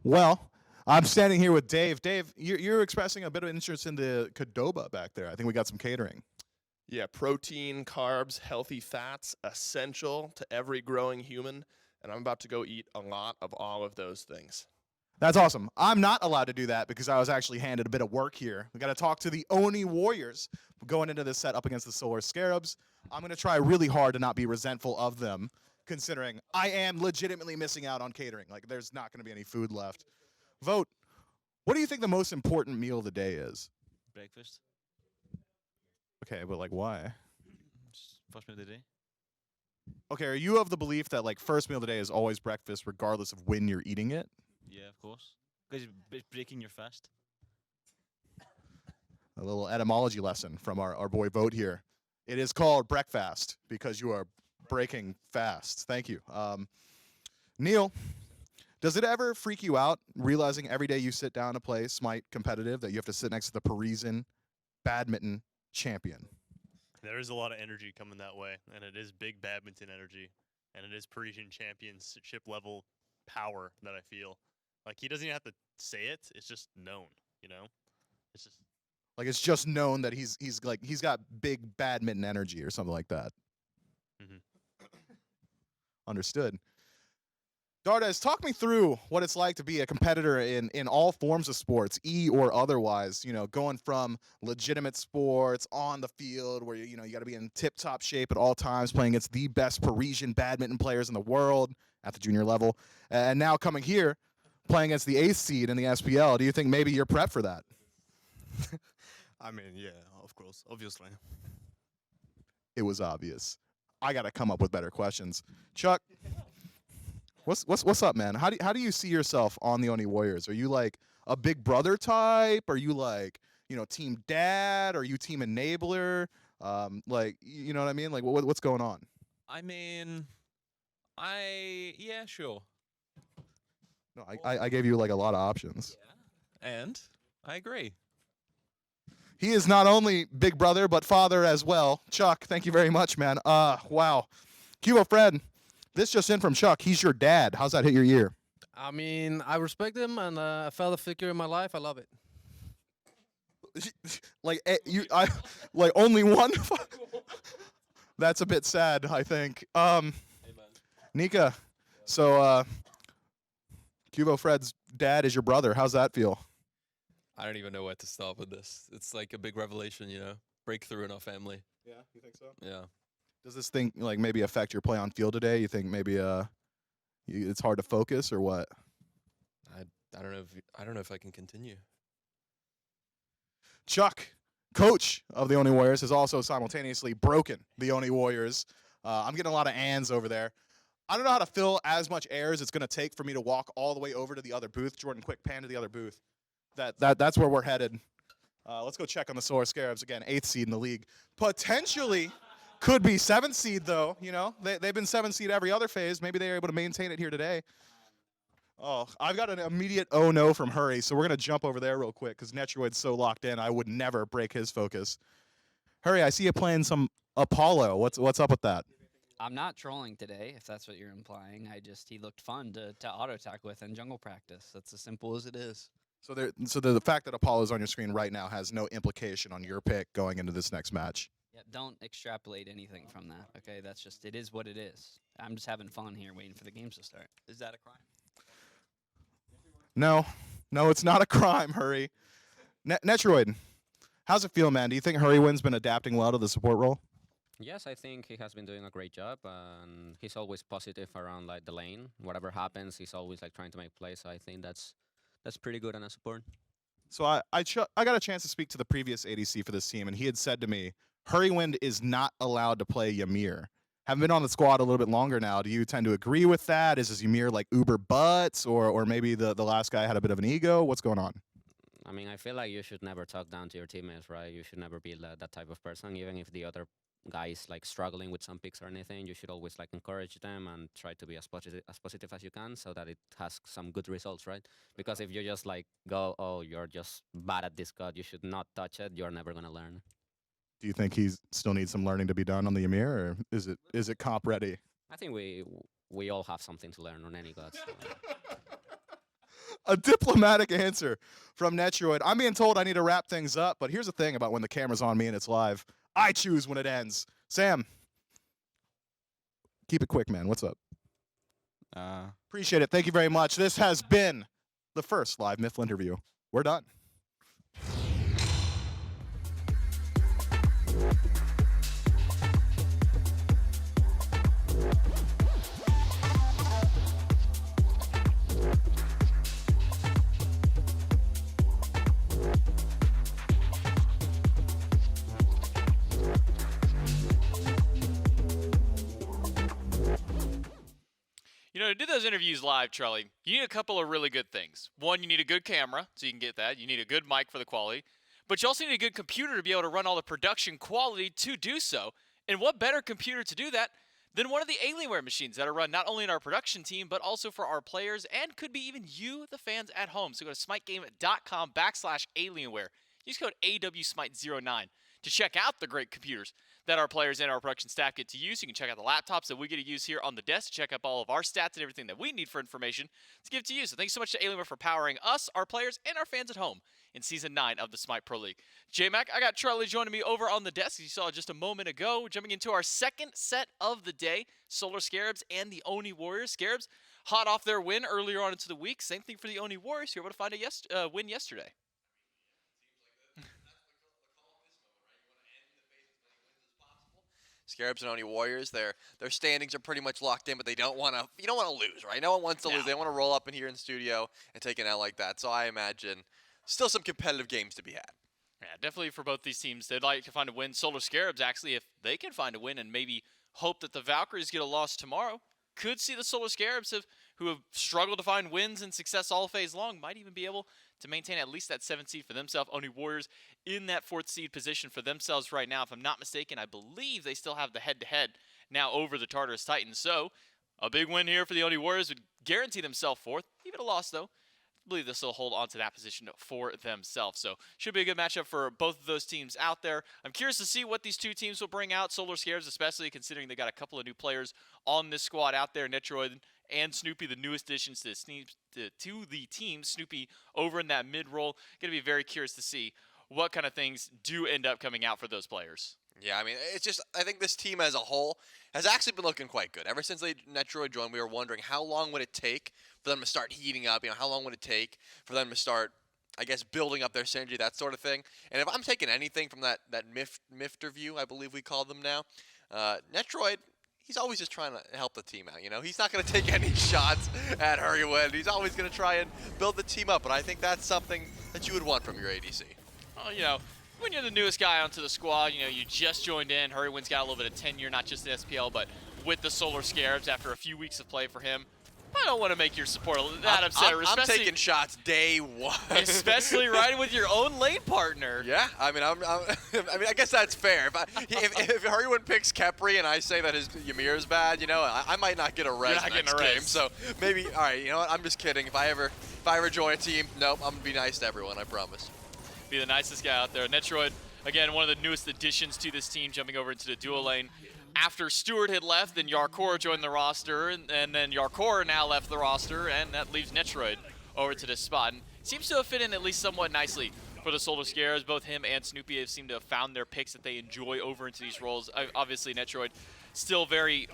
Well, I'm standing here with Dave. Dave, you're expressing a bit of interest in the Cadoba back there. I think we got some catering. Yeah, protein, carbs, healthy fats, essential to every growing human. And I'm about to go eat a lot of all of those things. That's awesome. I'm not allowed to do that because I was actually handed a bit of work here. We got to talk to the Oni Warriors going into this set up against the Solar Scarabs. I'm going to try really hard to not be resentful of them, considering I am legitimately missing out on catering. Like, there's not going to be any food left. Vote. What do you think the most important meal of the day is? Breakfast. Okay, but like, why? First meal of the day. Okay, are you of the belief that like first meal of the day is always breakfast, regardless of when you're eating it? Yeah, of course. Because you're breaking your fast. A little etymology lesson from our boy Vote here. It is called breakfast because you are breaking fast. Thank you. Neil, does it ever freak you out realizing every day you sit down to play SMITE competitive that you have to sit next to the Parisian badminton champion? There is a lot of energy coming that way, and it is big badminton energy, and it is Parisian championship level power that I feel. Like, he doesn't even have to say it; it's just known, you know. It's just Like it's just known that he's got big badminton energy or something like that. Mhm. Understood. Dardes, talk me through what it's like to be a competitor in all forms of sports, E or otherwise. You know, going from legitimate sports on the field where you got to be in tip-top shape at all times, playing against the best Parisian badminton players in the world at the junior level, and now coming here, playing against the eighth seed in the SPL. Do you think maybe you're prepped for that? I mean, yeah, of course, obviously. It was obvious. I got to come up with better questions. Chuck, what's up, man? How do you see yourself on the Oni Warriors? Are you like a big brother type? Are you like, team dad? Are you team enabler? Like, you know what I mean? Like, what's going on? I mean, yeah, sure. No, I gave you like a lot of options. Yeah. And I agree. He is not only big brother, but father as well. Chuck, thank you very much, man. Wow. Cubo Fred, this just in from Chuck. He's your dad. How's that hit your ear? I mean, I respect him, and a father figure in my life. I love it. Like like only one. That's a bit sad, I think. Nika, so Cubo Fred's dad is your brother. How's that feel? I don't even know where to start with this. It's like a big revelation, breakthrough in our family. Yeah, you think so? Yeah. Does this thing like maybe affect your play on field today? You think maybe it's hard to focus or what? I don't know if I can continue. Chuck, coach of the Oni Warriors, has also simultaneously broken the Oni Warriors. I'm getting a lot of ands over there. I don't know how to fill as much air as it's going to take for me to walk all the way over to the other booth. Jordan, quick pan to the other booth. That's where we're headed. Let's go check on the Solar Scarabs again. 8th seed in the league. Potentially could be 7th seed, though. They've been 7th seed every other phase. Maybe they're able to maintain it here today. Oh, I've got an immediate oh no from Hurry, so we're going to jump over there real quick because Netroid's so locked in, I would never break his focus. Hurry, I see you playing some Apollo. What's up with that? I'm not trolling today, if that's what you're implying. He looked fun to auto attack with in jungle practice. That's as simple as it is. So the fact that Apollo's on your screen right now has no implication on your pick going into this next match. Yeah, don't extrapolate anything from that. Okay, it is what it is. I'm just having fun here, waiting for the games to start. Is that a crime? No, it's not a crime, Hurry. Netroid, how's it feel, man? Do you think Hurrywin's been adapting well to the support role? Yes, I think he has been doing a great job, and he's always positive around like the lane. Whatever happens, he's always like trying to make plays. So I think that's pretty good on a support. So I got a chance to speak to the previous ADC for this team, and he had said to me, Hurrywind is not allowed to play Ymir. Having been on the squad a little bit longer now, do you tend to agree with that? Is Ymir like uber butts, or maybe the last guy had a bit of an ego? What's going on? I mean, I feel like you should never talk down to your teammates, right? You should never be that type of person, even if the other guy is like struggling with some picks or anything. You should always like encourage them and try to be as positive as you can, so that it has some good results, right? Because if you just like go, oh, you're just bad at this god, you should not touch it, you're never gonna learn. Do you think he still needs some learning to be done on the Ymir, or is it comp ready? I think we all have something to learn on any god. So. A diplomatic answer from Netroid. I'm being told I need to wrap things up, but here's the thing about when the camera's on me and it's live. I choose when it ends. Sam, keep it quick, man. What's up? Appreciate it. Thank you very much. This has been the first live Mifflin interview. We're done. You know, to do those interviews live, Charlie, you need a couple of really good things. One, you need a good camera, so you can get that. You need a good mic for the quality. But you also need a good computer to be able to run all the production quality to do so. And what better computer to do that than one of the Alienware machines that are run not only in our production team, but also for our players and could be even you, the fans at home. So go to smitegame.com/Alienware. Use code AWSmite09 to check out the great computers that our players and our production staff get to use. You can check out the laptops that we get to use here on the desk, check up all of our stats and everything that we need for information to give to you. So thanks so much to Alienware for powering us, our players, and our fans at home in Season 9 of the SMITE Pro League. J-Mac, I got Charlie joining me over on the desk, as you saw just a moment ago, jumping into our second set of the day, Solar Scarabs and the Oni Warriors. Scarabs, hot off their win earlier on into the week. Same thing for the Oni Warriors, who were able to find a win yesterday. Scarabs and Oni Warriors, their standings are pretty much locked in, but they don't want to. You don't want to lose, right? No one wants to lose. They want to roll up in here in studio and take an L like that. So I imagine still some competitive games to be had. Yeah, definitely for both these teams. They'd like to find a win. Solar Scarabs, actually, if they can find a win and maybe hope that the Valkyries get a loss tomorrow, could see the Solar Scarabs, who have struggled to find wins and success all phase long, might even be able to maintain at least that 7th seed for themselves. Oni Warriors in that 4th seed position for themselves right now. If I'm not mistaken, I believe they still have the head-to-head now over the Tartarus Titans. So a big win here for the Oni Warriors would guarantee themselves 4th. Even a loss, though, I believe they'll still hold on to that position for themselves. So should be a good matchup for both of those teams out there. I'm curious to see what these two teams will bring out. Solar Scarabs, especially considering they got a couple of new players on this squad out there. Netroid and Snoopy, the newest additions to the team. Snoopy over in that mid-roll. Going to be very curious to see what kind of things do end up coming out for those players. Yeah, I mean, it's just, I think this team as a whole has actually been looking quite good. Ever since Netroid joined, we were wondering how long would it take for them to start heating up? You know, how long would it take for them to start, I guess, building up their synergy, that sort of thing. And if I'm taking anything from that Mifter view, I believe we call them now, Netroid, he's always just trying to help the team out, you know? He's not going to take any shots at Hurrywin. He's always going to try and build the team up, and I think that's something that you would want from your ADC. Well, you know, when you're the newest guy onto the squad, you know, you just joined in. Hurrywin's got a little bit of tenure, not just in SPL, but with the Solar Scarabs after a few weeks of play for him. I don't want to make your support that upset. I'm taking shots day one. Especially right with your own lane partner. Yeah, I mean, I guess that's fair. If Hurrywin picks Kepri and I say that his Ymir is bad, you know, I might not get a res next game. So maybe, all right, you know what? I'm just kidding. If I ever join a team, nope, I'm gonna be nice to everyone. I promise. Be the nicest guy out there. Netroid, again, one of the newest additions to this team, jumping over into the dual lane. After Stewart had left, then Yarkor joined the roster, and then Yarkor now left the roster, and that leaves Netroid over to this spot. And seems to have fit in at least somewhat nicely for the Solar Scarabs. Both him and Snoopy have seemed to have found their picks that they enjoy over into these roles. Obviously, Netroid still very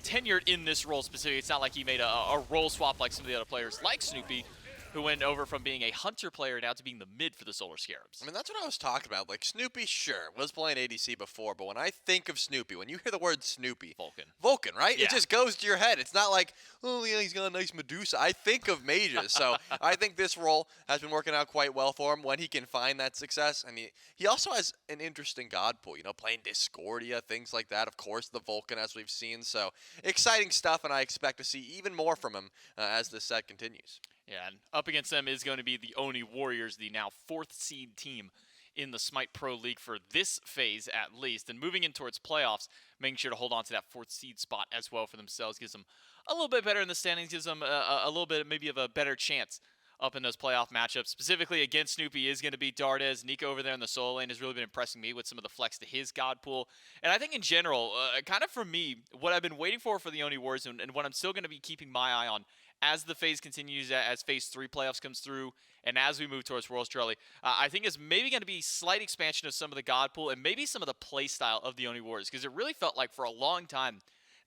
tenured in this role specifically. It's not like he made a role swap like some of the other players, like Snoopy, who went over from being a hunter player now to being the mid for the Solar Scarabs. I mean, that's what I was talking about. Like, Snoopy, sure, was playing ADC before, but when I think of Snoopy, when you hear the word Snoopy, Vulcan, right? Yeah. It just goes to your head. It's not like, oh, yeah, he's got a nice Medusa. I think of mages. So I think this role has been working out quite well for him when he can find that success. I mean, he also has an interesting god pool, you know, playing Discordia, things like that. Of course, the Vulcan, as we've seen. So exciting stuff, and I expect to see even more from him as this set continues. Yeah, and up against them is going to be the Oni Warriors, the now 4th seed team in the SMITE Pro League for this phase at least. And moving in towards playoffs, making sure to hold on to that 4th seed spot as well for themselves. Gives them a little bit better in the standings, gives them a little bit maybe of a better chance up in those playoff matchups. Specifically against Snoopy is going to be Dardes. Nico over there in the solo lane has really been impressing me with some of the flex to his god pool. And I think in general, kind of for me, what I've been waiting for the Oni Warriors and what I'm still going to be keeping my eye on as the phase continues, as Phase 3 playoffs comes through, and as we move towards Worlds, Charlie, I think it's maybe going to be slight expansion of some of the God pool and maybe some of the play style of the Oni Warriors, because it really felt like for a long time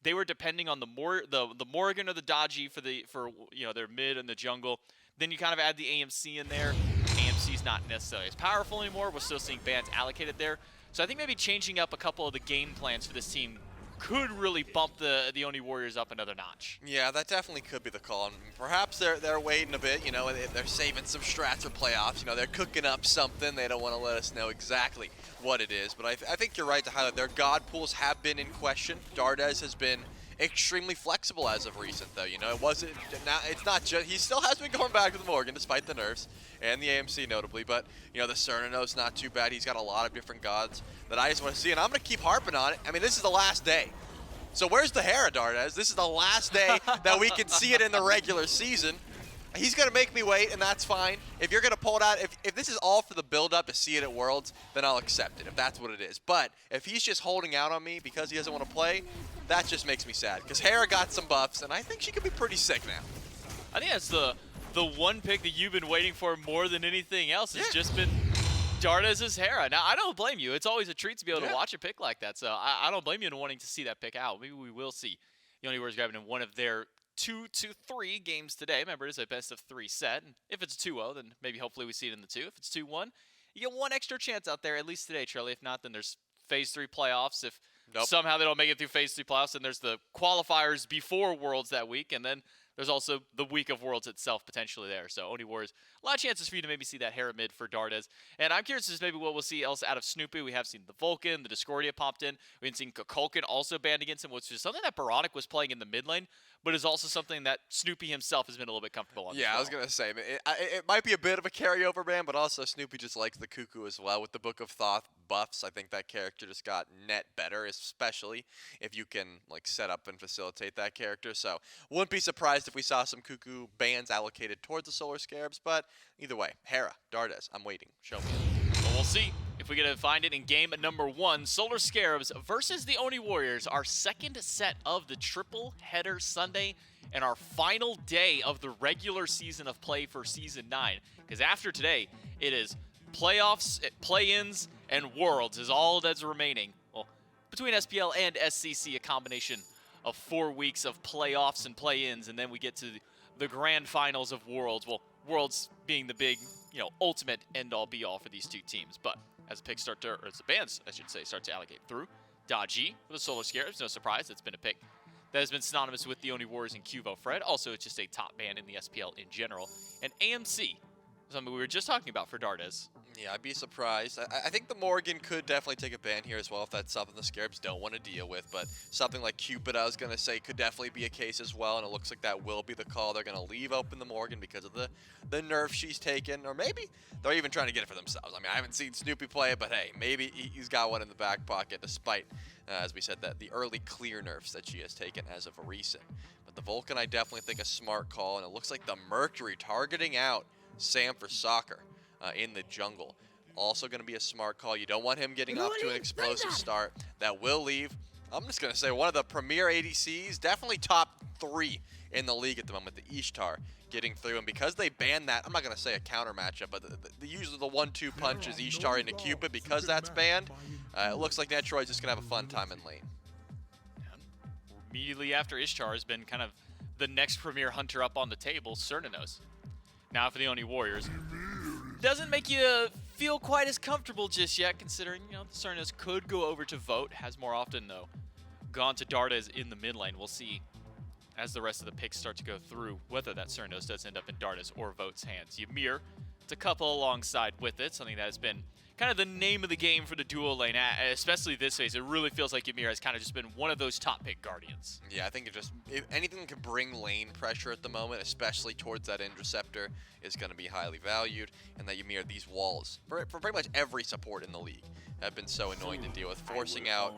they were depending on the Morrigan or the Dodgy for their mid and the jungle. Then you kind of add the AMC in there. AMC's not necessarily as powerful anymore. We're still seeing bans allocated there. So I think maybe changing up a couple of the game plans for this team could really bump the Oni Warriors up another notch. Yeah, that definitely could be the call. And perhaps they're waiting a bit, they're saving some strats for playoffs. They're cooking up something. They don't want to let us know exactly what it is. But I think you're right to highlight their God pools have been in question. Dardez has been extremely flexible as of recent, though. It's not just, he still has been going back to the Morgan despite the nerfs and the AMC notably, but the Cernino's not too bad. He's got a lot of different gods that I just want to see, and I'm going to keep harping on it. I mean, this is the last day. So where's the Hera, Dardez? This is the last day that we can see it in the regular season. He's going to make me wait, and that's fine. If you're going to pull it out, if this is all for the build-up to see it at Worlds, then I'll accept it, if that's what it is. But if he's just holding out on me because he doesn't want to play, that just makes me sad. Because Hera got some buffs, and I think she could be pretty sick now. I think that's the one pick that you've been waiting for more than anything else. Has just been Dardez's Hera. Now, I don't blame you. It's always a treat to be able to watch a pick like that. So I don't blame you in wanting to see that pick out. Maybe we will see the Oni Warriors grabbing in one of their 2 to 3 games today. Remember, it is a best-of-3 set. And if it's 2-0, then maybe hopefully we see it in the 2. If it's 2-1, you get one extra chance out there, at least today, Charlie. If not, then there's Phase 3 playoffs. If somehow they don't make it through Phase 3 playoffs, then there's the qualifiers before Worlds that week, and then there's also the week of Worlds itself potentially there. So Oni Warriors, a lot of chances for you to maybe see that Hera mid for Dardez. And I'm curious as maybe what we'll see else out of Snoopy. We have seen the Vulcan, the Discordia popped in. We've seen Kukulkan also banned against him, which is something that Baronic was playing in the mid lane, but is also something that Snoopy himself has been a little bit comfortable on. Yeah, I was going to say, it might be a bit of a carryover ban, but also Snoopy just likes the Cuckoo as well. With the Book of Thoth buffs, I think that character just got net better, especially if you can set up and facilitate that character. So wouldn't be surprised if we saw some Cuckoo bans allocated towards the Solar Scarabs, but either way, Hera, Dardez, I'm waiting. Show me. Well, we'll see if we get to find it in game number 1. Solar Scarabs versus the Oni Warriors, our second set of the triple header Sunday and our final day of the regular season of play for Season 9. Because after today, it is playoffs, play-ins, and Worlds is all that's remaining. Well, between SPL and SCC, a combination of 4 weeks of playoffs and play-ins, and then we get to the grand finals of Worlds. Well, Worlds being the big, ultimate end-all be-all for these two teams. But as the picks start to, or as the bans, I should say, start to allocate through, Dodgy for the Solar Scarabs, no surprise, it's been a pick that has been synonymous with the Oni Warriors and Cuvo Fred. Also, it's just a top ban in the SPL in general. And AMC, something we were just talking about for Dardez. Yeah, I'd be surprised. I think the Morgan could definitely take a ban here as well if that's something the Scarabs don't want to deal with. But something like Cupid, I was going to say, could definitely be a case as well. And it looks like that will be the call. They're going to leave open the Morgan because of the nerf she's taken. Or maybe they're even trying to get it for themselves. I mean, I haven't seen Snoopy play it, but hey, maybe he's got one in the back pocket despite, as we said, the early clear nerfs that she has taken as of recent. But the Vulcan, I definitely think a smart call. And it looks like the Mercury targeting out Sam for soccer in the jungle. Also going to be a smart call. You don't want him getting off to an explosive start. That will leave, I'm just going to say, one of the premier ADCs, definitely top 3 in the league at the moment, the Ishtar, getting through. And because they banned that, I'm not going to say a counter matchup, but usually the 1-2 punch is Ishtar into Cupid. Because that's banned, it looks like Netroid's just going to have a fun time in lane. Immediately after Ishtar has been kind of the next premier hunter up on the table, Cernino's. Now for the Oni Warriors. Doesn't make you feel quite as comfortable just yet, considering, the Cernino's could go over to Vote. Has more often, though, gone to Dardez in the mid lane. We'll see as the rest of the picks start to go through whether that Cernino's does end up in Dardez or Vote's hands. Ymir, it's a couple alongside with it, something that has been kind of the name of the game for the dual lane, especially this phase. It really feels like Ymir has kind of just been one of those top pick guardians. Yeah, I think if anything that can bring lane pressure at the moment, especially towards that Interceptor, is going to be highly valued. And that Ymir, these walls, for pretty much every support in the league, have been so annoying to deal with. Forcing out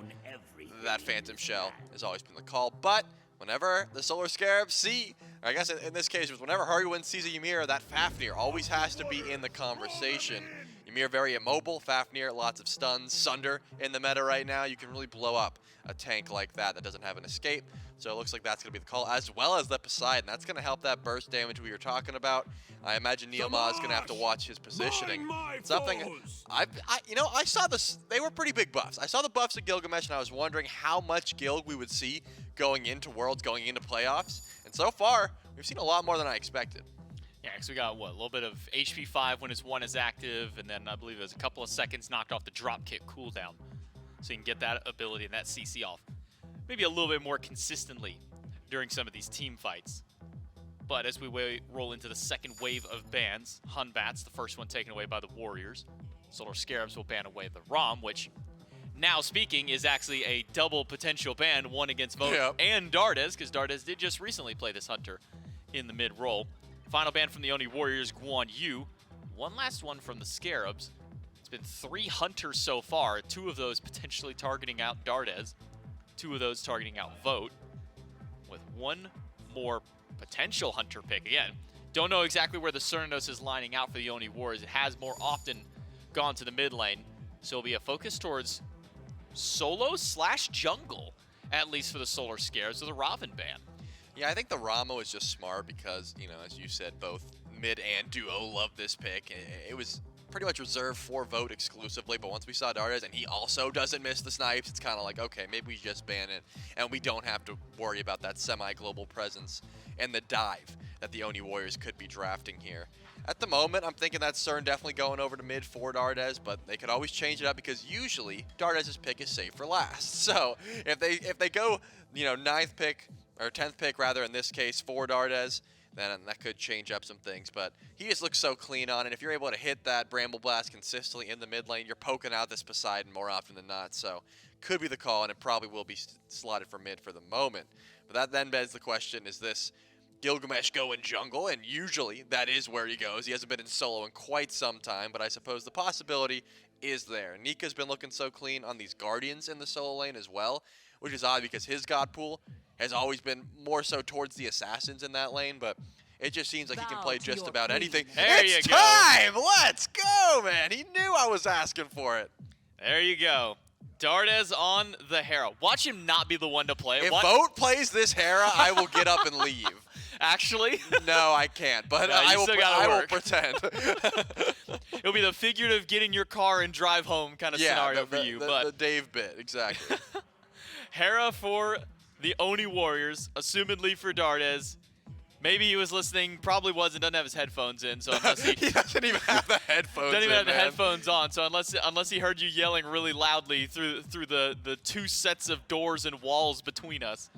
that Phantom Shell has always been the call. But whenever the Solar Scarabs see, or I guess in this case, whenever Hurrywin sees a Ymir, that Fafnir always has to be in the conversation. Ymir very immobile, Fafnir, lots of stuns, Sunder in the meta right now. You can really blow up a tank like that doesn't have an escape. So it looks like that's going to be the call, as well as the Poseidon. That's going to help that burst damage we were talking about. I imagine Neomar is going to have to watch his positioning. Something I saw this. They were pretty big buffs. I saw the buffs at Gilgamesh, and I was wondering how much Gilg we would see going into Worlds, going into playoffs. And so far, we've seen a lot more than I expected. Yeah, because we got, a little bit of HP 5 when his 1 is active, and then I believe it was a couple of seconds knocked off the drop kick cooldown. So you can get that ability and that CC off maybe a little bit more consistently during some of these team fights. But as we roll into the second wave of bans, Hunbats, the first one taken away by the Warriors. Solar Scarabs will ban away the Rom, which, now speaking, is actually a double potential ban, one against Vote and Dardes, because Dardes did just recently play this Hunter in the mid-roll. Final ban from the Oni Warriors, Guan Yu. One last one from the Scarabs. It's been 3 Hunters so far, 2 of those potentially targeting out Dardes, 2 of those targeting out Vote, with 1 more potential Hunter pick. Again, don't know exactly where the Cernos is lining out for the Oni Warriors. It has more often gone to the mid lane, so it'll be a focus towards solo/jungle, at least for the Solar Scarabs, with the Raven ban. Yeah, I think the Ramo is just smart because, as you said, both mid and duo love this pick. It was pretty much reserved for Vote exclusively, but once we saw Dardes and he also doesn't miss the snipes, it's kind of like, okay, maybe we just ban it, and we don't have to worry about that semi-global presence and the dive that the Oni Warriors could be drafting here. At the moment, I'm thinking that CERN definitely going over to mid for Dardes, but they could always change it up because usually Dardes' pick is safe for last. So if they go, 9th pick, or 10th pick rather in this case for Dardes, then that could change up some things. But he just looks so clean on it. If you're able to hit that Bramble Blast consistently in the mid lane, you're poking out this Poseidon more often than not. So could be the call, and it probably will be slotted for mid for the moment. But that then begs the question, is this Gilgamesh going jungle? And usually that is where he goes. He hasn't been in solo in quite some time, but I suppose the possibility is there. Nika's been looking so clean on these Guardians in the solo lane as well, which is odd because his god pool has always been more so towards the assassins in that lane, but it just seems like he can play just about anything. There it's you go. time! Let's go, man! He knew I was asking for it. There you go. Dardes on the Hera. Watch him not be the one to play. If Vote plays this Hera, I will get up and leave. Actually? No, I can't, but No, I you will pretend. It'll be the figurative get in your car and drive home kind of scenario for you. But the Dave bit, exactly. Hera for the Oni Warriors, assumedly for Dardes. Maybe he was listening, probably wasn't, doesn't have his headphones in, so unless he doesn't even have the headphones doesn't even have the man. headphones on, so unless he heard you yelling really loudly through the 2 sets of doors and walls between us,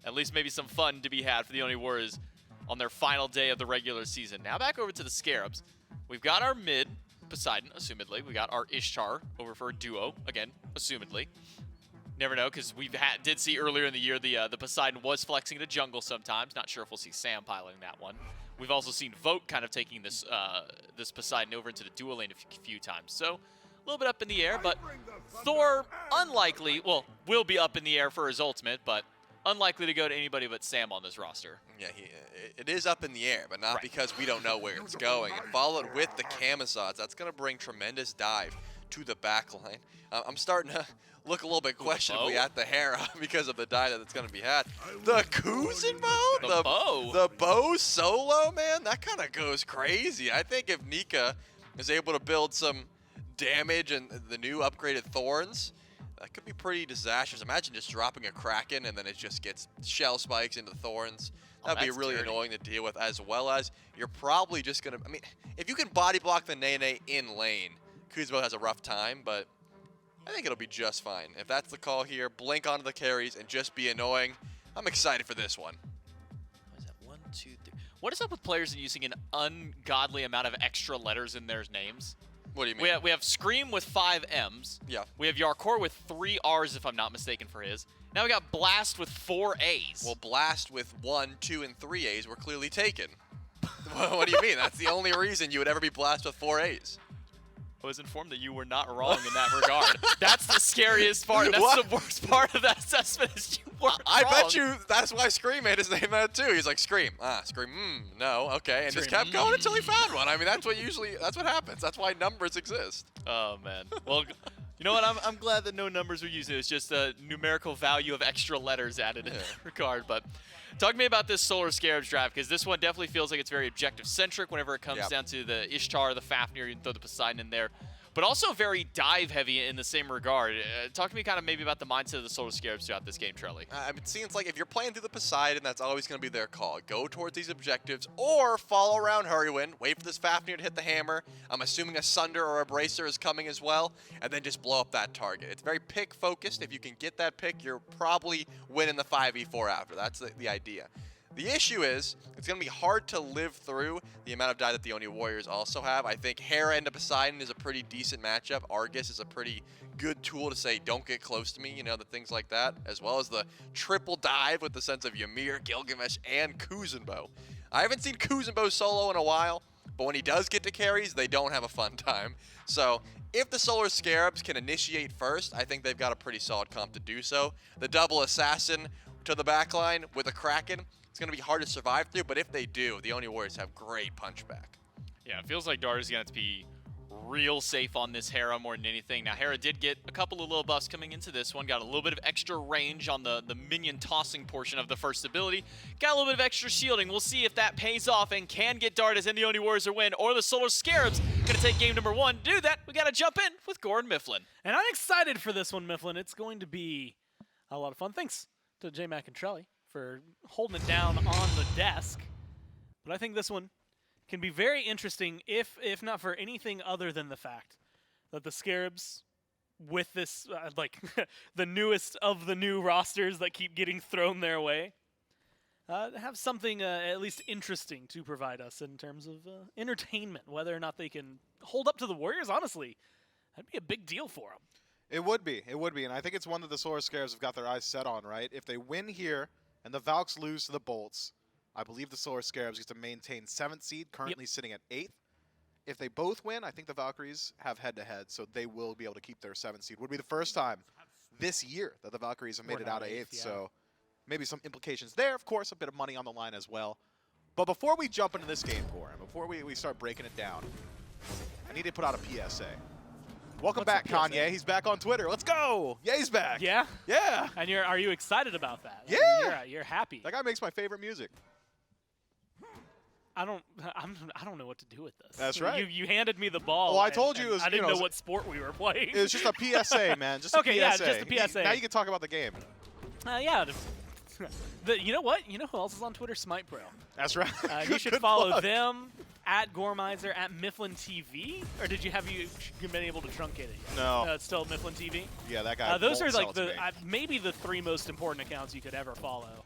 at least maybe some fun to be had for the Oni Warriors on their final day of the regular season. Now back over to the Scarabs. We've got our mid, Poseidon, assumedly. We got our Ishtar over for a duo, again, assumedly. Never know, because we did see earlier in the year the Poseidon was flexing to jungle sometimes. Not sure if we'll see Sam piloting that one. We've also seen Vote kind of taking this this Poseidon over into the dual lane a few times. So a little bit up in the air, but Thor unlikely, well, will be up in the air for his ultimate, but unlikely to go to anybody but Sam on this roster. Yeah, it is up in the air, but not because we don't know where it's going. And followed with the Camisods, that's going to bring tremendous dive to the backline. I'm starting to look a little bit questionably at the Hera because of the dive that's going to be had. The Kuzin bow? The bow? The bow solo, man? That kind of goes crazy. I think if Nika is able to build some damage and the new upgraded Thorns, that could be pretty disastrous. Imagine just dropping a Kraken and then it just gets shell spikes into Thorns. That'd be really annoying to deal with, as well as you're probably just going to... I mean, if you can body block the Nene in lane, Kuzbo has a rough time, but I think it'll be just fine. If that's the call here, blink onto the carries and just be annoying. I'm excited for this one. What is that? 1, 2, 3. What is up with players using an ungodly amount of extra letters in their names? What do you mean? We have Scream with 5 M's. Yeah. We have Yarkor with 3 R's, if I'm not mistaken, for his. Now we got Blast with 4 A's. Well, Blast with 1, 2, and 3 A's were clearly taken. What do you mean? That's the only reason you would ever be Blast with 4 A's. I was informed that you were not wrong in that regard. That's the scariest part. That's the worst part of that assessment is you weren't I wrong. bet you that's why Scream made his name that too. He's like, Scream. Scream. No, okay. And just kept going until he found one. I mean, that's what happens. That's why numbers exist. Oh, man. Well, You know what? I'm glad that no numbers were used. It was just a numerical value of extra letters added in that regard. But talk to me about this Solar Scarabs draft, because this one definitely feels like it's very objective-centric whenever it comes down to the Ishtar, the Fafnir, you can throw the Poseidon in there. But also very dive-heavy in the same regard. Talk to me kind of maybe about the mindset of the Solar Scarabs throughout this game, Charlie. It seems like if you're playing through the Poseidon, that's always going to be their call. Go towards these objectives, or follow around Hurrywin, wait for this Fafnir to hit the hammer. I'm assuming a Sunder or a Bracer is coming as well, and then just blow up that target. It's very pick-focused. If you can get that pick, you're probably winning the 5v4 after. That's the idea. The issue is, it's going to be hard to live through the amount of die that the Oni Warriors also have. I think Hera into Poseidon is a pretty decent matchup. Argus is a pretty good tool to say, don't get close to me, the things like that, as well as the triple dive with the sense of Ymir, Gilgamesh, and Kuzenbo. I haven't seen Kuzenbo solo in a while, but when he does get to carries, they don't have a fun time. So if the Solar Scarabs can initiate first, I think they've got a pretty solid comp to do so. The double assassin to the backline with a Kraken, it's going to be hard to survive through, but if they do, the Oni Warriors have great punchback. Yeah, it feels like Dart is going to be real safe on this Hera more than anything. Now, Hera did get a couple of little buffs coming into this one. Got a little bit of extra range on the minion tossing portion of the first ability. Got a little bit of extra shielding. We'll see if that pays off and can get Dart as in the Oni Warriors are win, or the Solar Scarabs going to take game number 1. To do that, we got to jump in with Goran Mifflin. And I'm excited for this one, Mifflin. It's going to be a lot of fun. Thanks to J-Mac and Trelly for holding it down on the desk. But I think this one can be very interesting, if not for anything other than the fact that the Scarabs, with this, the newest of the new rosters that keep getting thrown their way, have something at least interesting to provide us in terms of entertainment. Whether or not they can hold up to the Warriors, honestly, that'd be a big deal for them. It would be, and I think it's one that the Solar Scarabs have got their eyes set on, right? If they win here and the Valks lose to the Bolts, I believe the Solar Scarabs get to maintain 7th seed, currently sitting at 8th. If they both win, I think the Valkyries have head-to-head, so they will be able to keep their 7th seed. Would be the first time this year that the Valkyries have made it out of 8th, so maybe some implications there. Of course, a bit of money on the line as well. But before we jump into this game, Goran, before we start breaking it down, I need to put out a PSA. Welcome back, Kanye. He's back on Twitter. Let's go. Yeah, he's back. Yeah? Yeah. And are you excited about that? Yeah. You're happy. That guy makes my favorite music. I don't know what to do with this. That's right. You handed me the ball. Well, I told you it was. I didn't know what sport we were playing. It was just a PSA, man. Just okay, a PSA. yeah, just a PSA. Now you can talk about the game. Yeah. You know what? You know who else is on Twitter? SMITE Pro. That's right. You should follow them at Gormizer, at Mifflin TV. Or have you been able to truncate it yet? No. It's still Mifflin TV. Yeah, that guy. Those are like maybe the 3 most important accounts you could ever follow.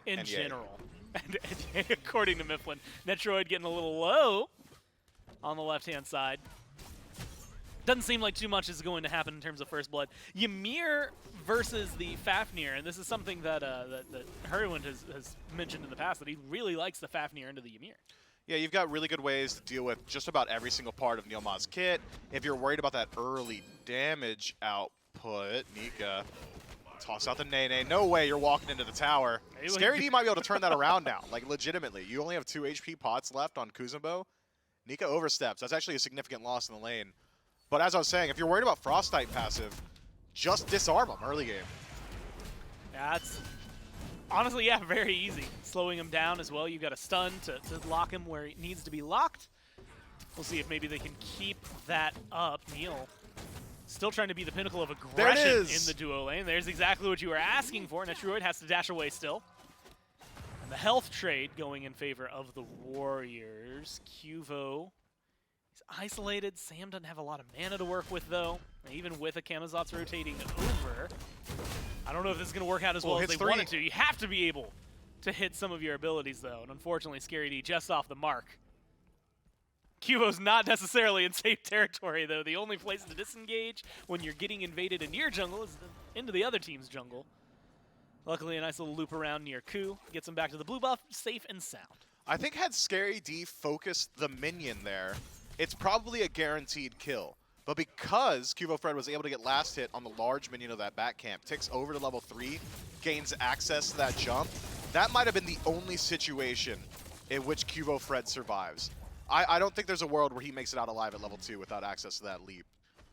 In general. And according to Mifflin, Netroid getting a little low on the left-hand side. Doesn't seem like too much is going to happen in terms of first blood. Ymir versus the Fafnir, and this is something that Hurwin has mentioned in the past, that he really likes the Fafnir into the Ymir. Yeah, you've got really good ways to deal with just about every single part of Neomod's kit. If you're worried about that early damage output, Nika toss out the Nene. No way you're walking into the tower. Scary D might be able to turn that around now, like legitimately. You only have 2 HP pots left on Kuzenbo. Nika oversteps. That's actually a significant loss in the lane. But as I was saying, if you're worried about Frost type passive, just disarm him early game. Yeah, it's honestly, very easy. Slowing him down as well. You've got a stun to lock him where he needs to be locked. We'll see if maybe they can keep that up. Neil still trying to be the pinnacle of aggression in the duo lane. There's exactly what you were asking for. Netroid has to dash away still. And the health trade going in favor of the Warriors. Cuvo, he's isolated. Sam doesn't have a lot of mana to work with, though. Even with a Camazotz rotating over, I don't know if this is going to work out as well as they wanted to. You have to be able to hit some of your abilities, though. And unfortunately, Scary D just off the mark. Cuvo's not necessarily in safe territory, though. The only place to disengage when you're getting invaded into your jungle is into the other team's jungle. Luckily, a nice little loop around near Ku gets him back to the blue buff, safe and sound. I think had Scary D focused the minion there, it's probably a guaranteed kill. But because Cuvo Fred was able to get last hit on the large minion of that back camp, ticks over to level 3, gains access to that jump, that might have been the only situation in which Cuvo Fred survives. I don't think there's a world where he makes it out alive at level 2 without access to that leap.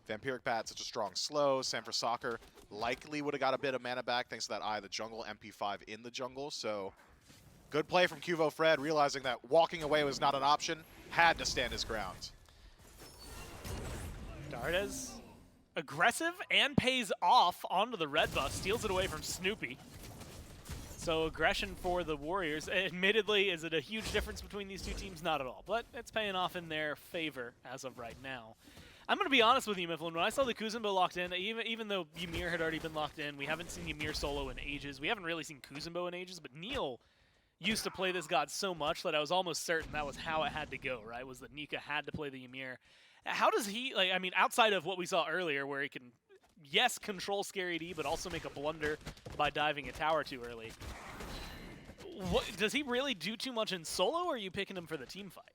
Vampiric Bat, such a strong slow. Sanford Soccer likely would have got a bit of mana back thanks to that Eye of the Jungle, MP5 in the jungle. So good play from Cuvo Fred, realizing that walking away was not an option, had to stand his ground. Dardes, aggressive and pays off onto the red buff, steals it away from Snoopy. So aggression for the Warriors. Admittedly, is it a huge difference between these two teams? Not at all, but it's paying off in their favor as of right now. I'm going to be honest with you, Mifflin. When I saw the Kuzenbo locked in, even though Ymir had already been locked in, we haven't seen Ymir solo in ages. We haven't really seen Kuzenbo in ages, but Neil used to play this god so much that I was almost certain that was how it had to go, right? Was that Nika had to play the Ymir. How does he, like, I mean, outside of what we saw earlier where he can, yes, control Scary D, but also make a blunder by diving a tower too early. Does he really do too much in solo, or are you picking him for the team fight?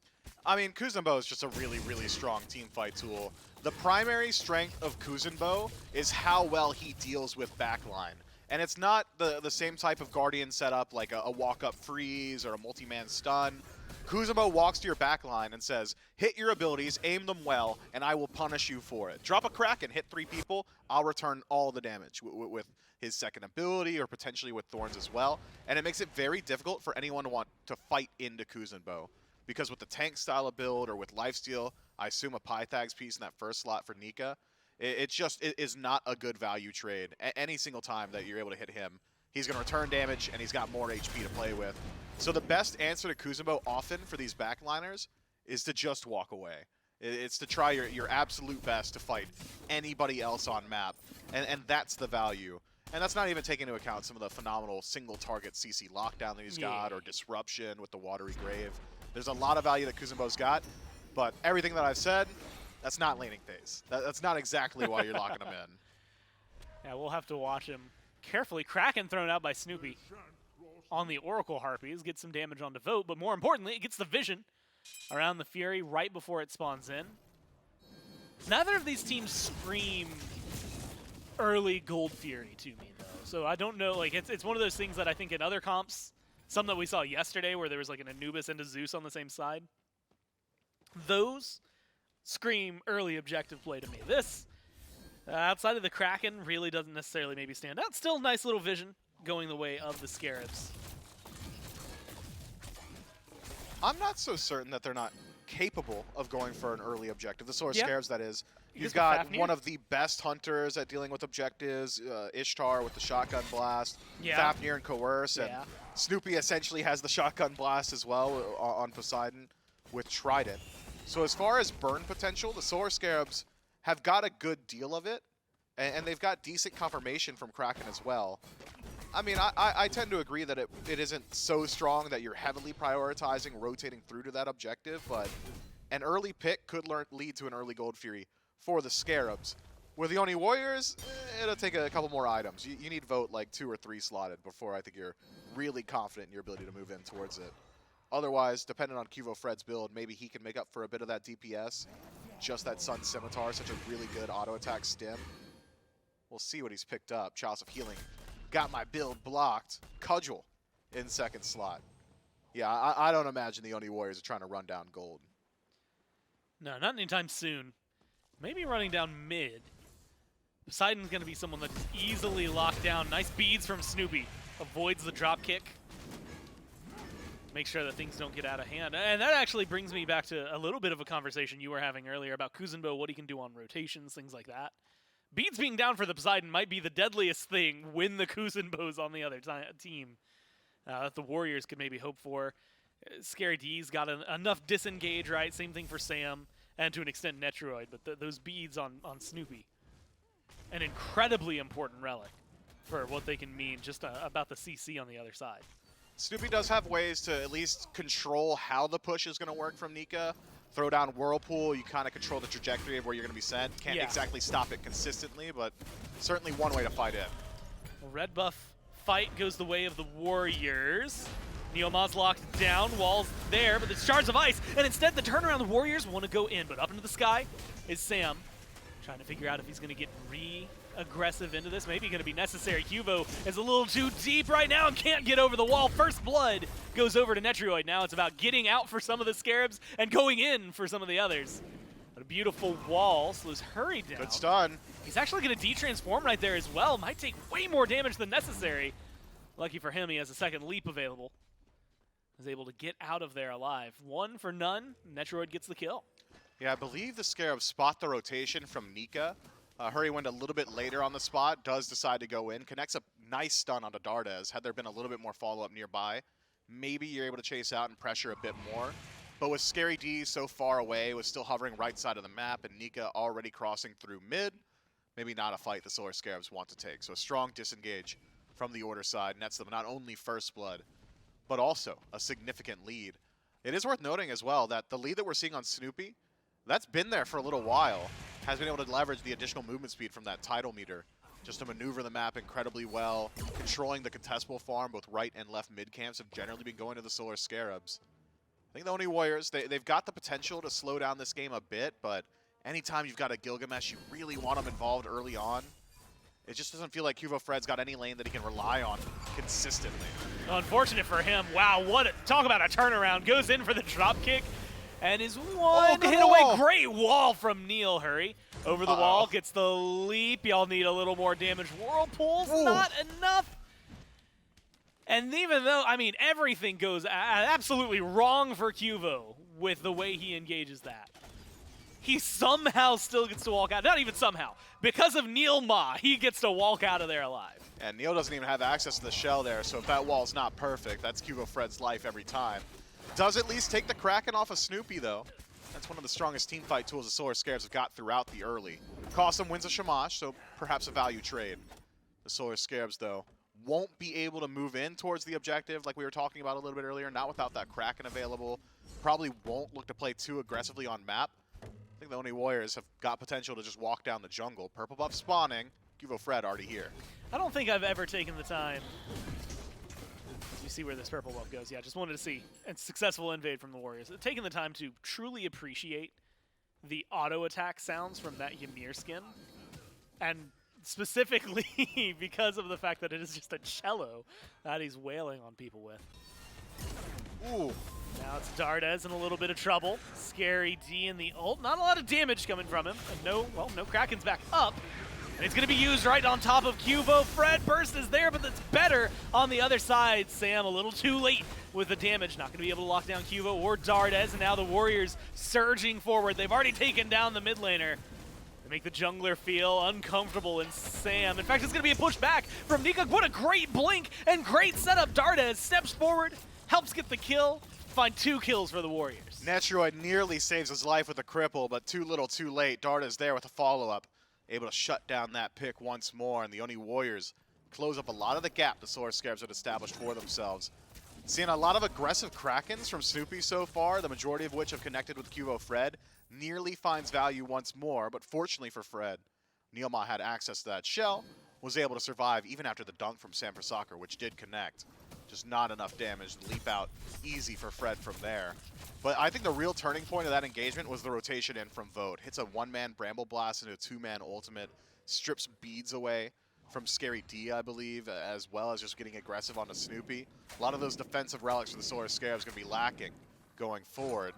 I mean, Kuzenbo is just a really, really strong team fight tool. The primary strength of Kuzenbo is how well he deals with backline. And it's not the same type of Guardian setup like a walk-up freeze or a multi-man stun. Kuzenbo walks to your backline and says, hit your abilities, aim them well, and I will punish you for it. Drop a Kraken, hit 3 people, I'll return all the damage with his second ability or potentially with Thorns as well. And it makes it very difficult for anyone to want to fight into Kuzenbo. Because with the tank style of build or with lifesteal, I assume a Pythags piece in that first slot for Nika, it is not a good value trade. Any single time that you're able to hit him, he's going to return damage and he's got more HP to play with. So the best answer to Kuzenbo often for these backliners is to just walk away. It's to try your absolute best to fight anybody else on map. And that's the value. And that's not even taking into account some of the phenomenal single target CC lockdown that he's got or disruption with the Watery Grave. There's a lot of value that Kuzenbo's got, but everything that I've said, that's not laning phase. That's not exactly why you're locking him in. Yeah, we'll have to watch him carefully. Kraken thrown out by Snoopy on the Oracle Harpies. Gets some damage on Devote, but more importantly, it gets the vision around the Fury right before it spawns in. Neither of these teams scream early Gold Fury to me, though. So I don't know, like, it's one of those things that I think in other comps, some that we saw yesterday where there was like an Anubis and a Zeus on the same side, those scream early objective play to me. This, outside of the Kraken, really doesn't necessarily maybe stand out. Still nice little vision going the way of the Scarabs. I'm not so certain that they're not capable of going for an early objective. The Solar Yeah. Scarabs, that is. You You've get the got Fafnir. one of the best hunters at dealing with objectives, Ishtar with the shotgun blast, Yeah. Fafnir and Coerce, and Yeah. Snoopy essentially has the shotgun blast as well on Poseidon with Trident. So as far as burn potential, the Solar Scarabs have got a good deal of it, and they've got decent confirmation from Kraken as well. I mean, I tend to agree that it isn't so strong that you're heavily prioritizing rotating through to that objective, but an early pick could lead to an early Gold Fury for the Scarabs. With the Oni Warriors, it'll take a couple more items. You need vote like 2 or 3 slotted before I think you're really confident in your ability to move in towards it. Otherwise, depending on Cuvo Fred's build, maybe he can make up for a bit of that DPS. Just that Sun Scimitar, such a really good auto attack stim. We'll see what he's picked up. Chalice of Healing got my build blocked. Cudgel in second slot. Yeah, I don't imagine the Oni Warriors are trying to run down gold. No, not anytime soon. Maybe running down mid. Poseidon's going to be someone that's easily locked down. Nice beads from Snoopy. Avoids the drop kick. Make sure that things don't get out of hand. And that actually brings me back to a little bit of a conversation you were having earlier about Kuzenbo, what he can do on rotations, things like that. Beads being down for the Poseidon might be the deadliest thing when the Kuzenbo's on the other team that the Warriors could maybe hope for. Scary D's got enough disengage, right? Same thing for Sam, and to an extent Netroid, but those beads on Snoopy. An incredibly important relic for what they can mean just about the CC on the other side. Snoopy does have ways to at least control how the push is going to work from Nika. Throw down Whirlpool, you kind of control the trajectory of where you're going to be sent. Can't exactly stop it consistently, but certainly one way to fight in. The red buff fight goes the way of the Warriors. Neomaz locked down, walls there, but the shards of ice, and instead the turnaround, the Warriors want to go in, but up into the sky is Sam, trying to figure out if he's going to get aggressive into this. Maybe going to be necessary. Cuvo is a little too deep right now and can't get over the wall. First blood goes over to Netroid. Now it's about getting out for some of the Scarabs and going in for some of the others. But a beautiful wall, slows Hurry down. Good stun. He's actually going to de-transform right there as well. Might take way more damage than necessary. Lucky for him, he has a second leap available. Is able to get out of there alive. 1 for none. Metroid gets the kill. Yeah, I believe the Scarabs spot the rotation from Nika. Hurry went a little bit later on the spot, does decide to go in, connects a nice stun onto Dardes. Had there been a little bit more follow-up nearby, maybe you're able to chase out and pressure a bit more. But with Scary D so far away, was still hovering right side of the map, and Nika already crossing through mid, maybe not a fight the Solar Scarabs want to take. So a strong disengage from the Order side nets them not only first blood, but also a significant lead. It is worth noting as well that the lead that we're seeing on Snoopy, that's been there for a little while, has been able to leverage the additional movement speed from that tidal meter just to maneuver the map incredibly well, controlling the contestable farm. Both right and left mid camps have generally been going to the Solar Scarabs. I think the Oni Warriors, they've got the potential to slow down this game a bit, but anytime you've got a Gilgamesh, you really want them involved early on. It just doesn't feel like Cuvo Fred's got any lane that he can rely on consistently. Unfortunate for him. Wow, talk about a turnaround. Goes in for the drop kick and is one hit away. Great wall from Neil. Hurry over the wall, gets the leap. Y'all need a little more damage. Whirlpool's not enough. And even though, I mean, everything goes absolutely wrong for Cuvo with the way he engages that, he somehow still gets to walk out. Not even somehow. Because of Neil Ma, he gets to walk out of there alive. And Neil doesn't even have access to the shell there, so if that wall's not perfect, that's Cuvo Fred's life every time. Does at least take the Kraken off of Snoopy, though. That's one of the strongest teamfight tools the Solar Scarabs have got throughout the early. Cost them wins a Shamash, so perhaps a value trade. The Solar Scarabs, though, won't be able to move in towards the objective like we were talking about a little bit earlier, not without that Kraken available. Probably won't look to play too aggressively on map. I think the Oni Warriors have got potential to just walk down the jungle. Purple buff spawning, Cuvo Fred already here. I don't think I've ever taken the time. You see where this purple buff goes. Yeah, just wanted to see. And successful invade from the Warriors. Taking the time to truly appreciate the auto attack sounds from that Ymir skin. And specifically because of the fact that it is just a cello that he's wailing on people with. Ooh. Now it's Dardes in a little bit of trouble. Scary D in the ult. Not a lot of damage coming from him. And no Kraken's back up. And it's going to be used right on top of Cuvo. Fred burst is there, but that's better on the other side. Sam a little too late with the damage. Not going to be able to lock down Cuvo or Dardes. And now the Warriors surging forward. They've already taken down the mid laner. They make the jungler feel uncomfortable, and Sam. In fact, it's going to be a push back from Nika. What a great blink and great setup. Dardes steps forward, helps get the kill. Find 2 kills for the Warriors. Netroid nearly saves his life with a cripple, but too little too late. Darda's there with a follow-up, able to shut down that pick once more, and the Oni Warriors close up a lot of the gap the Solar Scarabs had established for themselves. Seeing a lot of aggressive Krakens from Snoopy so far, the majority of which have connected with Cuvo Fred. Nearly finds value once more, but fortunately for Fred, Neilma had access to that shell, was able to survive even after the dunk from Sam for Soccer, which did connect. Just not enough damage to leap out easy for Fred from there. But I think the real turning point of that engagement was the rotation in from Vote. Hits a one-man Bramble Blast into a 2-man ultimate, strips beads away from Scary D, I believe, as well as just getting aggressive onto Snoopy. A lot of those defensive relics for the Solar Scarabs going to be lacking going forward.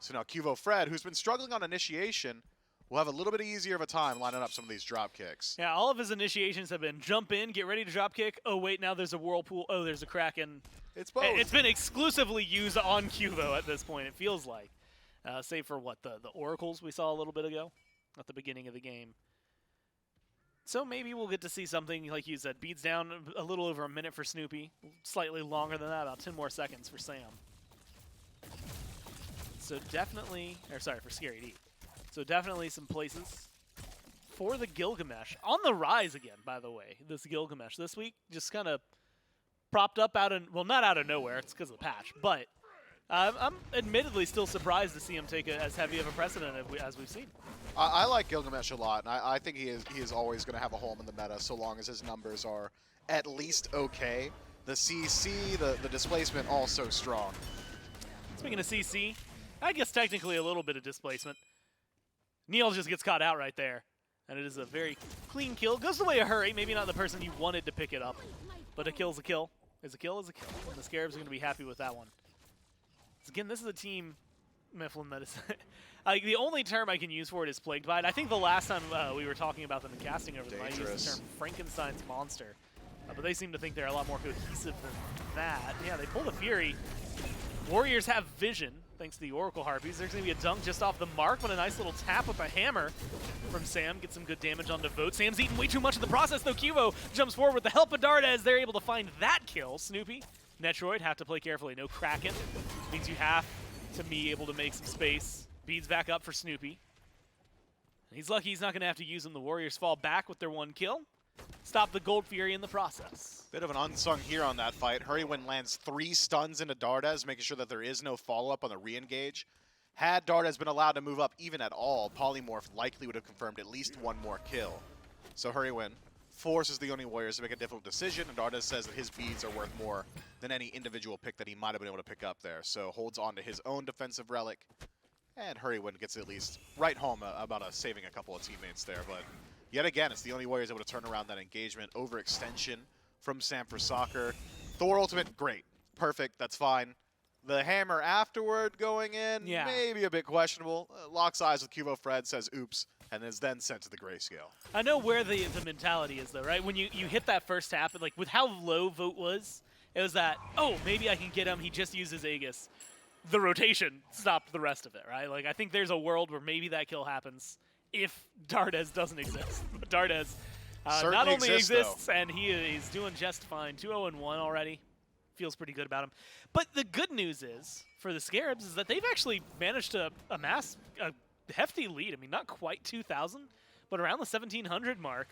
So now Cuvo Fred, who's been struggling on initiation, will have a little bit easier of a time lining up some of these drop kicks. Yeah, all of his initiations have been jump in, get ready to drop kick. Oh, wait, now there's a whirlpool. Oh, there's a Kraken. It's both. It's been exclusively used on Cuvo at this point, it feels like. Save for what, the oracles we saw a little bit ago at the beginning of the game. So maybe we'll get to see something, like you said, beats down a little over a minute for Snoopy. Slightly longer than that, about 10 more seconds for Sam. So definitely, or sorry, for Scary D. So definitely some places for the Gilgamesh. On the rise again, by the way, this Gilgamesh this week just kind of propped up out of, well, not out of nowhere, it's because of the patch, but I'm admittedly still surprised to see him take as heavy of a precedent as we've seen. I like Gilgamesh a lot, and I think he is always going to have a home in the meta so long as his numbers are at least okay. The CC, the displacement, all so strong. Speaking of CC, I guess technically a little bit of displacement. Neil just gets caught out right there, and it is a very clean kill. Goes the way of Hurry, maybe not the person you wanted to pick it up, but a kill's a kill. Is a kill is a kill, and the Scarabs are going to be happy with that one. Again, this is a team Mifflin, that is like the only term I can use for it is plagued by it. I think the last time we were talking about them in casting over them, I used the term Frankenstein's monster. But they seem to think they're a lot more cohesive than that. Yeah, they pull the Fury. Warriors have vision, thanks to the Oracle Harpies. There's going to be a dunk just off the mark, but a nice little tap with a hammer from Sam. Gets some good damage onto Vote. Sam's eating way too much in the process, though. Cuvo jumps forward with the help of Dardes. They're able to find that kill. Snoopy, Netroid have to play carefully. No Kraken. Means you have to be able to make some space. Beads back up for Snoopy. He's lucky he's not going to have to use them. The Warriors fall back with their one kill. Stop the Gold Fury in the process. Bit of an unsung hero on that fight. Hurrywin lands 3 stuns into Dardes, making sure that there is no follow-up on the re-engage. Had Dardes been allowed to move up even at all, Polymorph likely would have confirmed at least 1 more kill. So Hurrywin forces the Oni Warriors to make a difficult decision, and Dardes says that his beads are worth more than any individual pick that he might have been able to pick up there. So holds on to his own defensive relic, and Hurrywin gets at least right home about saving a couple of teammates there. But yet again, it's the Oni Warriors able to turn around that engagement. Overextension from Sam for Soccer. Thor ultimate, great. Perfect, that's fine. The hammer afterward going in, maybe a bit questionable. Locks eyes with Cuvo Fred, says oops, and is then sent to the grayscale. I know where the mentality is, though, right? When you hit that first tap, like with how low Vote was, it was that, oh, maybe I can get him, he just uses Aegis. The rotation stopped the rest of it, right? Like, I think there's a world where maybe that kill happens if Dardes doesn't exist. But Dardes not only exists, and he is doing just fine. 2-0-1 already. Feels pretty good about him. But the good news is, for the Scarabs, is that they've actually managed to amass a hefty lead. I mean, not quite 2,000, but around the 1,700 mark.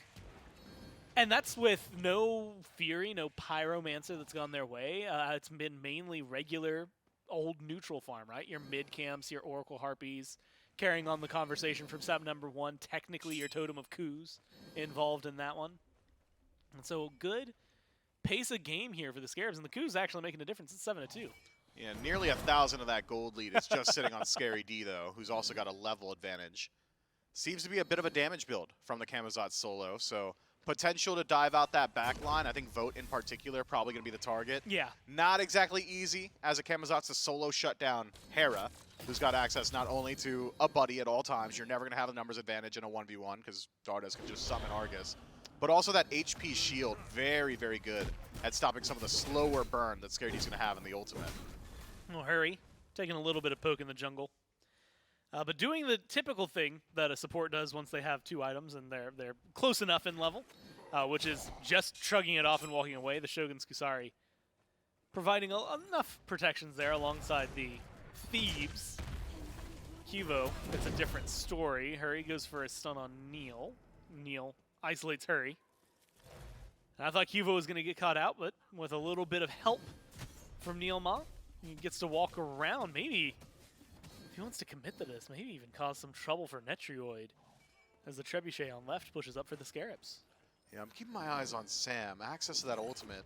And that's with no Fury, no Pyromancer that's gone their way. It's been mainly regular old neutral farm, right? Your mid-camps, your Oracle Harpies, carrying on the conversation from step number 1. Technically, your Totem of Coups involved in that one. And so good pace of game here for the Scarabs, and the Coups actually making a difference. It's 7-2. Yeah, nearly 1,000 of that gold lead is just sitting on Scary D, though, who's also got a level advantage. Seems to be a bit of a damage build from the Camazotz solo, so potential to dive out that back line. I think Vote in particular probably going to be the target. Yeah. Not exactly easy as a Camazotz to solo shut down Hera, who's got access not only to a buddy at all times. You're never going to have a numbers advantage in a 1v1 because Dardes can just summon Argus. But also that HP shield, very, very good at stopping some of the slower burn that Scary D's going to have in the ultimate. Well, Hurry, taking a little bit of poke in the jungle. But doing the typical thing that a support does once they have 2 items and they're close enough in level, which is just shrugging it off and walking away. The Shogun's Kusari providing enough protections there alongside the Thebes. Cuvo, it's a different story. Hurry goes for a stun on Neil. Neil isolates Hurry. And I thought Cuvo was going to get caught out, but with a little bit of help from Neil Ma, he gets to walk around. Maybe, if he wants to commit to this, maybe even cause some trouble for Netroid as the Trebuchet on left pushes up for the Scarabs. Yeah, I'm keeping my eyes on Sam. Access to that ultimate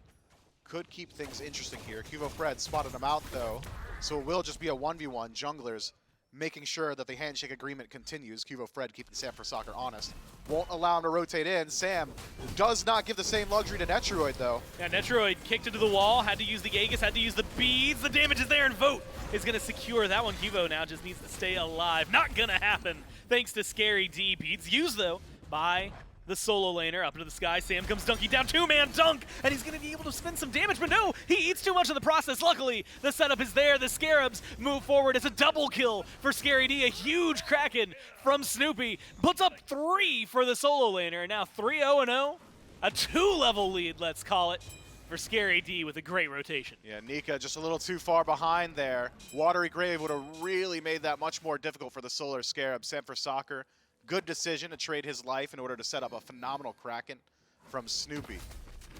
could keep things interesting here. Cuvo Fred spotted him out, though, so it will just be a 1v1. Junglers making sure that the handshake agreement continues. Cuvo Fred keeping Sam for Soccer honest. Won't allow him to rotate in. Sam does not give the same luxury to Netroid, though. Yeah, Netroid kicked into the wall, had to use the Aegis, had to use the beads. The damage is there, and Vote is going to secure that one. Cuvo now just needs to stay alive. Not going to happen, thanks to Scary D. Beads used, though, by the solo laner. Up into the sky, Sam comes dunking down, 2-man dunk, and he's going to be able to spend some damage, but no, he eats too much in the process. Luckily, the setup is there. The Scarabs move forward. It's a double kill for Scary D. A huge Kraken from Snoopy. Puts up 3 for the solo laner, and now 3-0-0. A 2-level lead, let's call it, for Scary D with a great rotation. Yeah, Nika just a little too far behind there. Watery Grave would have really made that much more difficult for the Solar Scarab. Sam for Soccer, good decision to trade his life in order to set up a phenomenal Kraken from Snoopy.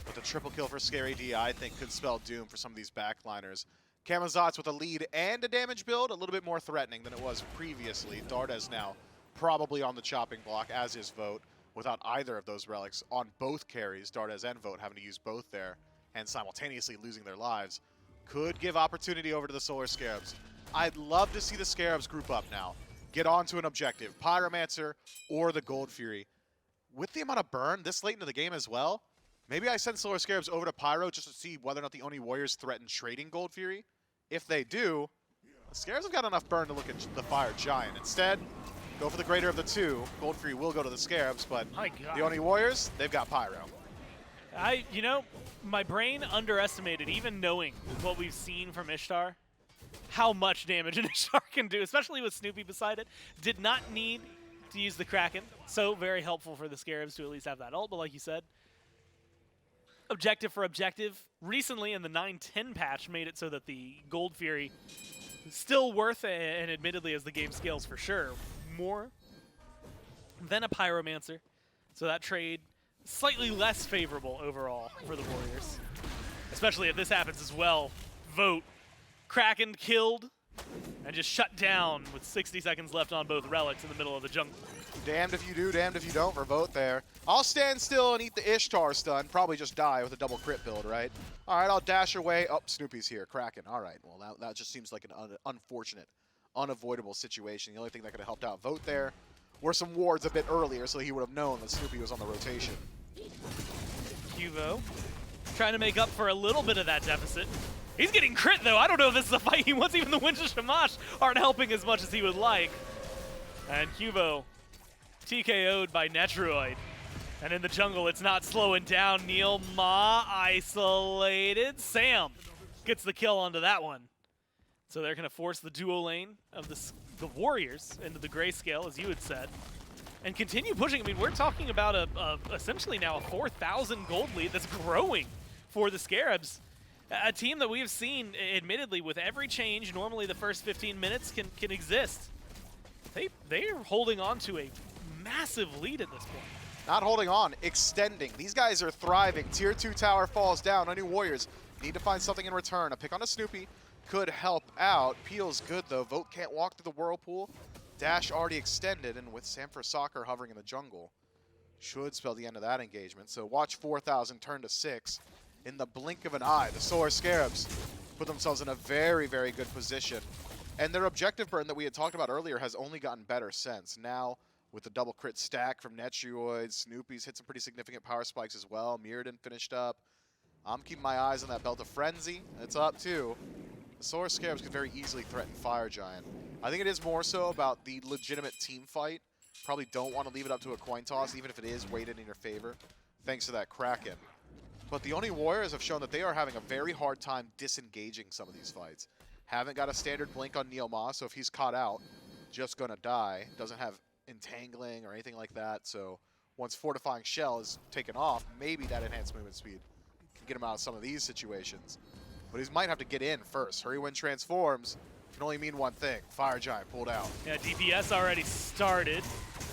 But the triple kill for Scary D, I think, could spell doom for some of these backliners. Camazotz with a lead and a damage build, a little bit more threatening than it was previously. Dardes now probably on the chopping block, as is Vote, without either of those relics on both carries. Dardes and Vote having to use both there and simultaneously losing their lives. Could give opportunity over to the Solar Scarabs. I'd love to see the Scarabs group up now. Get onto an objective, Pyromancer or the Gold Fury. With the amount of burn this late into the game as well, maybe I send Solar Scarabs over to Pyro just to see whether or not the Oni Warriors threaten trading Gold Fury. If they do, Scarabs have got enough burn to look at the Fire Giant. Instead, go for the greater of the two. Gold Fury will go to the Scarabs, but My God. the Oni Warriors, they've got Pyro. You know, my brain underestimated, even knowing what we've seen from Ishtar, how much damage an Ishtar can do, especially with Snoopy beside it. Did not need to use the Kraken, so very helpful for the Scarabs to at least have that ult, but like you said, objective for objective. Recently in the 9-10 patch made it so that the Gold Fury is still worth, and admittedly as the game scales for sure, more than a Pyromancer. So that trade slightly less favorable overall for the Warriors. Especially if this happens as well. Vote. Kraken killed and just shut down with 60 seconds left on both relics in the middle of the jungle. Damned if you do, damned if you don't for Vote there. I'll stand still and eat the Ishtar stun. Probably just die with a double crit build, right? All right, I'll dash away. Oh, Snoopy's here. Kraken. All right, well, that just seems like an unfortunate, unavoidable situation. The only thing that could have helped out Vote there were some wards a bit earlier, so he would have known that Snoopy was on the rotation. Cuvo trying to make up for a little bit of that deficit. He's getting crit, though. I don't know if this is a fight he wants. Even the Winds of Shamash aren't helping as much as he would like. And Cuvo TKO'd by Netroid. And in the jungle, it's not slowing down. Neil Ma isolated. Sam gets the kill onto that one. So they're going to force the duo lane of the Warriors into the grayscale, as you had said, and continue pushing. I mean, we're talking about essentially now a 4,000 gold lead that's growing for the Scarabs. A team that we have seen, admittedly, with every change, normally the first 15 minutes can exist. They're holding on to a massive lead at this point. Not holding on, extending. These guys are thriving. Tier 2 tower falls down. Any Warriors need to find something in return. A pick on a Snoopy could help out. Peel's good, though. Vote can't walk through the Whirlpool. Dash already extended, and with Sam for Soccer hovering in the jungle, should spell the end of that engagement. So watch 4,000 turn to 6. In the blink of an eye, the Solar Scarabs put themselves in a very, very good position. And their objective burn that we had talked about earlier has only gotten better since. Now, with the double crit stack from Netroid, Snoopy's hit some pretty significant power spikes as well. Mirrodin finished up. I'm keeping my eyes on that Belt of Frenzy. It's up too. The Solar Scarabs could very easily threaten Fire Giant. I think it is more so about the legitimate team fight. Probably don't want to leave it up to a coin toss, even if it is weighted in your favor, thanks to that Kraken. But the Oni Warriors have shown that they are having a very hard time disengaging some of these fights. Haven't got a standard blink on Neil Ma, so if he's caught out, just gonna die. Doesn't have entangling or anything like that, so once Fortifying Shell is taken off, maybe that enhanced movement speed can get him out of some of these situations. But he might have to get in first. Hurry when transforms can only mean one thing. Fire Giant pulled out. Yeah, DPS already started.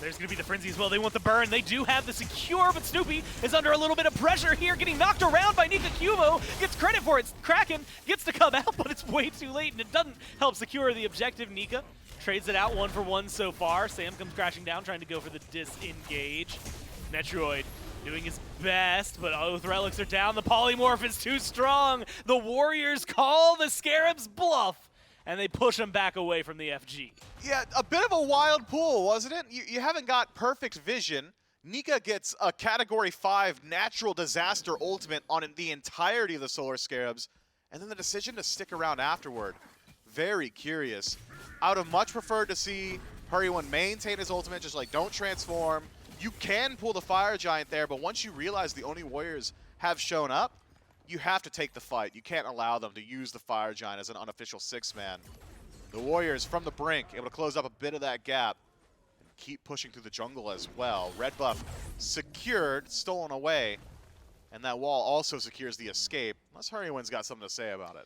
There's going to be the Frenzy as well. They want the burn. They do have the secure, but Snoopy is under a little bit of pressure here, getting knocked around by Nika Cuvo. Gets credit for it. Kraken gets to come out, but it's way too late, and it doesn't help secure the objective. Nika trades it out 1-for-1 so far. Sam comes crashing down, trying to go for the disengage. Netroid doing his best, but both relics are down. The polymorph is too strong. The Warriors call the Scarabs bluff, and they push him back away from the FG. Yeah, a bit of a wild pool, wasn't it? You haven't got perfect vision. Nika gets a Category 5 Natural Disaster ultimate on the entirety of the Solar Scarabs, and then the decision to stick around afterward. Very curious. I would have much preferred to see Hurryone maintain his ultimate, just like don't transform. You can pull the Fire Giant there, but once you realize the Oni Warriors have shown up, you have to take the fight. You can't allow them to use the Fire Giant as an unofficial 6-man. The Warriors from the brink, able to close up a bit of that gap and keep pushing through the jungle as well. Red buff secured, stolen away, and that wall also secures the escape, unless Hurryone's got something to say about it.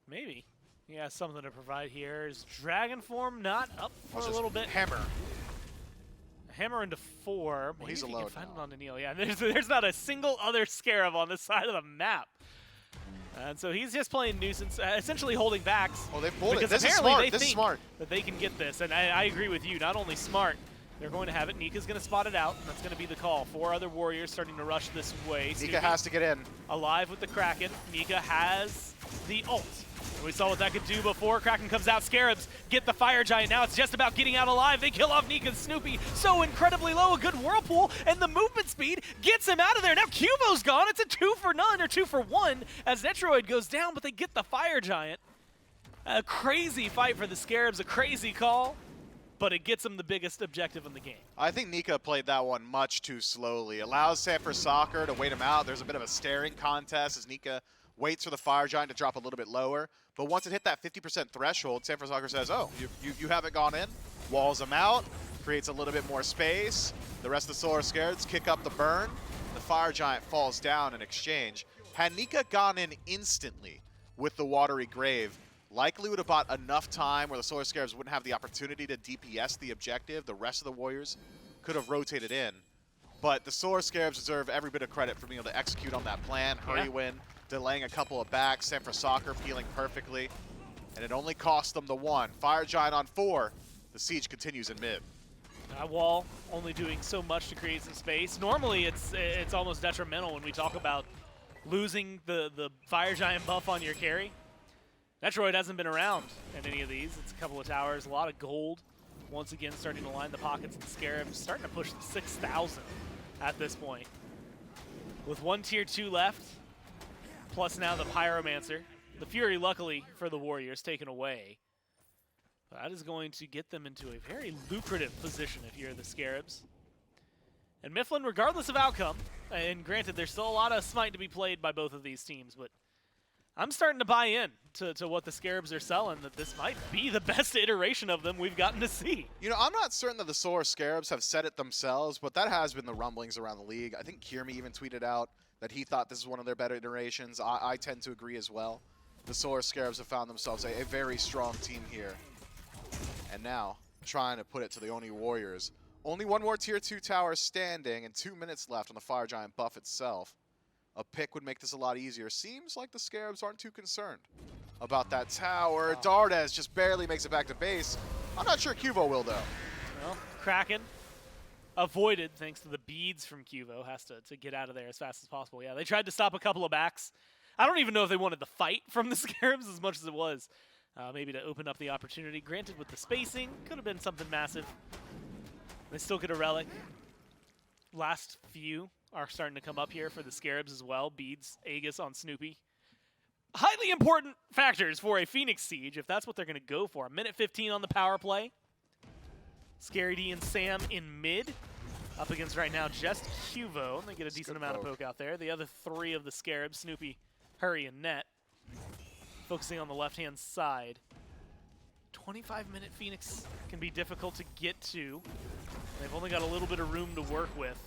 Maybe. He has something to provide here. Is Dragon Form not up for a little bit? Hammer. Hammer into 4. Well, he's Maybe alone he can find now. it on Neil. Yeah, there's not a single other Scarab on this side of the map. And so he's just playing nuisance, essentially holding backs. Oh, they pulled it. Because This is apparently smart. they This is think smart. that they can get this. And I agree with you. Not only smart, they're going to have it. Nika's going to spot it out. And that's going to be the call. 4 other Warriors starting to rush this way. Nika has to get in. Alive with the Kraken. Nika has the ult. And we saw what that could do before. Kraken comes out. Scarabs get the Fire Giant. Now it's just about getting out alive. They kill off Nika's Snoopy so incredibly low. A good Whirlpool, and the movement speed gets him out of there. Now Cubo's gone. It's a 2-for-none or 2-for-1 as Netroid goes down, but they get the Fire Giant. A crazy fight for the Scarabs, a crazy call, but it gets them the biggest objective in the game. I think Nika played that one much too slowly. Allows Sanford Soccer to wait him out. There's a bit of a staring contest as Nika waits for the Fire Giant to drop a little bit lower. But once it hit that 50% threshold, Sanford Soccer says, oh, you haven't gone in. Walls him out, creates a little bit more space. The rest of the Solar Scarabs kick up the burn. The Fire Giant falls down in exchange. Had Nika gone in instantly with the Watery Grave, likely would have bought enough time where the Solar Scarabs wouldn't have the opportunity to DPS the objective. The rest of the Warriors could have rotated in. But the Solar Scarabs deserve every bit of credit for being able to execute on that plan. Hurry win, delaying a couple of backs, Sanford Soccer peeling perfectly. And it only cost them the one. Fire Giant on 4. The siege continues in mid. That wall only doing so much to create some space. Normally it's almost detrimental when we talk about losing the Fire Giant buff on your carry. Metroid hasn't been around in any of these. It's a couple of towers, a lot of gold. Once again, starting to line the pockets of the Scarabs, starting to push the 6,000 at this point. With one tier 2 left, plus now the Pyromancer. The Fury, luckily for the Warriors, taken away. That is going to get them into a very lucrative position if you're the Scarabs. And Mifflin, regardless of outcome, and granted there's still a lot of Smite to be played by both of these teams, but I'm starting to buy in to what the Scarabs are selling, that this might be the best iteration of them we've gotten to see. You know, I'm not certain that the Solar Scarabs have said it themselves, but that has been the rumblings around the league. I think Kierme even tweeted out that he thought this is one of their better iterations. I tend to agree as well. The Solar Scarabs have found themselves a very strong team here. And now, trying to put it to the Oni Warriors. Only one more tier 2 tower standing and 2 minutes left on the Fire Giant buff itself. A pick would make this a lot easier. Seems like the Scarabs aren't too concerned about that tower. Dardes just barely makes it back to base. I'm not sure Cuvo will, though. Well, Kraken avoided thanks to the beads from Cuvo. Has to get out of there as fast as possible. Yeah, they tried to stop a couple of backs. I don't even know if they wanted the fight from the Scarabs as much as it was. Maybe to open up the opportunity. Granted, with the spacing, could have been something massive. They still get a relic. Last few are starting to come up here for the Scarabs as well. Beads, Aegis on Snoopy. Highly important factors for a Phoenix Siege, if that's what they're going to go for. A minute 15 on the power play. Scary D and Sam in mid. Up against right now just Cuvo. They get a decent amount of poke out there. The other 3 of the Scarabs, Snoopy, Hurry, and Net. Focusing on the left-hand side. 25-minute Phoenix can be difficult to get to. They've only got a little bit of room to work with.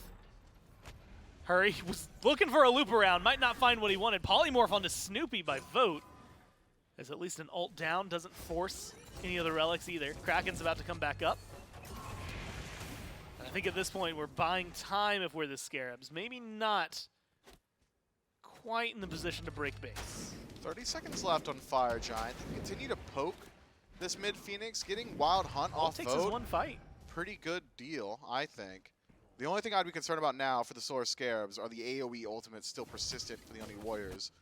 Hurry was looking for a loop around, might not find what he wanted. Polymorph onto Snoopy by vote. As at least an ult down doesn't force any of the relics either. Kraken's about to come back up. And I think at this point we're buying time if we're the Scarabs. Maybe not quite in the position to break base. 30 seconds left on Fire Giant. They continue to poke this mid Phoenix, getting Wild Hunt off takes vote. is one fight. Pretty good deal, I think. The only thing I'd be concerned about now for the Solar Scarabs are the AoE ultimates still persistent for the Oni Warriors.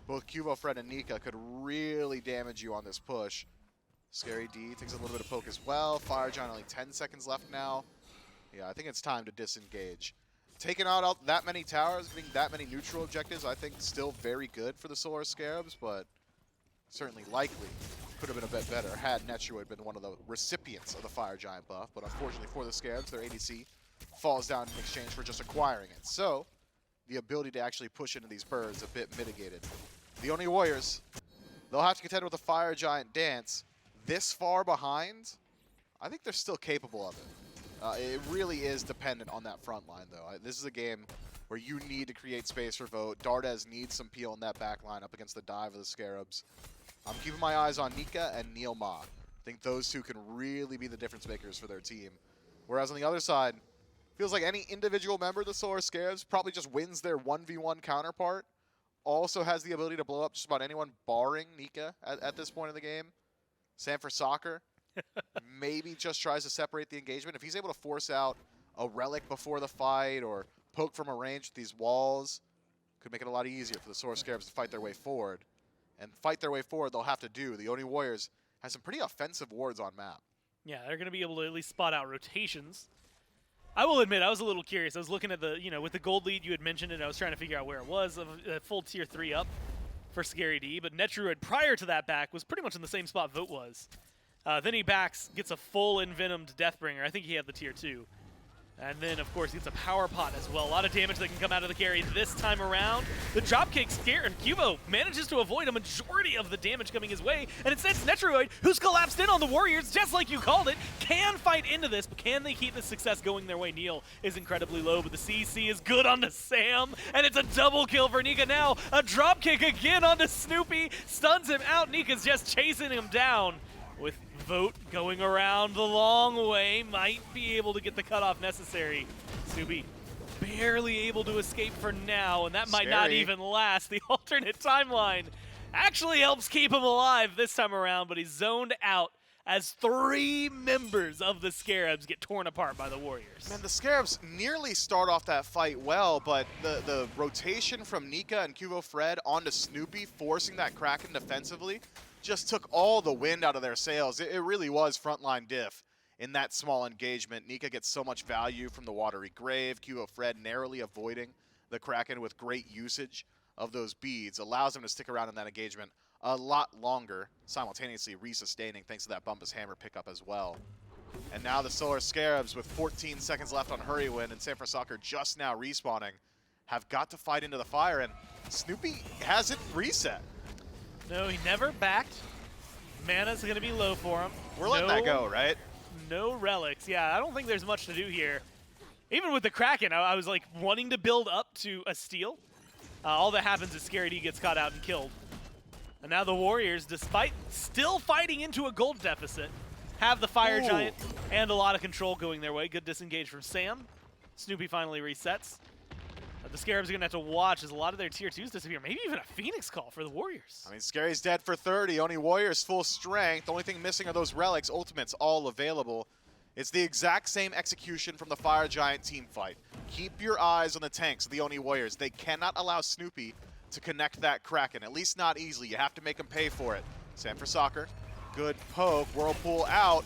Both Cuvo, Fred, and Nika could really damage you on this push. Scary D takes a little bit of poke as well. Fire Giant only 10 seconds left now. Yeah, I think it's time to disengage. Taking out that many towers, getting that many neutral objectives, I think still very good for the Solar Scarabs, but certainly likely could have been a bit better had Netroid been one of the recipients of the Fire Giant buff. But unfortunately for the Scarabs, their ADC falls down in exchange for just acquiring it. So the ability to actually push into these birds a bit mitigated. The Oni Warriors, they'll have to contend with a Fire Giant dance. This far behind, I think they're still capable of it. It really is dependent on that front line, though. This is a game where you need to create space for vote. Dardes needs some peel in that back line up against the dive of the Scarabs. I'm keeping my eyes on Nika and Neil Ma. I think those two can really be the difference makers for their team. Whereas on the other side, feels like any individual member of the Solar Scarabs probably just wins their 1v1 counterpart. Also has the ability to blow up just about anyone barring Nika at this point in the game. Sanford Soccer maybe just tries to separate the engagement. If he's able to force out a relic before the fight or poke from a range with these walls, could make it a lot easier for the Solar Scarabs to fight their way forward. And fight their way forward, they'll have to do. The Oni Warriors has some pretty offensive wards on map. Yeah, they're going to be able to at least spot out rotations. I will admit, I was a little curious. I was looking at the, with the gold lead, you had mentioned it. I was trying to figure out where it was, a full tier 3 up. for Scary D, but Netruid prior to that back was pretty much in the same spot Vote was. Then he backs, gets a full Envenomed Deathbringer. I think he had the tier 2. And then, of course, gets a Power Pot as well. A lot of damage that can come out of the carry this time around. The dropkick scare, and Cubo manages to avoid a majority of the damage coming his way. And instead, it's Netruid, who's collapsed in on the Warriors, just like you called it, can fight into this, but can they keep the success going their way? Neil is incredibly low, but the CC is good onto Sam, and it's a double kill for Nika now. A dropkick again onto Snoopy, stuns him out. Nika's just chasing him down. With Vote going around the long way, might be able to get the cutoff necessary. Snoopy barely able to escape for now, and that might not even last. The alternate timeline actually helps keep him alive this time around, but he's zoned out as 3 members of the Scarabs get torn apart by the Warriors. Man, the Scarabs nearly start off that fight well, but the rotation from Nika and Cubo Fred onto Snoopy, forcing that Kraken defensively, just took all the wind out of their sails. It really was frontline diff in that small engagement. Nika gets so much value from the Watery Grave. Cubo Fred narrowly avoiding the Kraken with great usage of those beads. Allows him to stick around in that engagement a lot longer, simultaneously resustaining thanks to that Bumpus Hammer pickup as well. And now the Solar Scarabs with 14 seconds left on Hurrywin and San Francisco just now respawning have got to fight into the fire, and Snoopy hasn't reset. No, he never backed. Mana's going to be low for him. We're letting that go, right? No relics. Yeah, I don't think there's much to do here. Even with the Kraken, I was like wanting to build up to a steal. All that happens is Scary D gets caught out and killed. And now the Warriors, despite still fighting into a gold deficit, have the Fire Giant and a lot of control going their way. Good disengage from Sam. Snoopy finally resets. The Scarabs are going to have to watch as a lot of their tier 2s disappear. Maybe even a Phoenix call for the Warriors. I mean, Scary's dead for 30. Only Warriors full strength. The only thing missing are those relics. Ultimates all available. It's the exact same execution from the Fire Giant team fight. Keep your eyes on the tanks of the Oni Warriors. They cannot allow Snoopy to connect that Kraken, at least not easily. You have to make them pay for it. Sam for soccer. Good poke. Whirlpool out.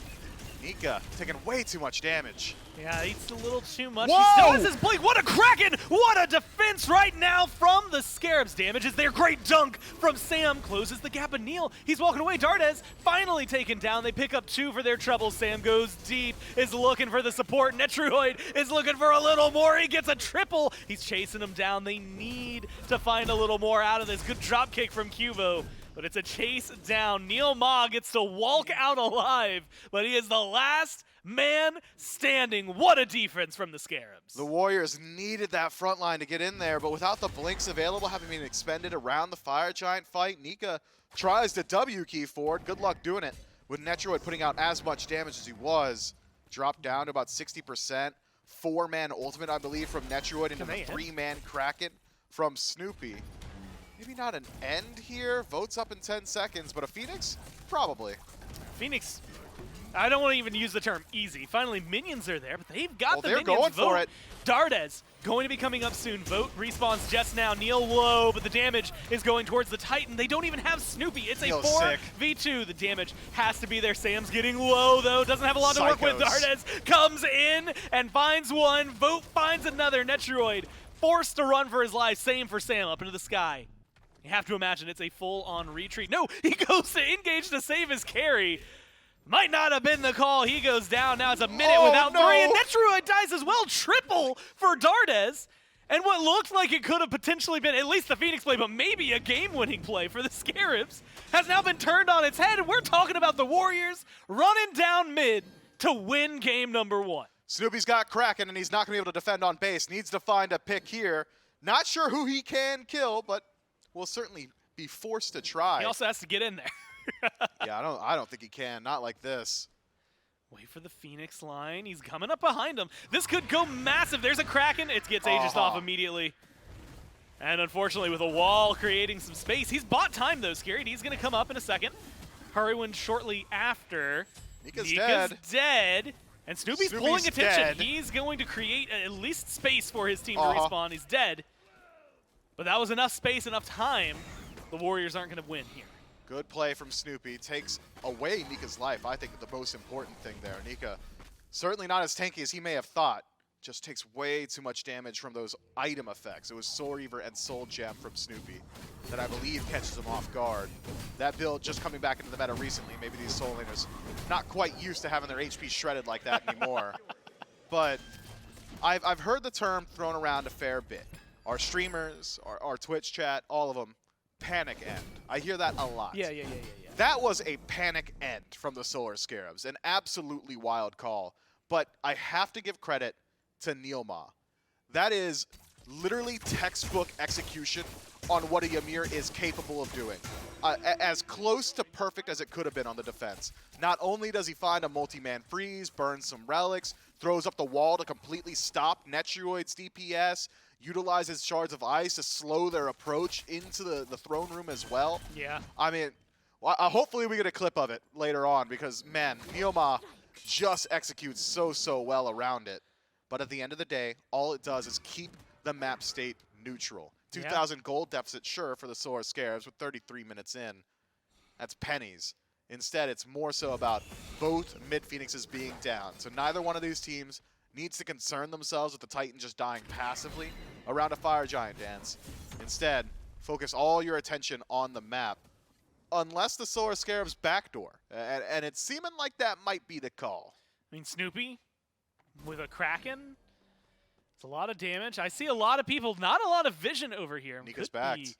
Nika taking way too much damage. Yeah, it's a little too much. Whoa! He still has his blink. What a Kraken! What a defense right now from the Scarabs. Damages their great dunk from Sam. Closes the gap, and Neil, he's walking away. Dardes finally taken down. They pick up 2 for their trouble. Sam goes deep, is looking for the support. Netruid is looking for a little more. He gets a triple. He's chasing him down. They need to find a little more out of this. Good drop kick from Cubo. But it's a chase down. Neil Ma gets to walk out alive, but he is the last man standing. What a defense from the Scarabs. The Warriors needed that front line to get in there, but without the blinks available, having been expended around the Fire Giant fight, Nika tries to W key forward. Good luck doing it with Netruid putting out as much damage as he was. Dropped down to about 60%. 4-man ultimate, I believe, from Netruid into the 3-man Kraken from Snoopy. Maybe not an end here. Votes up in 10 seconds, but a Phoenix? Probably. Phoenix, I don't want to even use the term easy. Finally, minions are there, but they've got the they're minions. Going Vote. for it. Dardes going to be coming up soon. Vote respawns just now. Neil low, but the damage is going towards the Titan. They don't even have Snoopy. It's a 4v2. The damage has to be there. Sam's getting low, though. Doesn't have a lot to work with. Dardes comes in and finds one. Vote finds another. Netruid forced to run for his life. Same for Sam up into the sky. You have to imagine it's a full-on retreat. No, he goes to engage to save his carry. Might not have been the call. He goes down. Now it's a minute without 3, and Netruid dies as well. Triple for Dardes. And what looked like it could have potentially been at least the Phoenix play, but maybe a game-winning play for the Scarabs, has now been turned on its head. And we're talking about the Warriors running down mid to win game number 1. Snoopy's got Kraken, and he's not going to be able to defend on base. Needs to find a pick here. Not sure who he can kill, but will certainly be forced to try. He also has to get in there. Yeah, I don't think he can. Not like this. Wait for the Phoenix line. He's coming up behind him. This could go massive. There's a Kraken. It gets Aegis off immediately. And unfortunately, with a wall creating some space. He's bought time, though, Scary. He's going to come up in a second. Hurrywin shortly after. Nika's dead. And Snoopy's pulling attention. Dead. He's going to create at least space for his team to respawn. He's dead. But that was enough space, enough time. The Warriors aren't going to win here. Good play from Snoopy. Takes away Nika's life. I think the most important thing there. Nika, certainly not as tanky as he may have thought. just takes way too much damage from those item effects. It was Soul Reaver and Soul Gem from Snoopy that I believe catches him off guard. That build just coming back into the meta recently. Maybe these Soul Laners not quite used to having their HP shredded like that anymore. But I've heard the term thrown around a fair bit. Our streamers, our Twitch chat, all of them, panic end. I hear that a lot. Yeah. That was a panic end from the Solar Scarabs, an absolutely wild call. But I have to give credit to Neilma. That is literally textbook execution on what a Ymir is capable of doing. As close to perfect as it could have been on the defense. Not only does he find a multi-man freeze, burns some relics, throws up the wall to completely stop Netroid's DPS, utilizes shards of ice to slow their approach into the throne room as well. Yeah. I mean, hopefully we get a clip of it later on because, man, Neilma just executes so well around it. But at the end of the day, all it does is keep the map state neutral. 2,000 gold deficit, sure, for the Solar Scarabs with 33 minutes in. That's pennies. Instead, it's more so about both mid-Phoenixes being down. So neither one of these teams needs to concern themselves with the Titan just dying passively around a Fire Giant dance. Instead, focus all your attention on the map, unless the Solar Scarabs backdoor. And it's seeming like that might be the call. I mean, Snoopy with a Kraken. It's a lot of damage. I see a lot of people, not a lot of vision over here. Nika's Could backed. be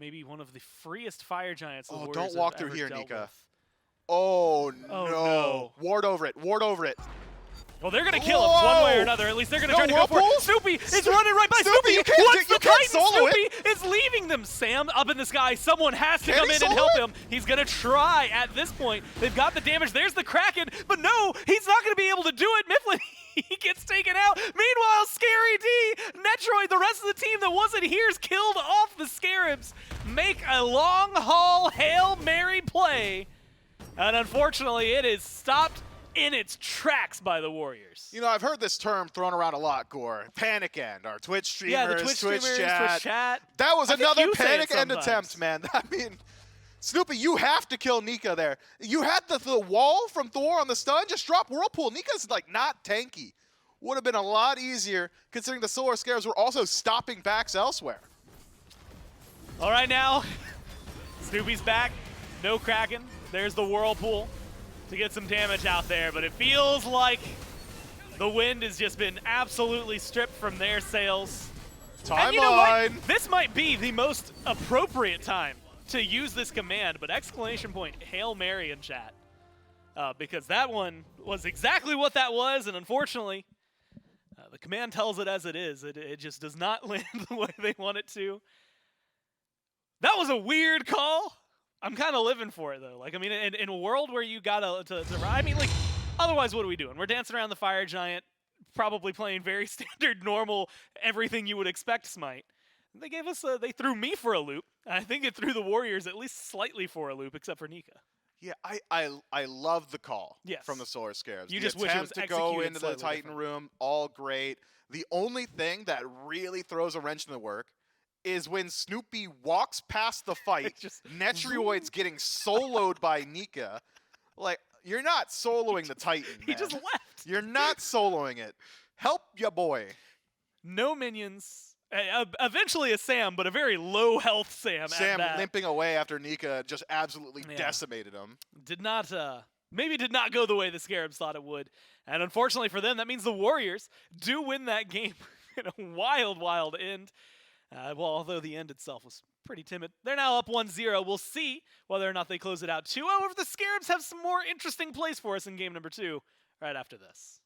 maybe one of the freest Fire Giants the Oh, Warriors don't walk have through ever here, dealt Nika. with. Oh, Oh, no. no. Ward over it. Ward over it. Well, they're going to kill him one way or another. At least they're going to No try to go for it. whirlpools? Snoopy is running right by Snoopy, you can't What's do- you the can't Titan? solo Snoopy it. is leaving them. Sam up in the sky. Someone has to Can come he in and solo help it? him. He's going to try at this point. They've got the damage. There's the Kraken. But no, he's not going to be able to do it. Mifflin, he gets taken out. Meanwhile, Scary D, Netroid, the rest of the team that wasn't here is killed off the Scarabs. Make a long haul Hail Mary play. And unfortunately, it is stopped in its tracks by the Warriors. You know, I've heard this term thrown around a lot, Gore. Panic end. Our Twitch streamers, Yeah, the Twitch streamers, Twitch chat. That was I think another you say it panic end sometimes. attempt, man. I mean, Snoopy, you have to kill Nika there. You had the wall from Thor on the stun. Just drop Whirlpool. Nika's, like, not tanky. Would have been a lot easier considering the Solar Scarabs were also stopping backs elsewhere. All right, now, Snoopy's back. No Kraken. There's the Whirlpool to get some damage out there, but it feels like the wind has just been absolutely stripped from their sails. And you know what? This might be the most appropriate time to use this command, but exclamation point, Hail Mary in chat. Because that one was exactly what that was, and unfortunately, the command tells it as it is. It just does not land the way they want it to. That was a weird call. I'm kind of living for it, though. Like, I mean, in a world where you gotta, I mean, like, otherwise, what are we doing? We're dancing around the Fire Giant, probably playing very standard, normal, everything you would expect Smite. They gave us, they threw me for a loop. I think it threw the Warriors at least slightly for a loop, except for Nika. Yeah, I love the call Yes. from the Solar Scarabs. You the just wish it was attempt to go executed into the slightly Titan different. room, all great. The only thing that really throws a wrench in the work is when Snoopy walks past the fight, Netroid's getting soloed by Nika. Like, you're not soloing the Titan, He man. just left. You're not soloing it. Help ya boy. No minions. Eventually a Sam, but a very low health Sam. Sam at that. limping away after Nika just absolutely Yeah. decimated him. Did not, maybe did not go the way the Scarabs thought it would. And unfortunately for them, that means the Warriors do win that game in a wild end. Well, although the end itself was pretty timid. They're now up 1-0. We'll see whether or not they close it out 2-0, or if the Scarabs have some more interesting plays for us in game number 2 right after this.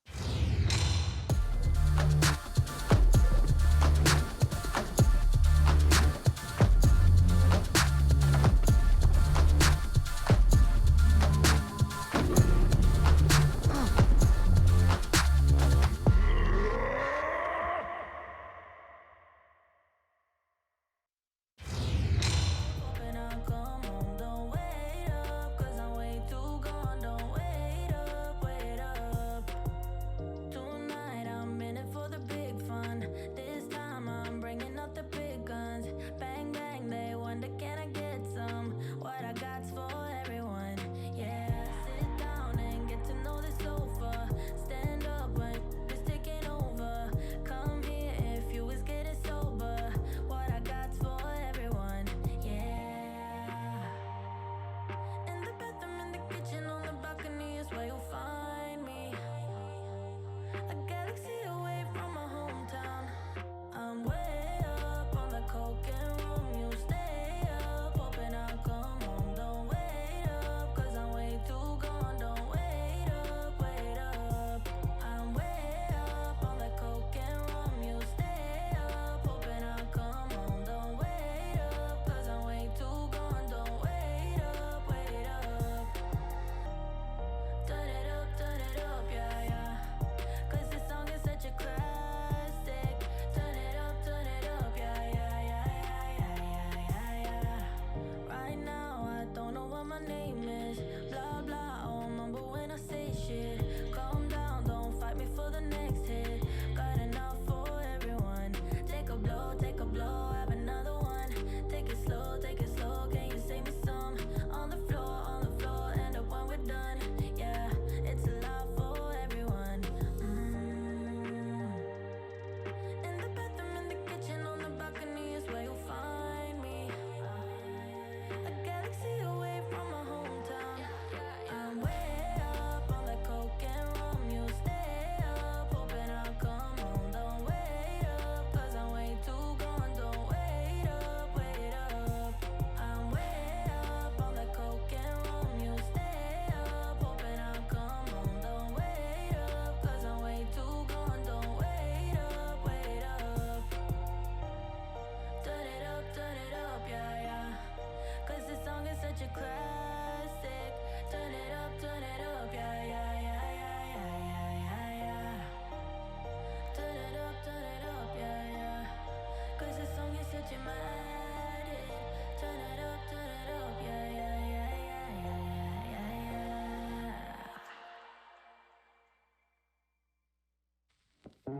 Take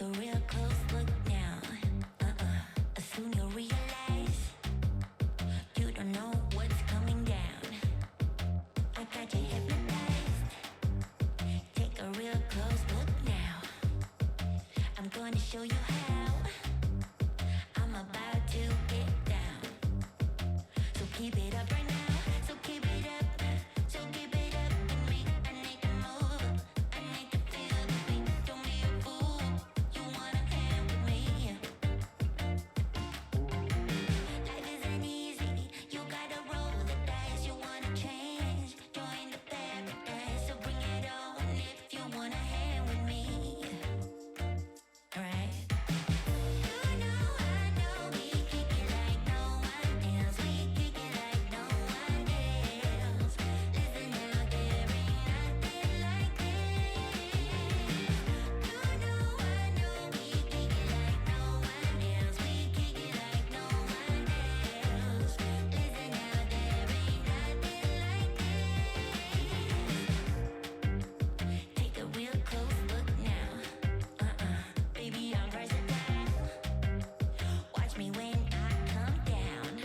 a real close look now. Soon you'll realize you don't know what's coming down. I got you hypnotized. Take a real close look now. I'm gonna show you how. I'm about to get down. So keep it up right now. So keep it up. So keep it up with me. I need to move. I need to feel the beat. Don't be a fool. You wanna hang with me. Life isn't easy. You gotta roll the dice. You wanna change. Join the paradise. So bring it on if you wanna hang with me. Right? You know I know we kick it like no one else. We kick it like no one else. Listen now, there ain't nothing like this. You know I know we kick it like no one else. We kick it like no one else. Listen now, there ain't nothing like this. Take a real close look now. Baby, I'm versatile. Watch me when I come down.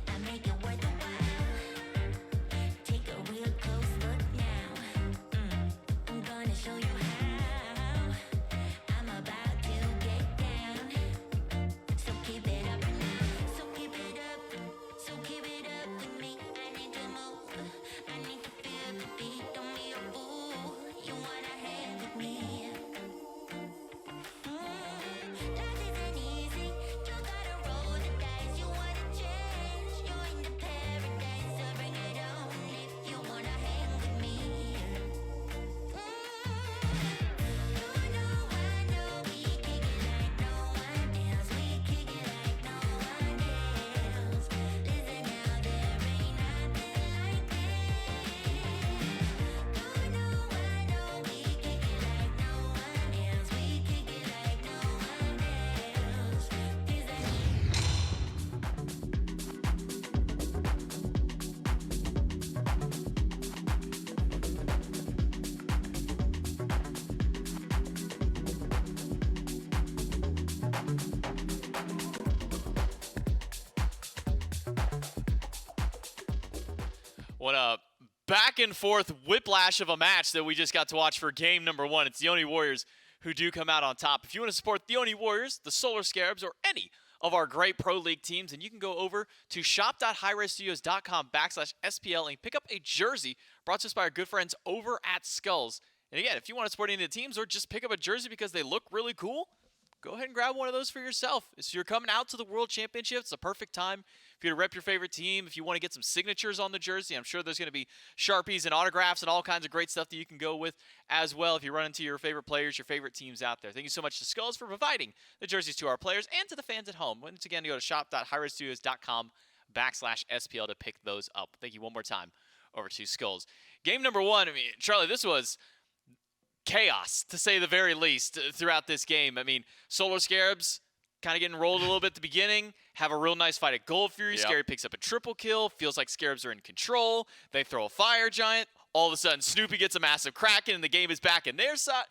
I make it worth the while. Take a real close look now. I'm gonna show you how. I'm about to get down. So keep it up now. So keep it up. So keep it up with me. I need to move. I need to feel the beat. Don't be a fool. You wanna hang with me. Life isn't easy. You gotta roll the dice. You wanna change. You're in the paradise. So bring it on if you wanna hang with me. You know I know we kick it like no one else. We kick it like no one else. Listen now, there ain't nothing like this. You know I know we kick it like no one else. We kick it like no one else. What a back and forth whiplash of a match that we just got to watch for game number 1. It's the Oni Warriors who do come out on top. If you want to support the Oni Warriors, the Solar Scarabs, or any of our great Pro League teams, and you can go over to shop.hi-rezstudios.com/SPL and pick up a jersey brought to us by our good friends over at Skulls. And again, if you want to support any of the teams or just pick up a jersey because they look really cool, go ahead and grab one of those for yourself. If you're coming out to the World Championship, it's a perfect time for you to rep your favorite team. If you want to get some signatures on the jersey, I'm sure there's going to be Sharpies and autographs and all kinds of great stuff that you can go with as well if you run into your favorite players, your favorite teams out there. Thank you so much to Skulls for providing the jerseys to our players and to the fans at home. Once again, you go to shop.hi-rezstudios.com/SPL to pick those up. Thank you one more time over to Skulls. Game number 1, I mean, Charlie, this was chaos, to say the very least, throughout this game. I mean, Solar Scarabs kind of getting rolled a little bit at the beginning, have a real nice fight at Gold Fury. Yep. Scary picks up a triple kill, feels like Scarabs are in control. They throw a Fire Giant. All of a sudden, Snoopy gets a massive Kraken, and the game is back in their side.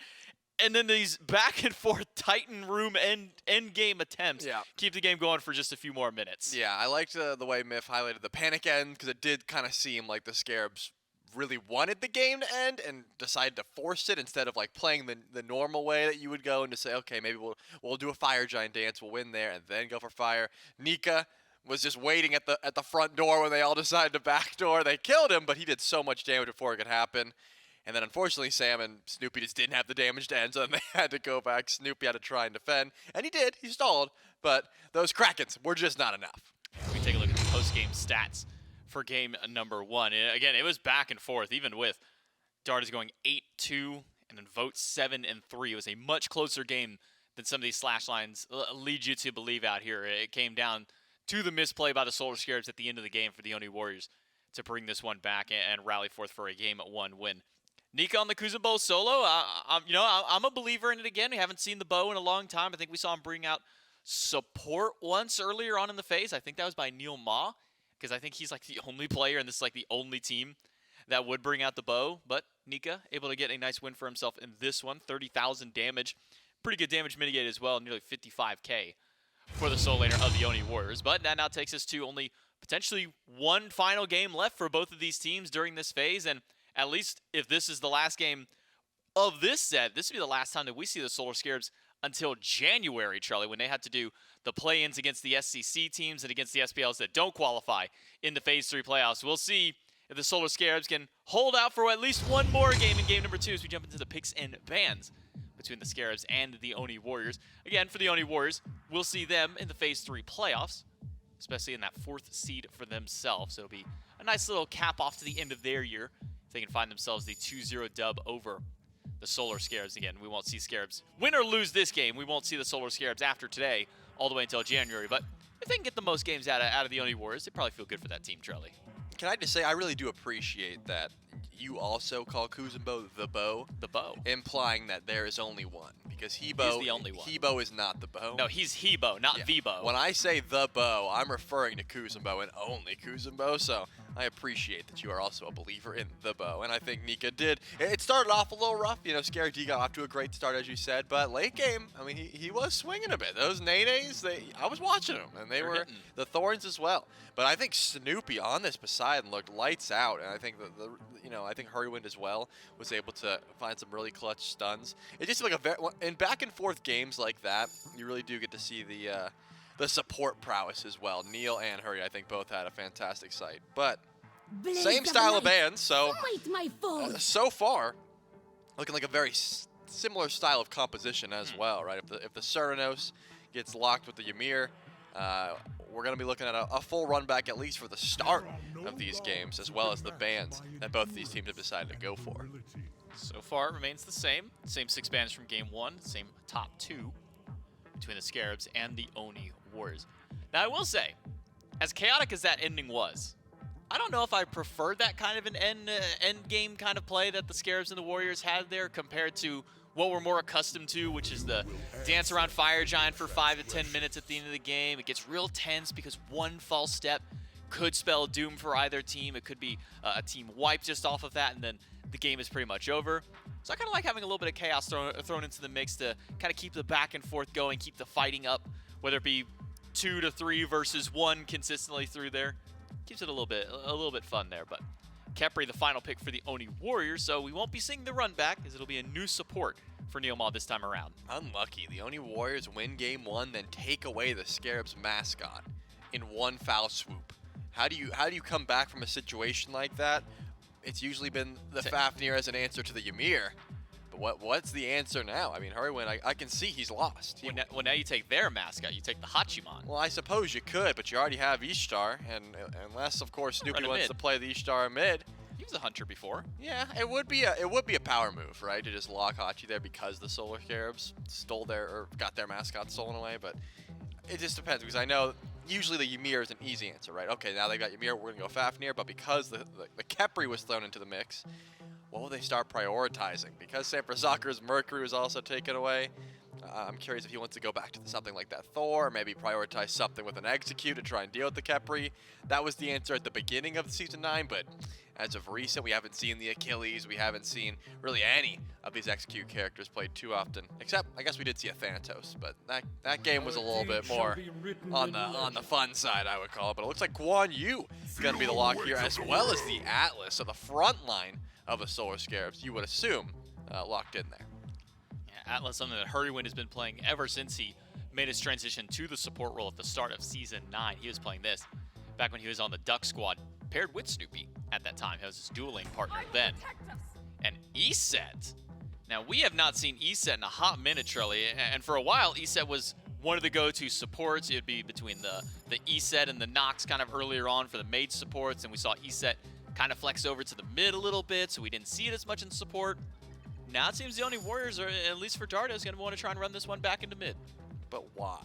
And then these back and forth Titan room end game attempts keep the game going for just a few more minutes. Yeah, I liked the way Miff highlighted the panic end because it did kind of seem like the Scarabs really wanted the game to end and decided to force it instead of like playing the normal way that you would go and to say, okay, maybe we'll do a Fire Giant dance, we'll win there, and then go for fire. Nika was just waiting at the front door when they all decided to backdoor. They killed him, but he did so much damage before it could happen. And then unfortunately, Sam and Snoopy just didn't have the damage to end, so then they had to go back. Snoopy had to try and defend, and he did. He stalled, but those Krakens were just not enough. We take a look at the post-game stats for game number 1. Again, it was back and forth, even with Dardas going 8-2 and then Vote 7-3. It was a much closer game than some of these slash lines lead you to believe out here. It came down to the misplay by the Solar Scarabs at the end of the game for the Oni Warriors to bring this one back and rally forth for a game 1 win. Nika on the Kuzenbo solo, I'm a believer in it again. We haven't seen the bow in a long time. I think we saw him bring out support once earlier on in the phase. I think that was by Neil Ma, because I think he's like the only player and this is like the only team that would bring out the bow, but Nika able to get a nice win for himself in this one. 30,000 damage. Pretty good damage mitigated as well, nearly 55k for the solo laner of the Oni Warriors. But that now takes us to only potentially one final game left for both of these teams during this phase, and at least if this is the last game of this set, this will be the last time that we see the Solar Scarabs until January, Charlie, when they have to do the play-ins against the SCC teams and against the SPLs that don't qualify in the Phase 3 playoffs. We'll see if the Solar Scarabs can hold out for at least one more game in game number 2 as we jump into the picks and bans between the Scarabs and the Oni Warriors. Again, for the Oni Warriors, we'll see them in the Phase 3 playoffs, especially in that 4th seed for themselves. So it'll be a nice little cap off to the end of their year if they can find themselves the 2-0 dub over the Solar Scarabs. Again, we won't see Scarabs win or lose this game. We won't see the Solar Scarabs after today all the way until January. But if they can get the most games out of the Oni Warriors, they probably feel good for that team, Charlie. Can I just say, I really do appreciate that you also call Kuzumbo the bow. The bow. Implying that there is only one. Because Hebo, He's the only one. Hebo is not the bow. No, he's Hebo, not the bow. When I say the bow, I'm referring to Kuzumbo and only Kuzumbo. So I appreciate that you are also a believer in the bow. And I think Nika did. It started off a little rough. You know, Scary D got off to a great start, as you said. But late game, I mean, he was swinging a bit. Those nays, I was watching them. And they were hitting. The thorns as well. But I think Snoopy on this Poseidon looked lights out. And I think I think Hurrywind as well was able to find some really clutch stuns. It just seemed like in back and forth games like that, you really do get to see the support prowess as well. Neil and Hurry, I think, both had a fantastic sight. But same style of bands, so so far looking like a very similar style of composition as well, right? If the Ceranos gets locked with the Ymir, we're going to be looking at a full run back at least for the start of these games, as well as the bans that both of these teams have decided to go for. So far, it remains the same. Same 6 bans from game 1, same top 2 between the Scarabs and the Oni Warriors. Now, I will say, as chaotic as that ending was, I don't know if I preferred that kind of an end game kind of play that the Scarabs and the Warriors had there compared to what we're more accustomed to, which is the dance around Fire Giant for 5 to 10 minutes at the end of the game. It gets real tense because one false step could spell doom for either team. It could be a team wipe just off of that, and then the game is pretty much over. So I kind of like having a little bit of chaos thrown into the mix to kind of keep the back and forth going, keep the fighting up, whether it be 2 to 3 versus 1 consistently through there. Keeps it a little bit fun there. But Khepri, the final pick for the Oni Warriors, so we won't be seeing the run back, as it'll be a new support for Neomod this time around. Unlucky. The Oni Warriors win game 1, then take away the Scarabs mascot in one foul swoop. How do you come back from a situation like that? It's usually been the Fafnir as an answer to the Ymir. But what's the answer now? I mean, Hurrywin, I can see he's lost. Well, now you take their mascot. You take the Hachiman. Well, I suppose you could, but you already have Ishtar, and unless, of course, Snoopy wants to play the Ishtar mid. He was a hunter before. Yeah, it would be a power move, right, to just lock Hachi there because the Solar Scarabs got their mascot stolen away. But it just depends, because I know usually the Ymir is an easy answer, right? Okay, now they got Ymir, we're gonna go Fafnir, but because the Khepri was thrown into the mix, what will they start prioritizing? Because San Francisco's Mercury was also taken away. I'm curious if he wants to go back to something like that Thor, or maybe prioritize something with an Execute to try and deal with the Khepri. That was the answer at the beginning of Season 9, but as of recent, we haven't seen the Achilles, we haven't seen really any of these Execute characters played too often. Except, I guess we did see a Thanatos, but that game was a little bit more on the fun side, I would call it. But it looks like Guan Yu is going to be the lock here, as well as the Atlas, so the front line of the Solar Scarabs, you would assume, locked in there. Yeah, Atlas, something that Hurrywin has been playing ever since he made his transition to the support role at the start of Season 9. He was playing this back when he was on the Duck Squad, paired with Snoopy at that time. He was his dueling partner then. And Eset. Now, we have not seen Eset in a hot minute, Charlie, and for a while, Eset was one of the go-to supports. It would be between the Eset and the Nox kind of earlier on for the mage supports, and we saw Eset kind of flex over to the mid a little bit, so we didn't see it as much in support. Now it seems the only Warriors, are, at least for Dardo, is going to want to try and run this one back into mid. But why?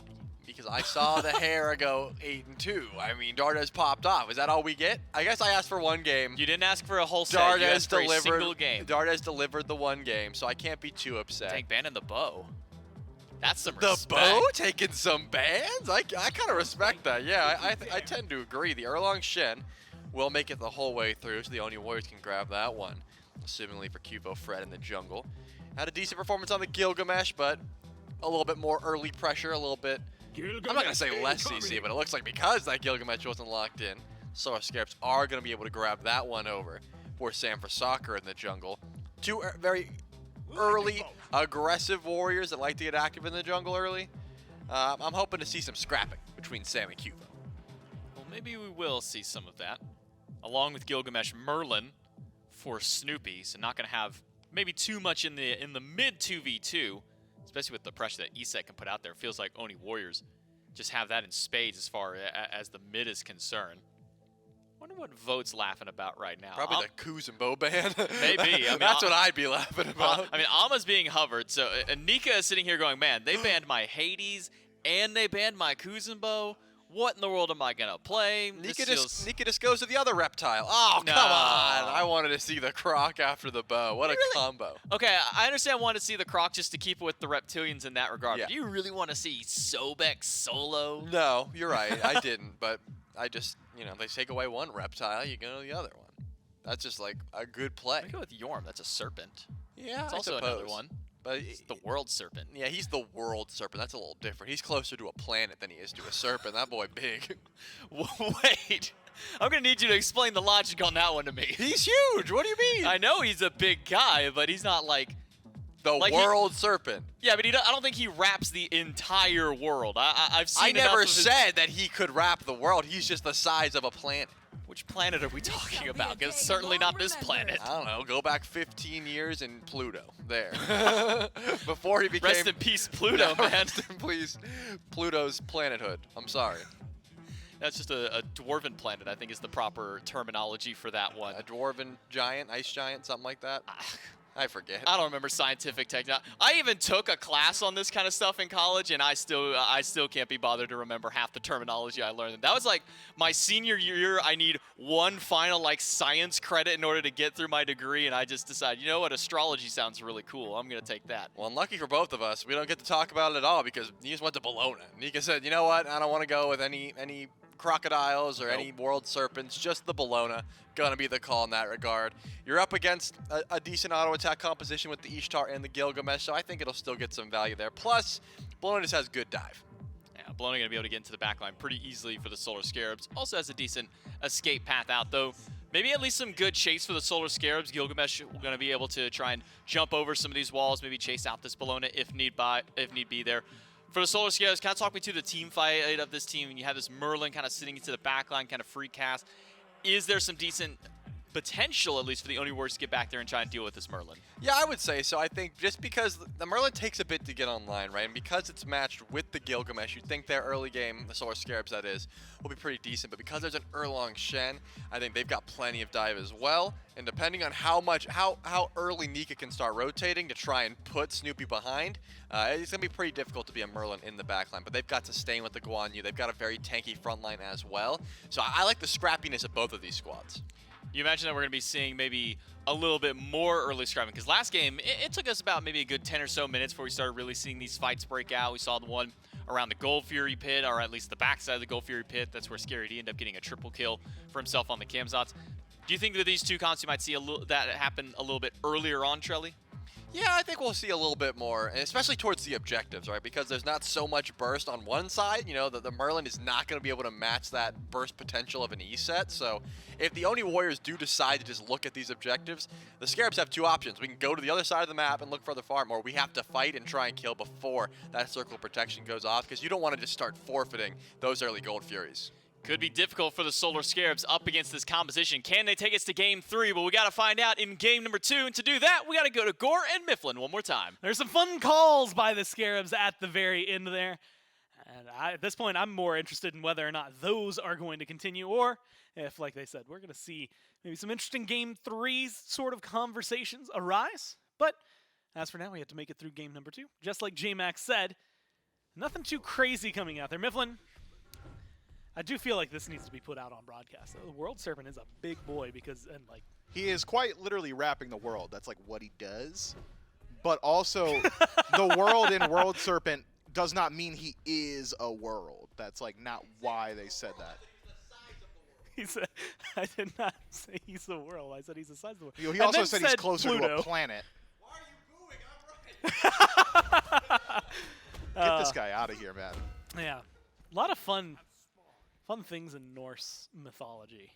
Because I saw the Hera go 8-2. I mean, Dardes popped off. Is that all we get? I guess I asked for one game. You didn't ask for a whole set. You asked for a single game. Dardes delivered the one game, so I can't be too upset. Tank banning the bow. That's some respect. The bow taking some bans? I kind of respect that. Yeah, I tend to agree. The Erlong Shen will make it the whole way through, so the Oni Warriors can grab that one. Assumingly for Cubo Fred in the jungle. Had a decent performance on the Gilgamesh, but a little bit more early pressure, a little bit, I'm not going to say less CC, but it looks like because that Gilgamesh wasn't locked in, Solar Scarabs are going to be able to grab that one over for Sam for Soccer in the jungle. Two very early, aggressive warriors that like to get active in the jungle early. I'm hoping to see some scrapping between Sam and Cubo. Well, maybe we will see some of that. Along with Gilgamesh, Merlin for Snoopy, so not going to have maybe too much in the mid 2v2, especially with the pressure that ESET can put out there. It feels like Oni Warriors just have that in spades as far as the mid is concerned. Wonder what Vote's laughing about right now. Probably the Kuz and Bo ban. Maybe. I mean, that's what I'd be laughing about. I mean, Alma's being hovered, so Nika is sitting here going, man, they banned my Hades and they banned my Kuzenbo. What in the world am I going to play? Nika just goes to the other reptile. Oh, No. come on. I wanted to see the Croc after the bow. What a combo. Okay, I understand wanting to see the Croc just to keep it with the reptilians in that regard. Yeah. But do you really want to see Sobek solo? No, you're right. I didn't, but I just, they take away one reptile, you go to the other one. That's just like a good play. I go with Yorm. That's a serpent. Yeah, It's I also another suppose. one. But It's the world serpent. yeah, he's the world serpent. That's a little different. He's closer to a planet than he is to a serpent. That boy big. Wait. I'm going to need you to explain the logic on that one to me. He's huge. What do you mean? I know he's a big guy, but he's not like... The like world serpent. Yeah, but I don't think he wraps the entire world. I've seen I enough never of his- said that he could wrap the world. He's just the size of a planet. Which planet are we talking about? Because it's certainly not this planet. I don't know. Go back 15 years in Pluto. There. Before he became... Rest in peace, Pluto, man. Rest in peace, Pluto's planethood. I'm sorry. That's just a dwarven planet, I think is the proper terminology for that one. A dwarven giant, ice giant, something like that. I forget. I don't remember scientific technology. I even took a class on this kind of stuff in college, and I still can't be bothered to remember half the terminology I learned. That was like my senior year. I need one final science credit in order to get through my degree, and I just decided, you know what, astrology sounds really cool. I'm gonna take that. Well, unlucky for both of us, we don't get to talk about it at all because he just went to Bologna. Nika said, you know what, I don't want to go with any crocodiles or any world serpents, just the Bologna. Gonna be the call in that regard. You're up against a decent auto attack composition with the Ishtar and the Gilgamesh, so I think it'll still get some value there. Plus, Bologna just has good dive. Yeah, Bologna gonna be able to get into the backline pretty easily for the Solar Scarabs. Also has a decent escape path out, though. Maybe at least some good chase for the Solar Scarabs. Gilgamesh going to be able to try and jump over some of these walls, maybe chase out this Bologna if need be there. For the Solar Scarabs, kind of talk me to the team fight of this team. You have this Merlin kind of sitting into the backline, kind of free cast. Is there some decent potential, at least, for the Oni Warriors to get back there and try and deal with this Merlin? Yeah, I would say so. I think just because the Merlin takes a bit to get online, right? And because it's matched with the Gilgamesh, you'd think their early game, the Solar Scarabs that is, will be pretty decent. But because there's an Erlong Shen, I think they've got plenty of dive as well. And depending on how early Nika can start rotating to try and put Snoopy behind, it's going to be pretty difficult to be a Merlin in the backline. But they've got Sustain with the Guan Yu. They've got a very tanky front line as well. So I like the scrappiness of both of these squads. You imagine that we're going to be seeing maybe a little bit more early scrapping, because last game, it took us about maybe a good 10 or so minutes before we started really seeing these fights break out. We saw the one around the Gold Fury pit, or at least the backside of the Gold Fury pit. That's where Scary D ended up getting a triple kill for himself on the Camzots. Do you think that these two comps, you might see that happen a little bit earlier on, Trelly? Yeah, I think we'll see a little bit more, and especially towards the objectives, right? Because there's not so much burst on one side. You know, the Merlin is not going to be able to match that burst potential of an E-set. So if the Oni Warriors do decide to just look at these objectives, the Scarabs have two options. We can go to the other side of the map and look for the farm, or we have to fight and try and kill before that circle of protection goes off, because you don't want to just start forfeiting those early Gold Furies. Could be difficult for the Solar Scarabs up against this composition. Can they take us to game 3? But we got to find out in game number 2. And to do that, we got to go to Gore and Mifflin one more time. There's some fun calls by the Scarabs at the very end there. And at this point, I'm more interested in whether or not those are going to continue, or if, like they said, we're going to see maybe some interesting game 3 sort of conversations arise. But as for now, we have to make it through game number 2. Just like J-Max said, nothing too crazy coming out there. Mifflin, I do feel like this needs to be put out on broadcast. The World Serpent is a big boy because, he is quite literally wrapping the world. That's like what he does. But also, the world in World Serpent does not mean he is a world. That's like not why they said that. I did not say he's the world. I said he's the size of the world. He And also then said he's closer to Pluto. a planet. Get this guy out of here, man. Yeah, a lot of fun things in Norse mythology.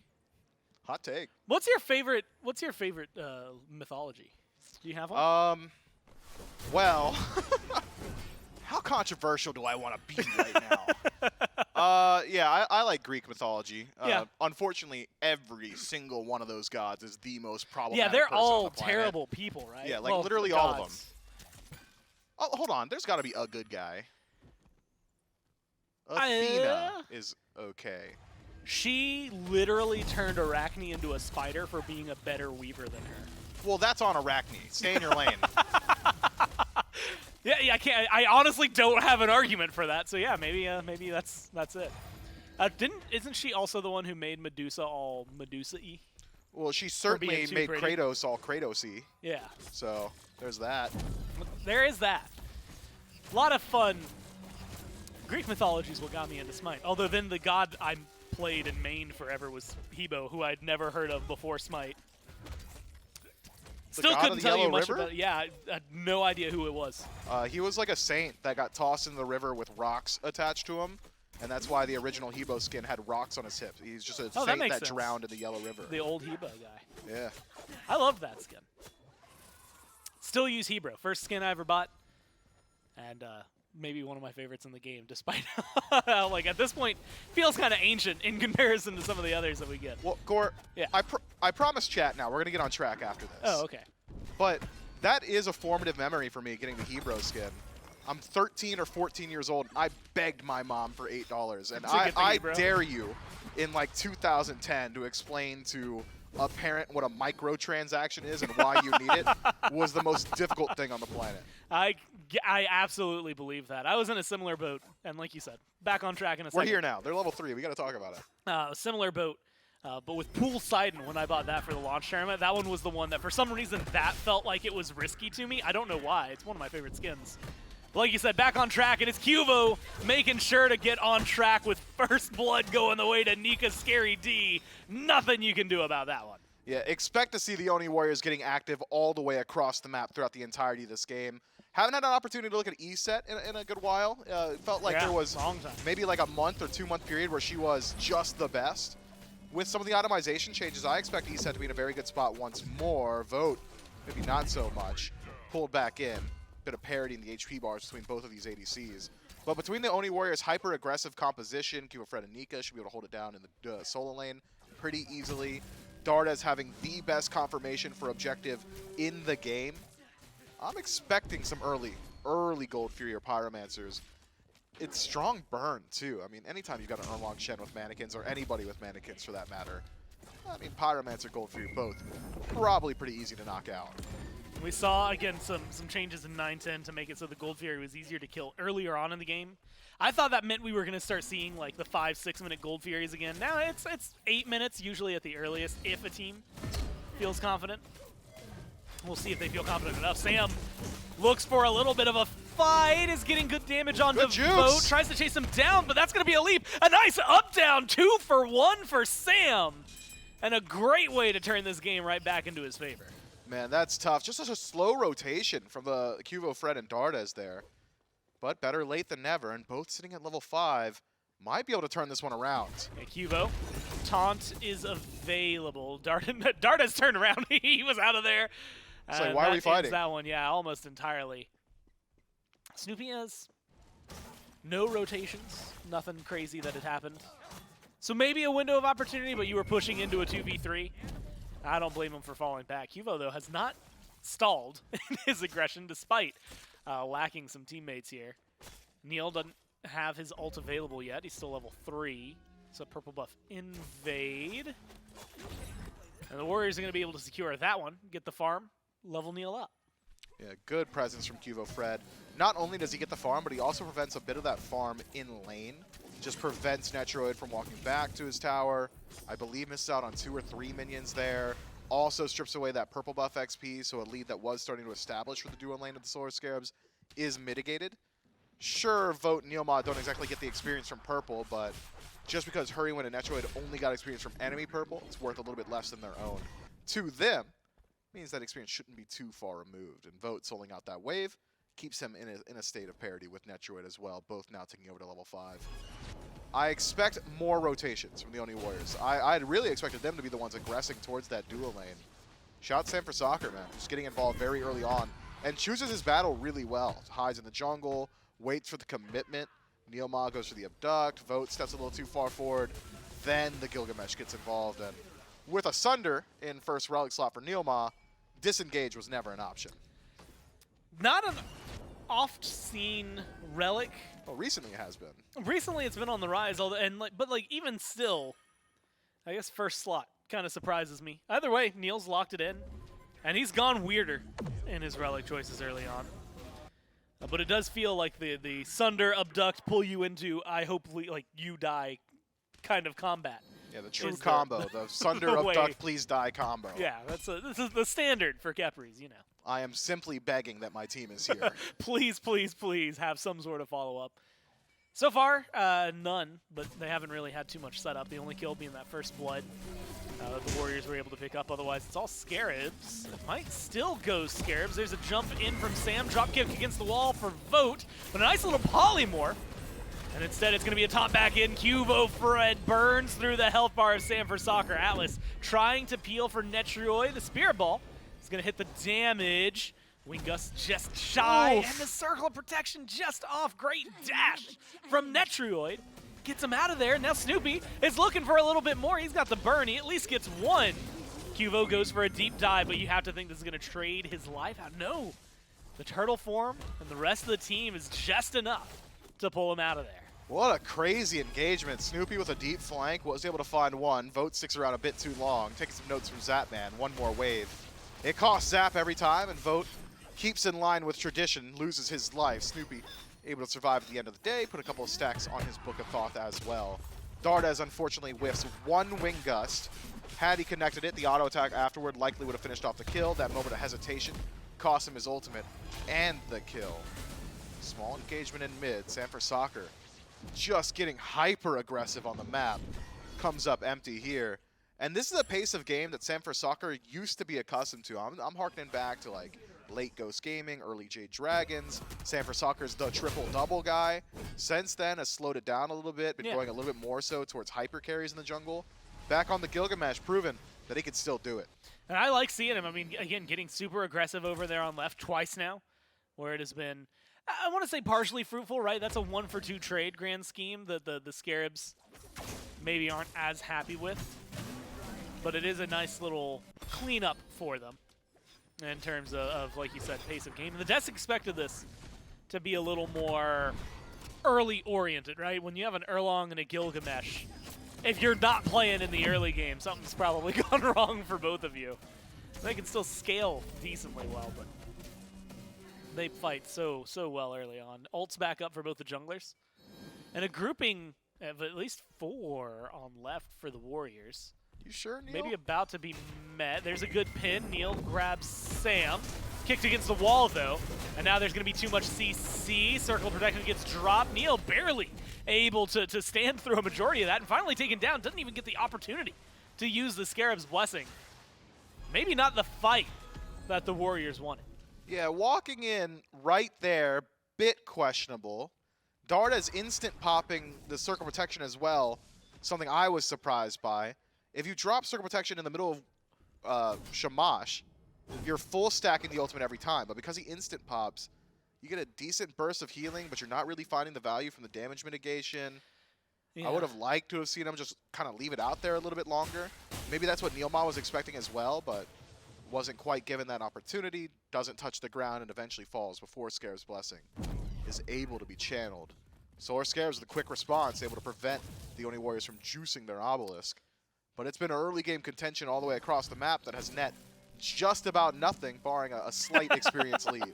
Hot take. What's your favorite mythology? Do you have one? Well, how controversial do I want to be right now? Yeah, I like Greek mythology. Yeah. Unfortunately, every single one of those gods is the most problematic. Yeah, they're person on all the planet. terrible people, right? Yeah, like Well, literally all of them. gods. Oh, hold on. There's got to be a good guy. Athena is okay. She literally turned Arachne into a spider for being a better weaver than her. Well, that's on Arachne. Stay in your lane. Yeah, I can't. I honestly don't have an argument for that. So yeah, maybe that's it. Isn't she also the one who made Medusa all Medusa-y? Well, she being certainly too made pretty? Kratos all Kratos-y. Yeah. So there's that. There is that. A lot of fun. Greek mythology is what got me into Smite. Although then the god I played and mained forever was Hebo, who I'd never heard of before Smite. The Still god of couldn't the tell you Yellow much River? about it. Yeah, I had no idea who it was. He was like a saint that got tossed into the river with rocks attached to him, and that's why the original Hebo skin had rocks on his hips. He's just a that saint makes that sense. drowned in the Yellow River. The old Hebo guy. Yeah. I love that skin. Still use Hebrew. First skin I ever bought. And maybe one of my favorites in the game, despite how, like, at this point, feels kind of ancient in comparison to some of the others that we get. Well, Gore, Yeah. I promise chat now. We're going to get on track after this. Oh, okay. But that is a formative memory for me, getting the Hebrew skin. I'm 13 or 14 years old. I begged my mom for $8. And To get the I Hebrew? dare you, in like 2010, to explain to a parent what a microtransaction is and why you need it was the most difficult thing on the planet. I absolutely believe that. I was in a similar boat, and like you said, back on track in a We're second. here now. They're level 3. We got to talk about it. A similar boat, but with Poolseidon when I bought that for the launch tournament. That one was the one that, for some reason, that felt like it was risky to me. I don't know why. It's one of my favorite skins. But like you said, back on track, and it's Cuvo making sure to get on track with First Blood going the way to Nika's Scary D. Nothing you can do about that one. Yeah, expect to see the Oni Warriors getting active all the way across the map throughout the entirety of this game. Haven't had an opportunity to look at ESET in a good while. It felt like there was long time. maybe like a month or 2 month period where she was just the best. With some of the itemization changes, I expect ESET to be in a very good spot once more. Vote, maybe not so much. Pulled back in. Bit of parity in the HP bars between both of these ADCs. But between the Oni Warriors' hyper-aggressive composition, Cubo, Fred, and Nika should be able to hold it down in the solo lane pretty easily. Dardes having the best confirmation for objective in the game. I'm expecting some early Gold Fury or Pyromancers. It's strong burn, too. I mean, anytime you've got an Erlong Shen with mannequins, or anybody with mannequins for that matter, I mean, Pyromancer, Gold Fury, both probably pretty easy to knock out. We saw, again, some changes in 9-10 to make it so the Gold Fury was easier to kill earlier on in the game. I thought that meant we were going to start seeing like the 5-6 minute Gold Furies again. Now it's 8 minutes usually at the earliest if a team feels confident. We'll see if they feel confident enough. Sam looks for a little bit of a fight, is getting good damage on Good Devote, juice. tries to chase him down, but that's going to be a leap. A nice up-down 2 for 1 for Sam. And a great way to turn this game right back into his favor. Man, that's tough. Just such a slow rotation from the Cuvo, Fred, and Dardes there. But better late than never, and both sitting at level 5. Might be able to turn this one around. Okay, Cuvo, taunt is available. Dardes turned around. He was out of there. It's like, why are we fighting? That one, yeah, almost entirely. Snoopy has no rotations. Nothing crazy that had happened. So maybe a window of opportunity, but you were pushing into a 2v3. I don't blame him for falling back. Cuvo, though, has not stalled in his aggression despite lacking some teammates here. Neil doesn't have his ult available yet. He's still level 3. So purple buff invade. And the Warriors are going to be able to secure that one, get the farm, level Neil up. Yeah, good presence from Cuvo Fred. Not only does he get the farm, but he also prevents a bit of that farm in lane. Just prevents Netroid from walking back to his tower. I believe missed out on 2 or 3 minions there. Also strips away that purple buff XP, so a lead that was starting to establish for the duo lane of the Solar Scarabs is mitigated. Sure, Vote and Neilma don't exactly get the experience from purple, but just because Hurrywin and Netroid only got experience from enemy purple, it's worth a little bit less than their own. To them, means that experience shouldn't be too far removed. And Vote soling out that wave keeps him in a state of parity with Netroid as well, both now taking over to level 5. I expect more rotations from the Oni Warriors. I'd really expected them to be the ones aggressing towards that duo lane. Shout Sam for soccer, man. Just getting involved very early on and chooses his battle really well. Hides in the jungle, waits for the commitment. Neilma goes for the abduct. Vote steps a little too far forward. Then the Gilgamesh gets involved. And with a Sunder in first relic slot for Neilma, disengage was never an option. Not an oft-seen relic. Well, recently it has been. Recently it's been on the rise, but even still, I guess first slot kind of surprises me. Either way, Neil's locked it in, and he's gone weirder in his relic choices early on. But it does feel like the Sunder abduct pull you into you die kind of combat. Yeah, the true combo, the Sunder abduct please die combo. Yeah, this is the standard for Kepris, you know. I am simply begging that my team is here. Please, please, please have some sort of follow-up. So far, none, but they haven't really had too much setup. The only kill being that first blood the Warriors were able to pick up. Otherwise, it's all Scarabs. It might still go Scarabs. There's a jump in from Sam. Drop kick against the wall for Vote, but a nice little polymorph. And instead, it's going to be a top back in. Cubo Fred burns through the health bar of Sam for soccer. Atlas trying to peel for Netroid. The Spirit Ball is going to hit the damage. Wingus just shy, and the circle of protection just off. Great dash from Netroid. Gets him out of there. Now Snoopy is looking for a little bit more. He's got the burn. He at least gets one. Cubo goes for a deep dive, but you have to think this is going to trade his life out. No. The turtle form and the rest of the team is just enough to pull him out of there. What a crazy engagement. Snoopy with a deep flank was able to find one. Vote sticks around a bit too long. Taking some notes from Zapman. One more wave. It costs Zap every time, and Vote keeps in line with tradition, loses his life. Snoopy able to survive at the end of the day, put a couple of stacks on his Book of Thoth as well. Dardes unfortunately whiffs one Wing Gust. Had he connected it, the auto attack afterward likely would have finished off the kill. That moment of hesitation cost him his ultimate and the kill. Small engagement in mid. Sam for soccer just getting hyper aggressive on the map. Comes up empty here. And this is a pace of game that Sam for soccer used to be accustomed to. I'm harkening back to like late Ghost Gaming, early Jade Dragons. Sam for soccer's the triple-double guy. Since then has slowed it down a little bit, been going a little bit more so towards hyper carries in the jungle. Back on the Gilgamesh, proven that he could still do it. And I like seeing him. I mean, again, getting super aggressive over there on left twice now, where it has been, I want to say partially fruitful, right? That's a 1-for-2 trade grand scheme that the Scarabs maybe aren't as happy with. But it is a nice little cleanup for them in terms of, like you said, pace of game. And the Des expected this to be a little more early-oriented, right? When you have an Erlong and a Gilgamesh, if you're not playing in the early game, something's probably gone wrong for both of you. They can still scale decently well, but they fight so well early on. Ult's back up for both the junglers. And a grouping of at least 4 on left for the Warriors. You sure, Neil? Maybe about to be met. There's a good pin. Neil grabs Sam. Kicked against the wall, though. And now there's going to be too much CC. Circle of protection gets dropped. Neil barely able to stand through a majority of that and finally taken down. Doesn't even get the opportunity to use the Scarab's Blessing. Maybe not the fight that the Warriors wanted. Yeah, walking in right there, bit questionable. Darda's instant popping the Circle Protection as well, something I was surprised by. If you drop Circle Protection in the middle of Shamash, you're full stacking the ultimate every time. But because he instant pops, you get a decent burst of healing, but you're not really finding the value from the damage mitigation. Yeah. I would have liked to have seen him just kind of leave it out there a little bit longer. Maybe that's what Neilma was expecting as well, but wasn't quite given that opportunity. Doesn't touch the ground and eventually falls before Scarab's Blessing is able to be channeled. Solar Scarabs with a quick response, able to prevent the Oni Warriors from juicing their Obelisk. But it's been an early game contention all the way across the map that has net just about nothing, barring a slight experience lead.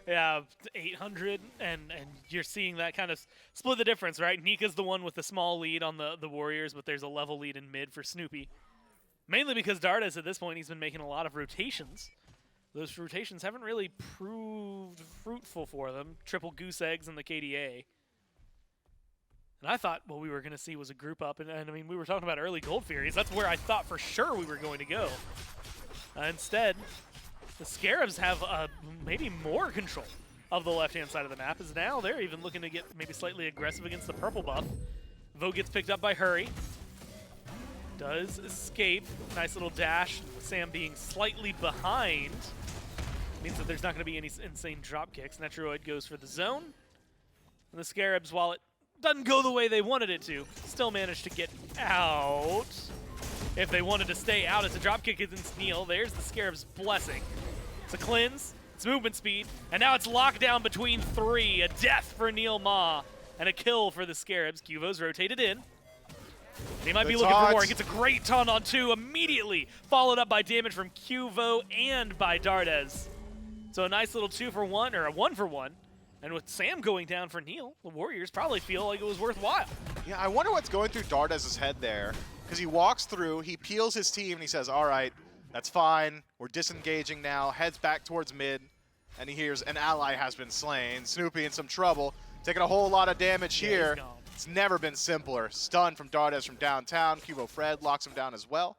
Yeah, 800, and you're seeing that kind of split the difference, right? Nika's the one with the small lead on the Warriors, but there's a level lead in mid for Snoopy. Mainly because Dardas, at this point, he's been making a lot of rotations Those rotations haven't really proved fruitful for them. Triple goose eggs in the KDA. And I thought what we were going to see was a group up. And I mean, we were talking about early Gold Furies. That's where I thought for sure we were going to go. Instead, the Scarabs have maybe more control of the left-hand side of the map, as now they're even looking to get maybe slightly aggressive against the purple buff. Vote gets picked up by Hurry. Does escape. Nice little dash. Sam being slightly behind means that there's not going to be any insane drop kicks. Netroid goes for the zone. And the Scarabs, while it doesn't go the way they wanted it to, still managed to get out. If they wanted to stay out, it's a drop kick against Neil. There's the Scarabs' blessing. It's a cleanse, it's movement speed, and now it's lockdown between 3. A death for Neil Ma, and a kill for the Scarabs. Cuvo's rotated in. And he might be looking for more. He gets a great taunt on 2 immediately, followed up by damage from Cuvo and by Dardes. So a nice little 2-for-1, or a 1-for-1. And with Sam going down for Neil, the Warriors probably feel like it was worthwhile. Yeah, I wonder what's going through Dardes' head there. Because he walks through, he peels his team, and he says, all right, that's fine. We're disengaging now. Heads back towards mid. And he hears an ally has been slain. Snoopy in some trouble. Taking a whole lot of damage here. It's never been simpler. Stun from Dardes from downtown. Cubo Fred locks him down as well.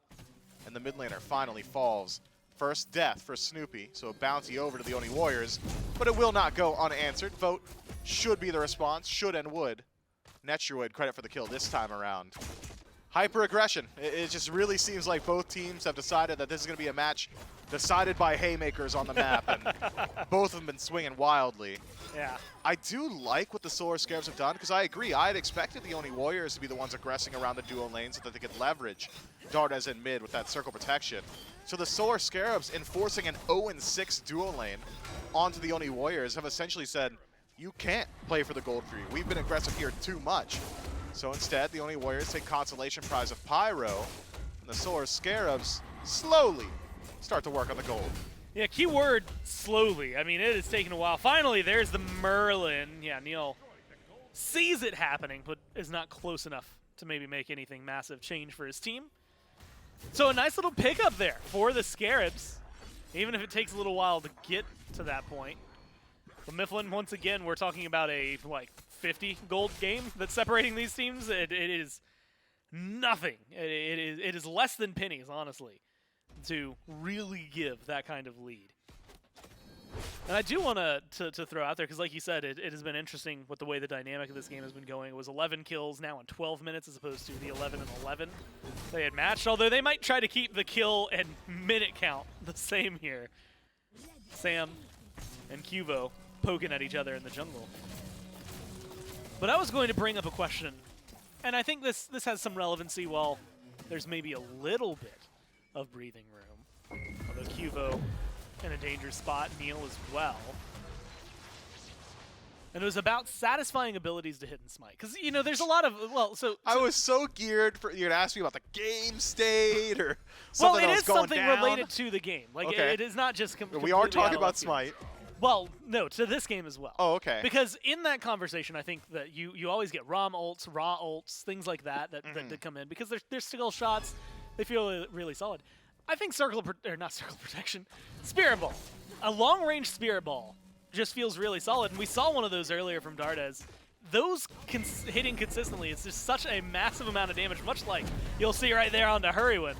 And the mid laner finally falls. First death for Snoopy, so a bounty over to the Oni Warriors. But it will not go unanswered. Vote should be the response, should and would. Netroid credit for the kill this time around. Hyper-aggression. It just really seems like both teams have decided that this is going to be a match decided by haymakers on the map, and both of them been swinging wildly. Yeah. I do like what the Solar Scarabs have done, because I agree. I had expected the Oni Warriors to be the ones aggressing around the duo lane so that they could leverage Dardes in mid with that circle protection. So the Solar Scarabs enforcing an 0-6 duo lane onto the Oni Warriors have essentially said, you can't play for the gold for you. We've been aggressive here too much. So instead, the Oni Warriors take consolation prize of Pyro, and the Solar Scarabs slowly start to work on the gold. Yeah, keyword slowly. I mean, it has taken a while. Finally, there's the Merlin. Yeah, Neil sees it happening, but is not close enough to maybe make anything massive change for his team. So a nice little pickup there for the Scarabs, even if it takes a little while to get to that point. But Mifflin, once again, we're talking about a, like, 50 gold game that's separating these teams. It is nothing. It is less than pennies, honestly, to really give that kind of lead. And I do want to throw out there, because like you said, it has been interesting with the way the dynamic of this game has been going. It was 11 kills now in 12 minutes as opposed to the 11 and 11 they had matched, although they might try to keep the kill and minute count the same here. Sam and Cuvo poking at each other in the jungle. But I was going to bring up a question, and I think this has some relevancy while there's maybe a little bit of breathing room. Although Cuvo in a dangerous spot, Neil as well. And it was about satisfying abilities to hit and smite. Because, you know, there's a lot of, I was so geared for you to ask me about the game state or something well, that it was is going something down. related to the game. Like, Okay. it is not just We are completely out talking of about left field. Smite. Well, no, to this game as well. Oh, okay. Because in that conversation, I think that you always get ROM ults, raw ults, things like that that come in. Because they're still shots. They feel really solid. I think not circle protection, Spirit Ball. A long-range Spirit Ball just feels really solid. And we saw one of those earlier from Dardes. Those hitting consistently, it's just such a massive amount of damage, much like you'll see right there on the Hurrywin.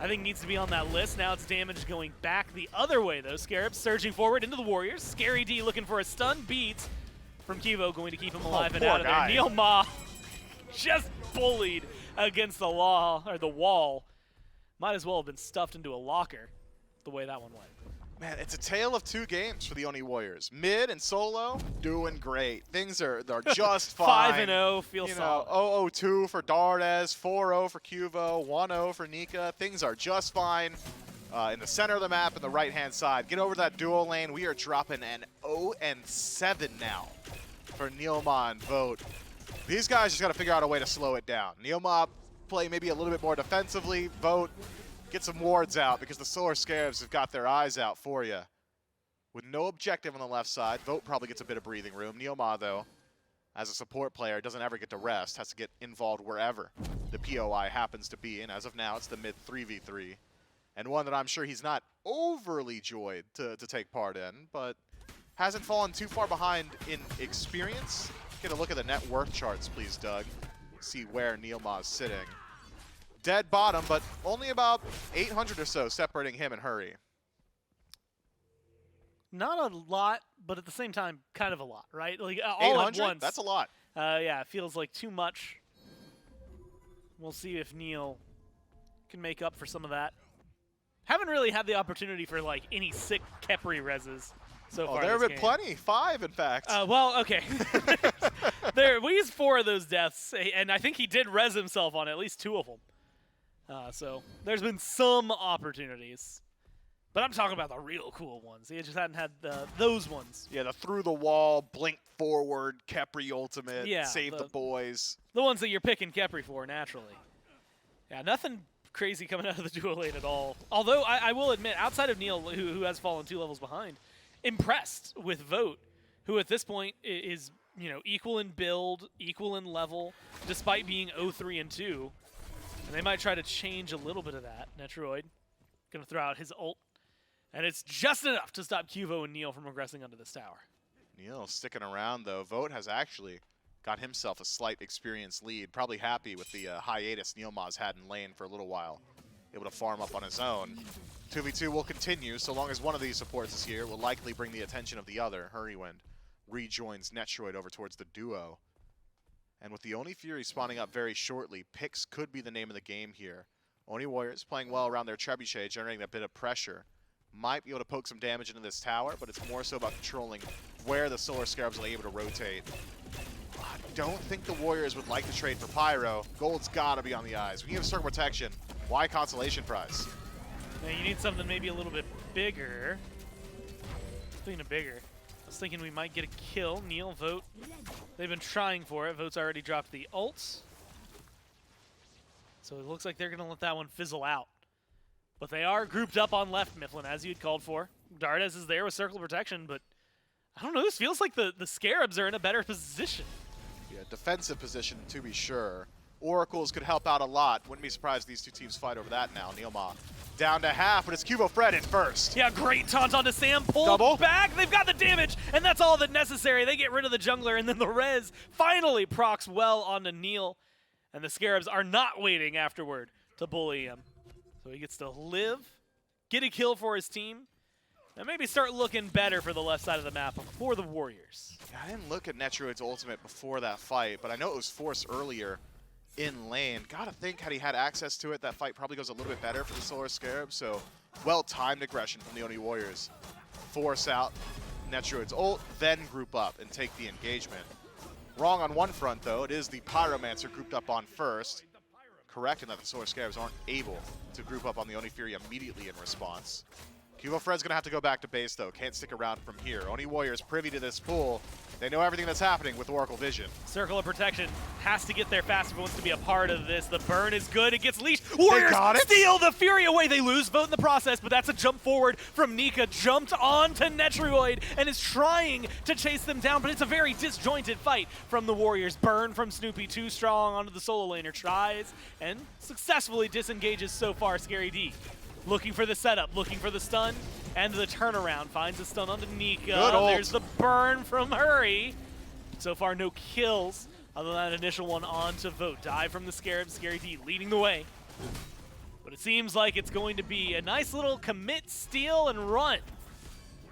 I think needs to be on that list. Now it's damage going back the other way, though. Scarab surging forward into the Warriors. Scary D looking for a stun beat from Kivo, going to keep him alive and out of there. Neil Ma just bullied against the wall. Might as well have been stuffed into a locker the way that one went. Man, it's a tale of two games for the Oni Warriors. Mid and solo, doing great. Things are just fine. 5-0, feel solid. 0-2 for Dardes, 4-0 for Cuvo, 1-0 for Nika. Things are just fine. In the center of the map, in the right-hand side. Get over that dual lane. We are dropping an 0-7 now for Neilma and Vote. These guys just got to figure out a way to slow it down. Neilma play maybe a little bit more defensively. Vote, get some wards out because the Solar Scarabs have got their eyes out for you. With no objective on the left side, Vote probably gets a bit of breathing room. Neilma, though, as a support player, doesn't ever get to rest, has to get involved wherever the POI happens to be. And as of now, it's the mid 3v3. and one that I'm sure he's not overly joyed to take part in, but hasn't fallen too far behind in experience. Get a look at the net worth charts, please, Doug. See where Neilma's sitting. Dead bottom, but only about 800 or so separating him and Hurry. Not a lot, but at the same time, kind of a lot, right? Like all at 800? once. That's a lot. Yeah, it feels like too much. We'll see if Neil can make up for some of that. Haven't really had the opportunity for like any sick Kepri reses so far. There have this been game. plenty. 5, in fact. Well, okay. We used 4 of those deaths, and I think he did res himself on at least 2 of them. So there's been some opportunities. But I'm talking about the real cool ones. He just hadn't had those ones. Yeah, the through the wall, blink forward, Kepri ultimate, Yeah, save the boys. The ones that you're picking Kepri for, naturally. Yeah, nothing crazy coming out of the duo lane at all. Although, I will admit, outside of Neil, who has fallen 2 levels behind, impressed with Vote, who at this point is, equal in build, equal in level, despite being 0-3 and 2. And they might try to change a little bit of that. Netroid going to throw out his ult. And it's just enough to stop Cuvo and Neil from regressing onto this tower. Neil sticking around, though. Vote has actually got himself a slight experience lead. Probably happy with the hiatus Neilma's had in lane for a little while. Able to farm up on his own. 2v2 will continue, so long as one of these supports is here. Will likely bring the attention of the other. Hurrywind rejoins Netroid over towards the duo. And with the Oni Fury spawning up very shortly, picks could be the name of the game here. Oni Warriors playing well around their trebuchet, generating a bit of pressure. Might be able to poke some damage into this tower, but it's more so about controlling where the Solar Scarabs are able to rotate. I don't think the Warriors would like to trade for Pyro. Gold's gotta be on the eyes. When you have Circle Protection, why Consolation Prize? Now you need something maybe a little bit bigger. Speaking of bigger, I was thinking we might get a kill. Neil, Vote. They've been trying for it. Vote's already dropped the ults. So it looks like they're going to let that one fizzle out. But they are grouped up on left, Mifflin, as you'd called for. Dardes is there with Circle Protection, but I don't know. This feels like the Scarabs are in a better position. Yeah, defensive position to be sure. Oracles could help out a lot. Wouldn't be surprised if these two teams fight over that now. Neilma down to half, but it's Cubo Fred in first. Yeah, great taunt onto Sam. Pulled Double. back. They've got the damage, and that's all that necessary. They get rid of the jungler, and then the res finally procs well onto Neil. And the Scarabs are not waiting afterward to bully him. So he gets to live, get a kill for his team, and maybe start looking better for the left side of the map for the Warriors. Yeah, I didn't look at Netroid's ultimate before that fight, but I know it was forced earlier in lane. Gotta think, had he had access to it, that fight probably goes a little bit better for the Solar Scarab. So well-timed aggression from the Oni Warriors. Force out Netroid's ult, then group up and take the engagement. Wrong on one front, though. It is the Pyromancer grouped up on first. Correct in that the Solar Scarabs aren't able to group up on the Oni Fury immediately in response. Cubo Fred's going to have to go back to base, though. Can't stick around from here. Oni Warriors privy to this pool. They know everything that's happening with Oracle Vision. Circle of Protection has to get there fast if it wants to be a part of this. The burn is good. It gets leashed. Warriors steal the Fury away. They lose Vote in the process, but that's a jump forward from Nika. Jumped onto Netroid and is trying to chase them down, but it's a very disjointed fight from the Warriors. Burn from Snoopy, too strong onto the solo laner. Tries and successfully disengages so far Scary D. Looking for the setup, looking for the stun, and the turnaround. Finds a stun onto Nika. There's the burn from Hurry. So far, no kills, other than that initial one onto Vote. Dive from the Scarab, Scary D leading the way. But it seems like it's going to be a nice little commit, steal, and run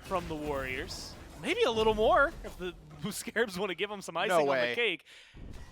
from the Warriors. Maybe a little more if the Scarabs want to give them some icing on the cake.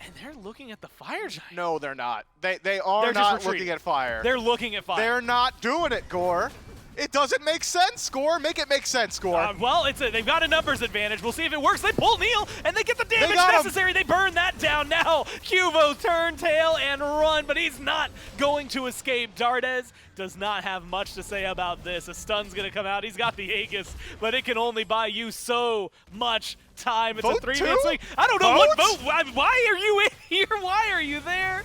And they're looking at the Fire Giant. No, they're not. They are not looking at fire. They're looking at fire. They're not doing it, Gore. It doesn't make sense, Gore. Make it make sense, Gore. Well, they've got a numbers advantage. We'll see if it works. They pull Neil, and they get the damage necessary. They burn that down now. Cubo turn tail and run, but he's not going to escape. Dardes does not have much to say about this. A stun's going to come out. He's got the Aegis, but it can only buy you so much time. It's Vote a 3-minute swing. I don't know what Vote. Why are you in here? Why are you there?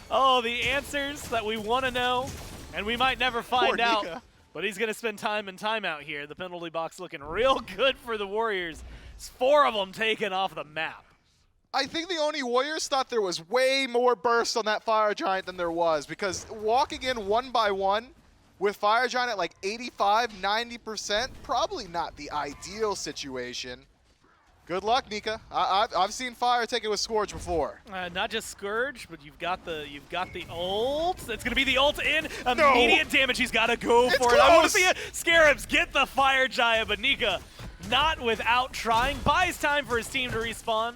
Oh, the answers that we want to know, and we might never find out. Nika. But he's going to spend time in timeout here. The penalty box looking real good for the Warriors. It's 4 of them taken off the map. I think the Oni Warriors thought there was way more burst on that Fire Giant than there was, because walking in one by one, with Fire Giant at like 85, 90%, probably not the ideal situation. Good luck, Nika. I've seen Fire take it with Scourge before. Not just Scourge, but you've got the ult. It's gonna be the ult in immediate damage. He's got to go for it. I want to see it. Scarabs get the Fire Giant, but Nika not without trying. Buys time for his team to respawn.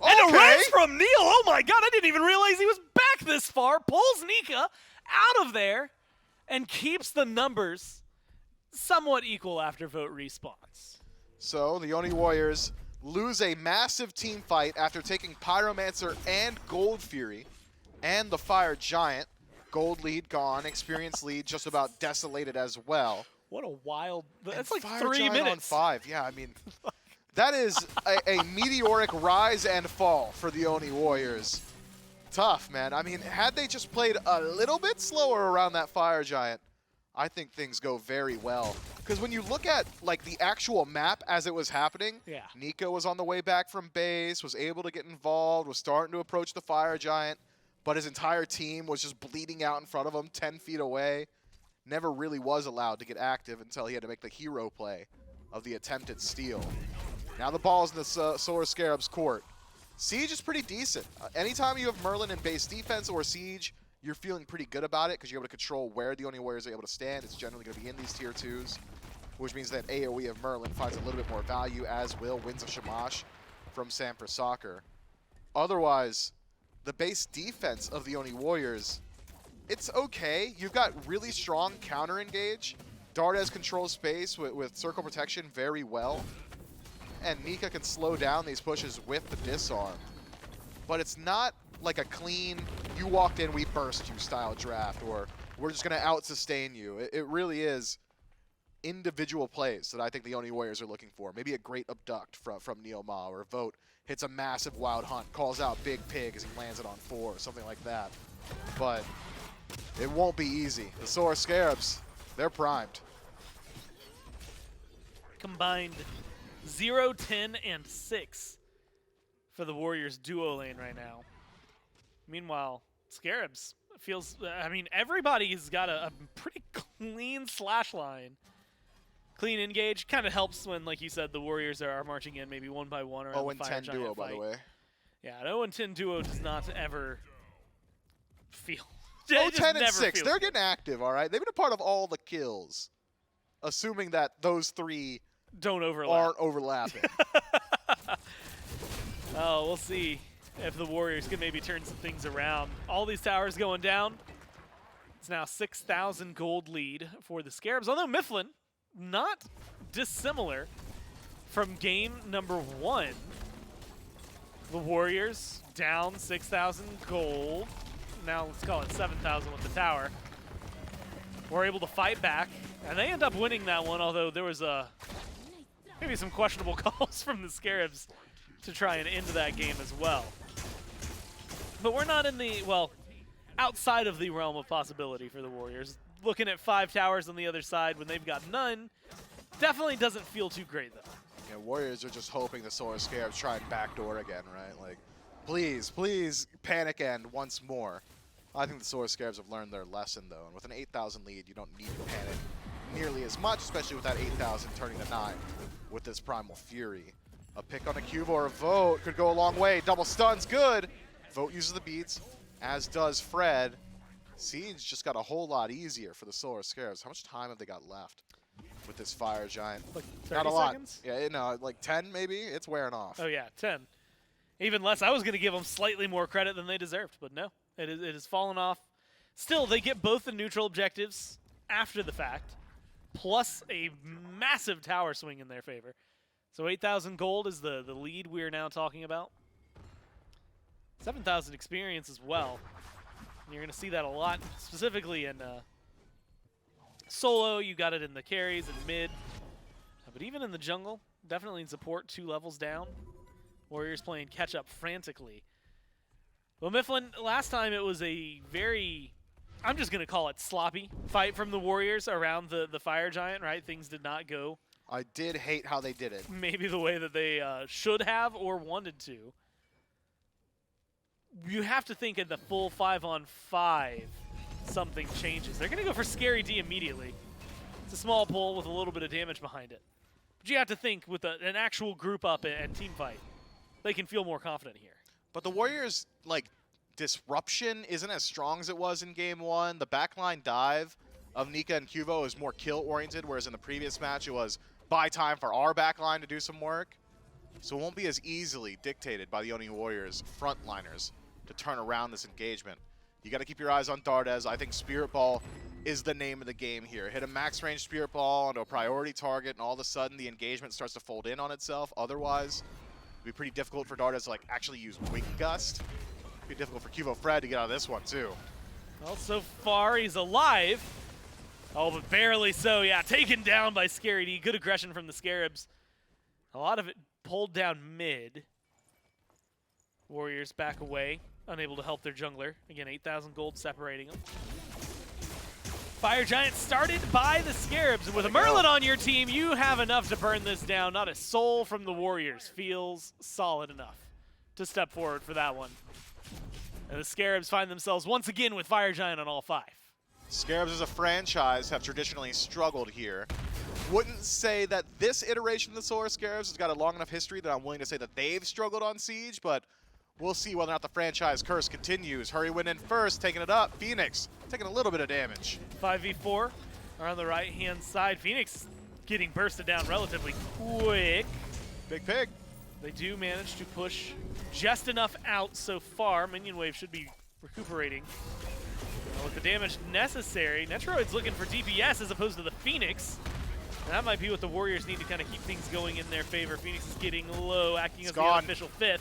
And a res from Neil. Oh my god, I didn't even realize he was back this far. Pulls Nika out of there and keeps the numbers somewhat equal after vote respawns. So the Oni Warriors lose a massive team fight after taking Pyromancer and Gold Fury and the Fire Giant. Gold lead gone, experience lead just about desolated as well. What a wild, that's like Fire 3 Giant minutes. on 5, yeah, I mean, that is a meteoric rise and fall for the Oni Warriors. Tough, man. I mean, had they just played a little bit slower around that Fire Giant, I think things go very well. Because when you look at like the actual map as it was happening, yeah. Nico was on the way back from base, was able to get involved, was starting to approach the Fire Giant, but his entire team was just bleeding out in front of him 10 feet away. Never really was allowed to get active until he had to make the hero play of the attempted steal. Now the ball's in the Solar Scarab's court. Siege is pretty decent. Anytime you have Merlin in base defense or Siege, you're feeling pretty good about it because you're able to control where the Oni Warriors are able to stand. It's generally going to be in these tier 2s, which means that AoE of Merlin finds a little bit more value, as will Winds of Shamash from Sanford Soccer. Otherwise, the base defense of the Oni Warriors, it's okay. You've got really strong counter engage. Dardes controls space with circle protection very well. And Nika can slow down these pushes with the disarm. But it's not like a clean, you walked in, we burst you style draft, or we're just going to out-sustain you. It really is individual plays that I think the Oni Warriors are looking for. Maybe a great abduct from Neil Ma, or Vote hits a massive wild hunt, calls out Big Pig as he lands it on 4, or something like that. But it won't be easy. The Sora Scarabs, they're primed. Combined 0, 10, and 6 for the Warriors duo lane right now. Meanwhile, Scarabs feels, I mean, everybody's got a pretty clean slash line. Clean engage kind of helps when, like you said, the Warriors are marching in maybe one by one around the Fire 0-10 Giant duo, fight. by the way. Yeah, an 0-10 duo does not ever feel. 0-10 and 6, they're getting active, all right? They've been a part of all the kills, assuming that those 3 don't aren't overlapping. Oh, we'll see if the Warriors can maybe turn some things around. All these towers going down. It's now 6,000 gold lead for the Scarabs, although Mifflin not dissimilar from game number 1. The Warriors down 6,000 gold. Now let's call it 7,000 with the tower. We're able to fight back, and they end up winning that one, although there was maybe some questionable calls from the Scarabs to try and end that game as well. But we're not in the, well, outside of the realm of possibility for the Warriors. Looking at 5 towers on the other side when they've got none, definitely doesn't feel too great, though. Yeah, Warriors are just hoping the Solar Scarabs try and backdoor again, right? Like, please, please panic end once more. I think the Solar Scarabs have learned their lesson, though. And with an 8,000 lead, you don't need to panic nearly as much, especially with that 8,000 turning to 9 with this Primal Fury. A pick on a Cuba or a Vote could go a long way. Double stun's good. Vote uses the beats, as does Fred. Siege just got a whole lot easier for the Solar Scarabs. How much time have they got left with this Fire Giant? Like 30 Not a lot. seconds? Yeah, no, like 10 maybe? It's wearing off. Oh, yeah, 10. Even less. I was going to give them slightly more credit than they deserved, but no. It has fallen off. Still, they get both the neutral objectives after the fact, plus a massive tower swing in their favor. So 8,000 gold is the lead we are now talking about. 7,000 experience as well. And you're going to see that a lot, specifically in solo. You got it in the carries and mid. But even in the jungle, definitely in support, 2 levels down. Warriors playing catch-up frantically. Well, Mifflin, last time it was a very, I'm just going to call it sloppy fight from the Warriors around the Fire Giant, right? Things did not go. I did hate how they did it. Maybe the way that they should have or wanted to. You have to think in the full 5-on-5, something changes. They're going to go for Scary D immediately. It's a small pull with a little bit of damage behind it. But you have to think with an actual group up and team fight, they can feel more confident here. But the Warriors, like, disruption isn't as strong as it was in game one. The backline dive of Nika and Cuvo is more kill-oriented, whereas in the previous match it was buy time for our backline to do some work. So it won't be as easily dictated by the Oni Warriors frontliners to turn around this engagement. You got to keep your eyes on Dardes. I think Spirit Ball is the name of the game here. Hit a max range Spirit Ball onto a priority target, and all of a sudden the engagement starts to fold in on itself. Otherwise, it'd be pretty difficult for Dardes to like actually use Wing Gust. It'd be difficult for Cuvo Fred to get out of this one too. Well, so far he's alive. Oh, but barely so. Yeah, taken down by Scary D. Good aggression from the Scarabs. A lot of it pulled down mid. Warriors back away, unable to help their jungler. Again, 8,000 gold separating them. Fire Giant started by the Scarabs. With a Merlin on your team, you have enough to burn this down. Not a soul from the Warriors feels solid enough to step forward for that one. And the Scarabs find themselves once again with Fire Giant on all 5. Scarabs as a franchise have traditionally struggled here. Wouldn't say that this iteration of the Solar Scarabs has got a long enough history that I'm willing to say that they've struggled on Siege, but we'll see whether or not the franchise curse continues. Hurry win in first, taking it up. Phoenix taking a little bit of damage. 5v4 are on the right-hand side. Phoenix getting bursted down relatively quick. Big pig. They do manage to push just enough out so far. Minion Wave should be recuperating. With the damage necessary, Netroid's looking for DPS as opposed to the Phoenix. And that might be what the Warriors need to kind of keep things going in their favor. Phoenix is getting low, acting as the unofficial 5th.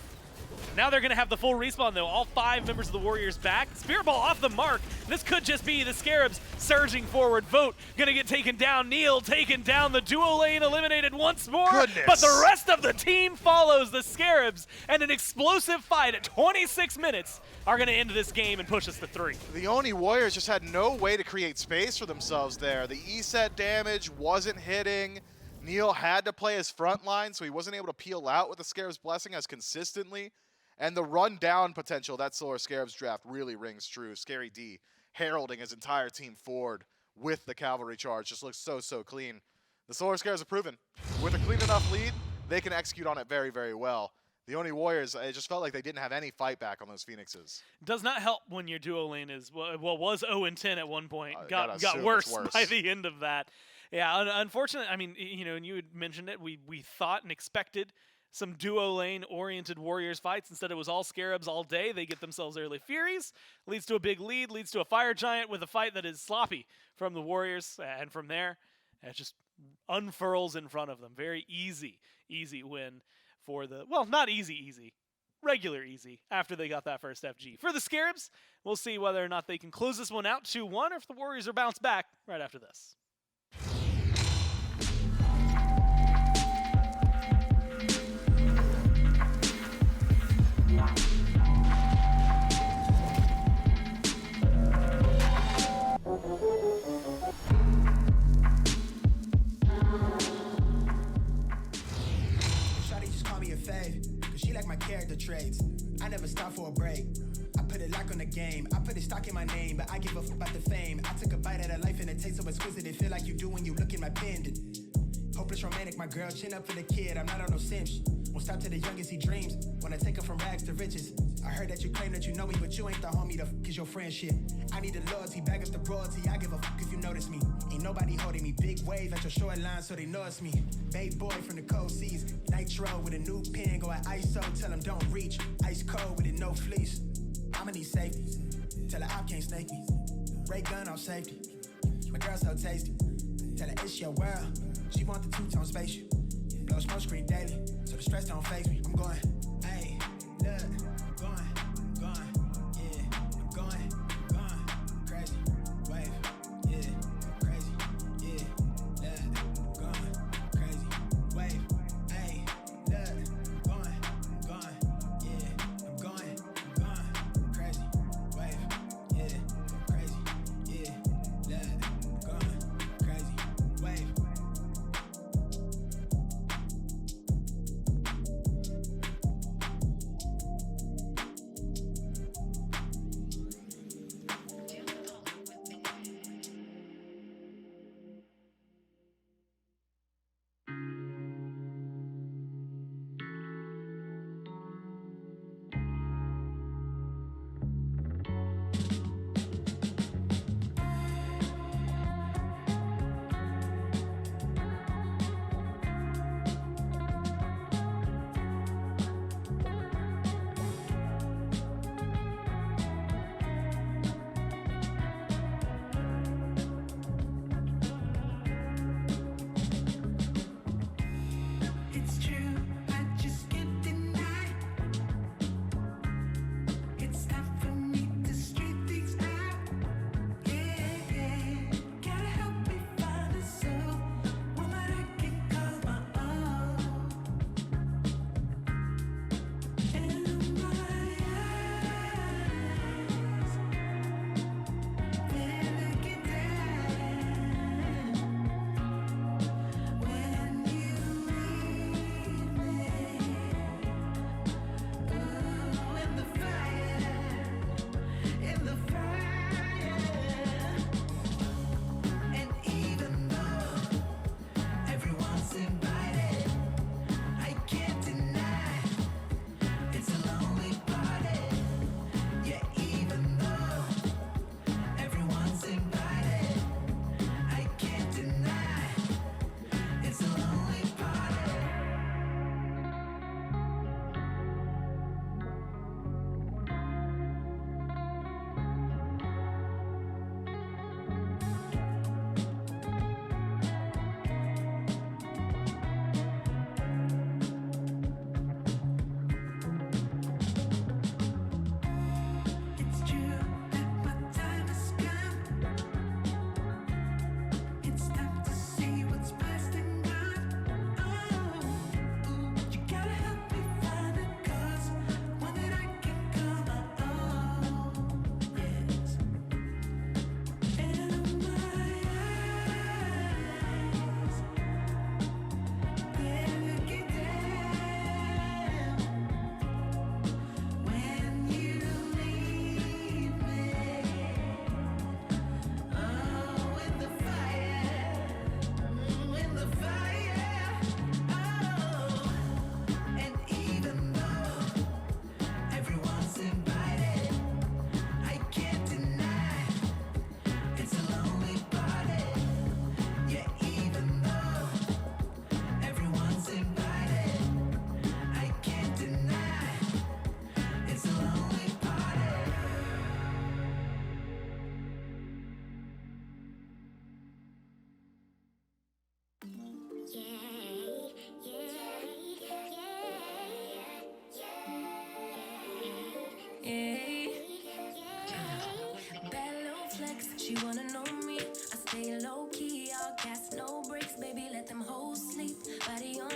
Now they're going to have the full respawn, though. All 5 members of the Warriors back. Spirit Ball off the mark. This could just be the Scarabs surging forward. Vote going to get taken down. Neil taken down. The duo lane eliminated once more. Goodness. But the rest of the team follows the Scarabs. And an explosive fight at 26 minutes are going to end this game and push us to 3. The Oni Warriors just had no way to create space for themselves there. The E-set damage wasn't hitting. Neil had to play his front line, so he wasn't able to peel out with the Scarabs Blessing as consistently. And the run-down potential that Solar Scarabs draft really rings true. Scary D heralding his entire team forward with the cavalry charge. Just looks so, so clean. The Solar Scarabs have proven, with a clean enough lead, they can execute on it very, very well. The Oni Warriors, it just felt like they didn't have any fight back on those Phoenixes. Does not help when your duo lane is, well was 0-10 at one point. Got assume worse it's worse by the end of that. Yeah, unfortunately, I mean, you know, and you had mentioned it, we thought and expected some duo lane oriented Warriors fights. Instead, it was all Scarabs all day. They get themselves early Furies, leads to a big lead, leads to a Fire Giant with a fight that is sloppy from the Warriors. And from there, it just unfurls in front of them. Very easy win for the, well, not easy, regular easy after they got that first FG. For the Scarabs, we'll see whether or not they can close this one out 2-1 or if the Warriors are bounced back right after this. Shawty just call me a fave, cause she like my character traits. I never stop for a break. I put a lock on the game. I put a stock in my name, but I give a f about the fame. I took a bite out of life and it tastes so exquisite. It feel like you do when you look in my pendant. Hopeless romantic, my girl, chin up for the kid. I'm not on no simps. Won't stop to the youngest he dreams. Wanna take her from rags to riches. I heard that you claim that you know me, but you ain't the homie, the f is your friendship. I need the loyalty, bag up the royalty. I give a f if you notice me. Ain't nobody holding me. Big wave at your shoreline, so they know it's me. Babe boy from the cold seas. Nitro with a new pen, go at ISO, tell him don't reach. Ice cold with it, no fleece. I'ma need safety. Tell her I can't snake me. Ray gun on safety. My girl so tasty. Tell her it's your world. She want the two-tone spaceship. Blow smoke screen daily, so the stress don't faze me. I'm going, hey, look, going, yeah, I'm going, crazy, wave, yeah, crazy, yeah, look, going, crazy, wave, hey, look, going, yeah, I'm going, crazy, wave, yeah, crazy, yeah, look, going, crazy, wave.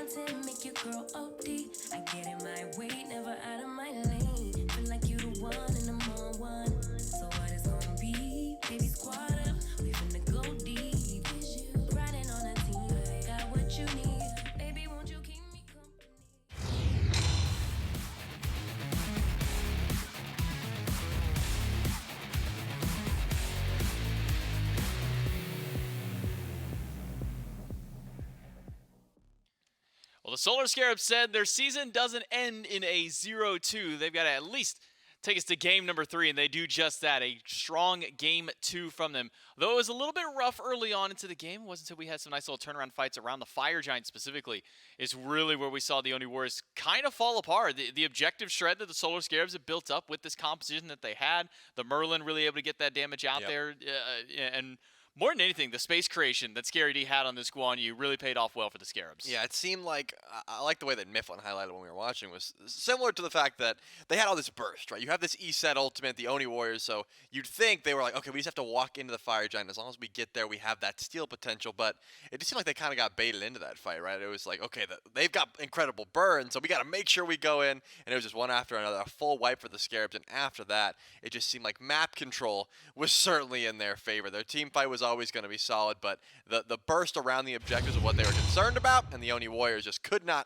content, make your girl OD. I get in my way, never out of my lane. Feel like you the one and I'm on one. So what it's gonna be? Baby, squad up, we finna go deep. Riding on a team, got what you need. Baby, won't you keep me company? Well, the Solar Scarabs said their season doesn't end in a 0-2. They've got to at least take us to game number 3, and they do just that. A strong game 2 from them. Though it was a little bit rough early on into the game, it wasn't until we had some nice little turnaround fights around the Fire Giant specifically is really where we saw the Oni Warriors kind of fall apart. The objective shred that the Solar Scarabs have built up with this composition that they had, the Merlin really able to get that damage out there, and more than anything, the space creation that Scary D had on this Guan Yu really paid off well for the Scarabs. Yeah, it seemed like, I like the way that Mifflin highlighted when we were watching, was similar to the fact that they had all this burst, right? You have this E-set ultimate, the Oni Warriors, so you'd think they were like, okay, we just have to walk into the Fire Giant. As long as we get there, we have that steal potential, but it just seemed like they kind of got baited into that fight, right? It was like, okay, they've got incredible burn, so we got to make sure we go in, and it was just one after another, a full wipe for the Scarabs, and after that, it just seemed like map control was certainly in their favor. Their team fight was always going to be solid, but the burst around the objectives of what they were concerned about, and the Oni Warriors just could not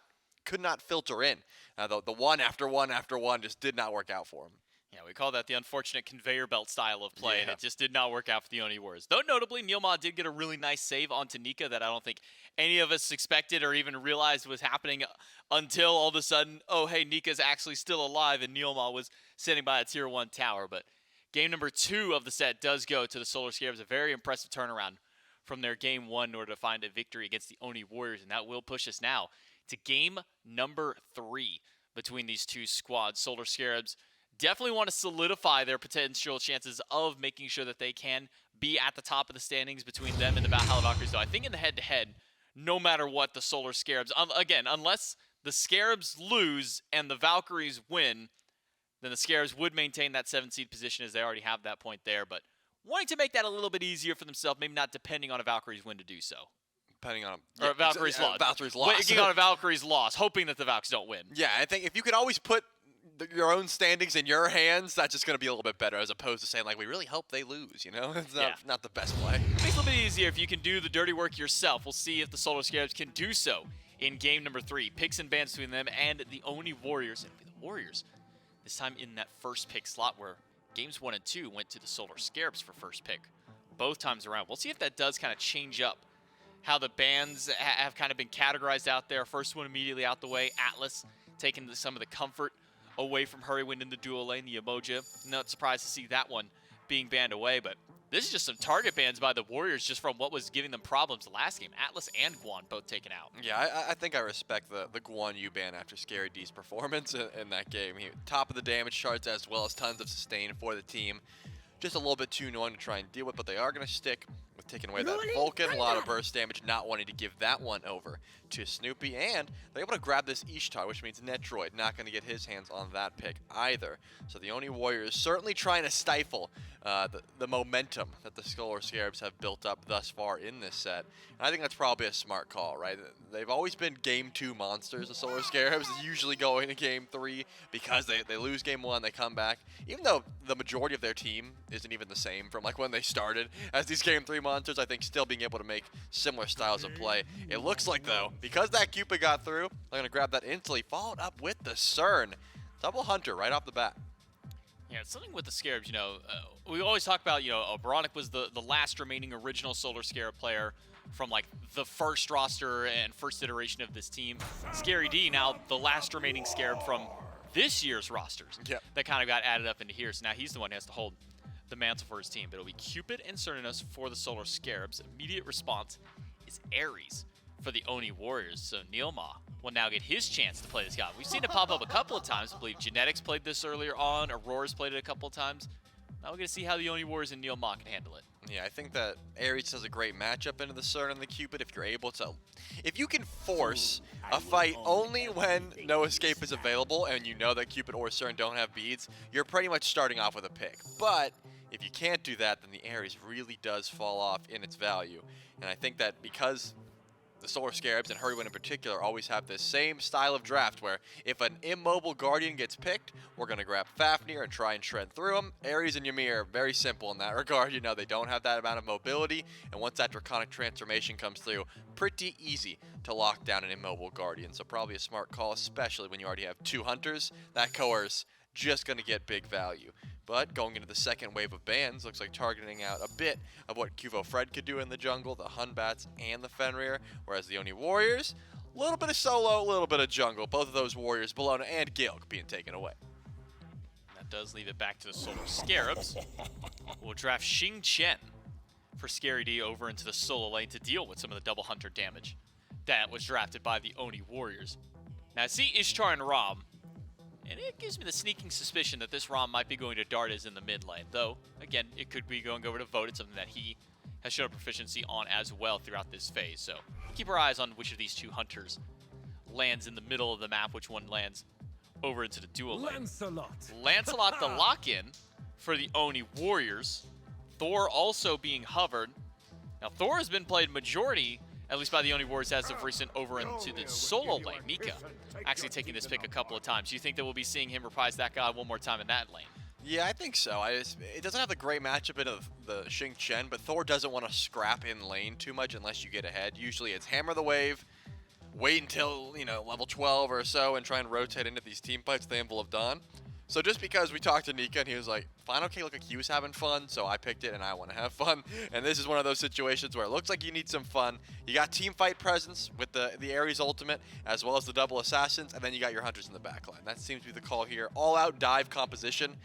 filter in. The one after one after one just did not work out for them. Yeah, we call that the unfortunate conveyor belt style of play, and it just did not work out for the Oni Warriors. Though notably, Neilma did get a really nice save onto Nika that I don't think any of us expected or even realized was happening until all of a sudden, oh, hey, Nika's actually still alive, and Neilma was sitting by a tier 1 tower. But game number 2 of the set does go to the Solar Scarabs, a very impressive turnaround from their game 1 in order to find a victory against the Oni Warriors, and that will push us now to game number 3 between these two squads. Solar Scarabs definitely want to solidify their potential chances of making sure that they can be at the top of the standings between them and the Valhalla Valkyries. So I think in the head-to-head, no matter what, the Solar Scarabs, again, unless the Scarabs lose and the Valkyries win, then the Scarabs would maintain that 7th seed position as they already have that point there. But wanting to make that a little bit easier for themselves, maybe not depending on a Valkyrie's win to do so. Depending on Or a Valkyrie's loss. Valkyrie's loss. Waiting on a Valkyrie's loss, hoping that the Valks don't win. Yeah, I think if you could always put your own standings in your hands, that's just going to be a little bit better as opposed to saying, like, we really hope they lose, you know? It's not the best play. It makes it a little bit easier if you can do the dirty work yourself. We'll see if the Solar Scarabs can do so in game number 3. Picks and bans between them and the Oni Warriors. It'll be the Warriors this time in that first pick slot where games 1 and 2 went to the Solar Scarabs for first pick both times around. We'll see if that does kind of change up how the bans have kind of been categorized out there. First one immediately out the way, Atlas taking some of the comfort away from Hurrywind in the dual lane, the Emoja. Not surprised to see that one being banned away, but this is just some target bans by the Warriors just from what was giving them problems last game. Atlas and Guan both taken out. Yeah, I think I respect the Guan Yu ban after Scary D's performance in that game. He top of the damage charts as well as tons of sustain for the team. Just a little bit too annoying to try and deal with, but they are going to stick with taking away that Vulcan. A lot of burst damage, not wanting to give that one over to Snoopy. And they're able to grab this Ishtar, which means Netroid not going to get his hands on that pick either. So the Oni Warriors certainly trying to stifle the momentum that the Solar Scarabs have built up thus far in this set. And I think that's probably a smart call, right? They've always been game 2 monsters, the Solar Scarabs, usually going to game 3 because they lose game 1, they come back. Even though the majority of their team isn't even the same from like when they started as these game 3 monsters, I think still being able to make similar styles of play. It looks like, though, because that Cupid got through, they're going to grab that instantly, followed up with the CERN. Double Hunter right off the bat. Yeah, it's something with the Scarabs, you know, we always talk about, you know, Boronic was the last remaining original Solar Scarab player from like the first roster and first iteration of this team. Scary D now the last remaining Scarab from this year's rosters that kind of got added up into here. So now he's the one who has to hold the mantle for his team. But it'll be Cupid and Cernunnos for the Solar Scarabs. Immediate response is Ares for the Oni Warriors. So Neilma will now get his chance to play this guy. We've seen it pop up a couple of times. I believe Genetics played this earlier on. Aurora's played it a couple of times. Now we're going to see how the Oni Warriors and Neilma can handle it. Yeah, I think that Ares has a great matchup into the CERN and the Cupid if you're able to. If you can force a fight only when no escape is available and you know that Cupid or CERN don't have beads, you're pretty much starting off with a pick. But if you can't do that, then the Ares really does fall off in its value. And I think that because the Solar Scarabs and Hurrywin in particular always have this same style of draft where if an immobile Guardian gets picked, we're going to grab Fafnir and try and shred through them. Ares and Ymir are very simple in that regard. You know, they don't have that amount of mobility, and once that Draconic transformation comes through, pretty easy to lock down an immobile Guardian. So probably a smart call, especially when you already have 2 Hunters. That Coerce just going to get big value. But going into the second wave of bans, looks like targeting out a bit of what Kuvo Fred could do in the jungle, the Hunbats and the Fenrir, whereas the Oni Warriors, a little bit of solo, a little bit of jungle. Both of those Warriors, Bologna and Gilg, being taken away. That does leave it back to the Solar Scarabs. We'll draft Xing Chen for Scary D over into the solo lane to deal with some of the double hunter damage that was drafted by the Oni Warriors. Now I see Ishtar and Ram, and it gives me the sneaking suspicion that this Ram might be going to Dardas in the mid lane, though, again, it could be going over to Vote. It's something that he has shown proficiency on as well throughout this phase, so keep our eyes on which of these 2 hunters lands in the middle of the map, which one lands over into the dual lane. Lancelot the lock-in for the Oni Warriors. Thor also being hovered. Now, Thor has been played majority, at least by the Oni Warriors as of recent, over into the solo lane. Mika actually taking this pick a couple of times. Do you think that we'll be seeing him reprise that guy one more time in that lane? Yeah, I think so. It doesn't have the great matchup in the Xing Chen, but Thor doesn't want to scrap in lane too much unless you get ahead. Usually it's hammer the wave, wait until, you know, level 12 or so and try and rotate into these team fights, the Anvil of Dawn. So just because we talked to Nika and he was like, Final K looked like he was having fun, so I picked it and I want to have fun. And this is one of those situations where it looks like you need some fun. You got team fight presence with the Ares ultimate as well as the double assassins, and then you got your hunters in the backline. That seems to be the call here. All out dive composition.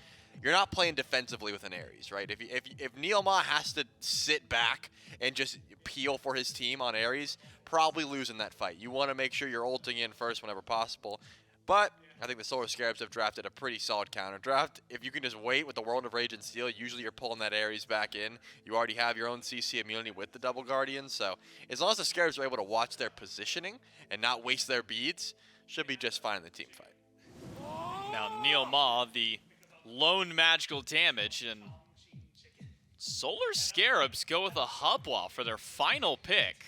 You're not playing defensively with an Ares, right? If Neil Ma has to sit back and just peel for his team on Ares, probably losing that fight. You want to make sure you're ulting in first whenever possible. But I think the Solar Scarabs have drafted a pretty solid counter draft. If you can just wait with the World of Rage and Steel, usually you're pulling that Ares back in. You already have your own CC immunity with the Double Guardians. So as long as the Scarabs are able to watch their positioning and not waste their beads, should be just fine in the team fight. Now, Neil Ma, the lone magical damage, and Solar Scarabs go with a Hubwall for their final pick.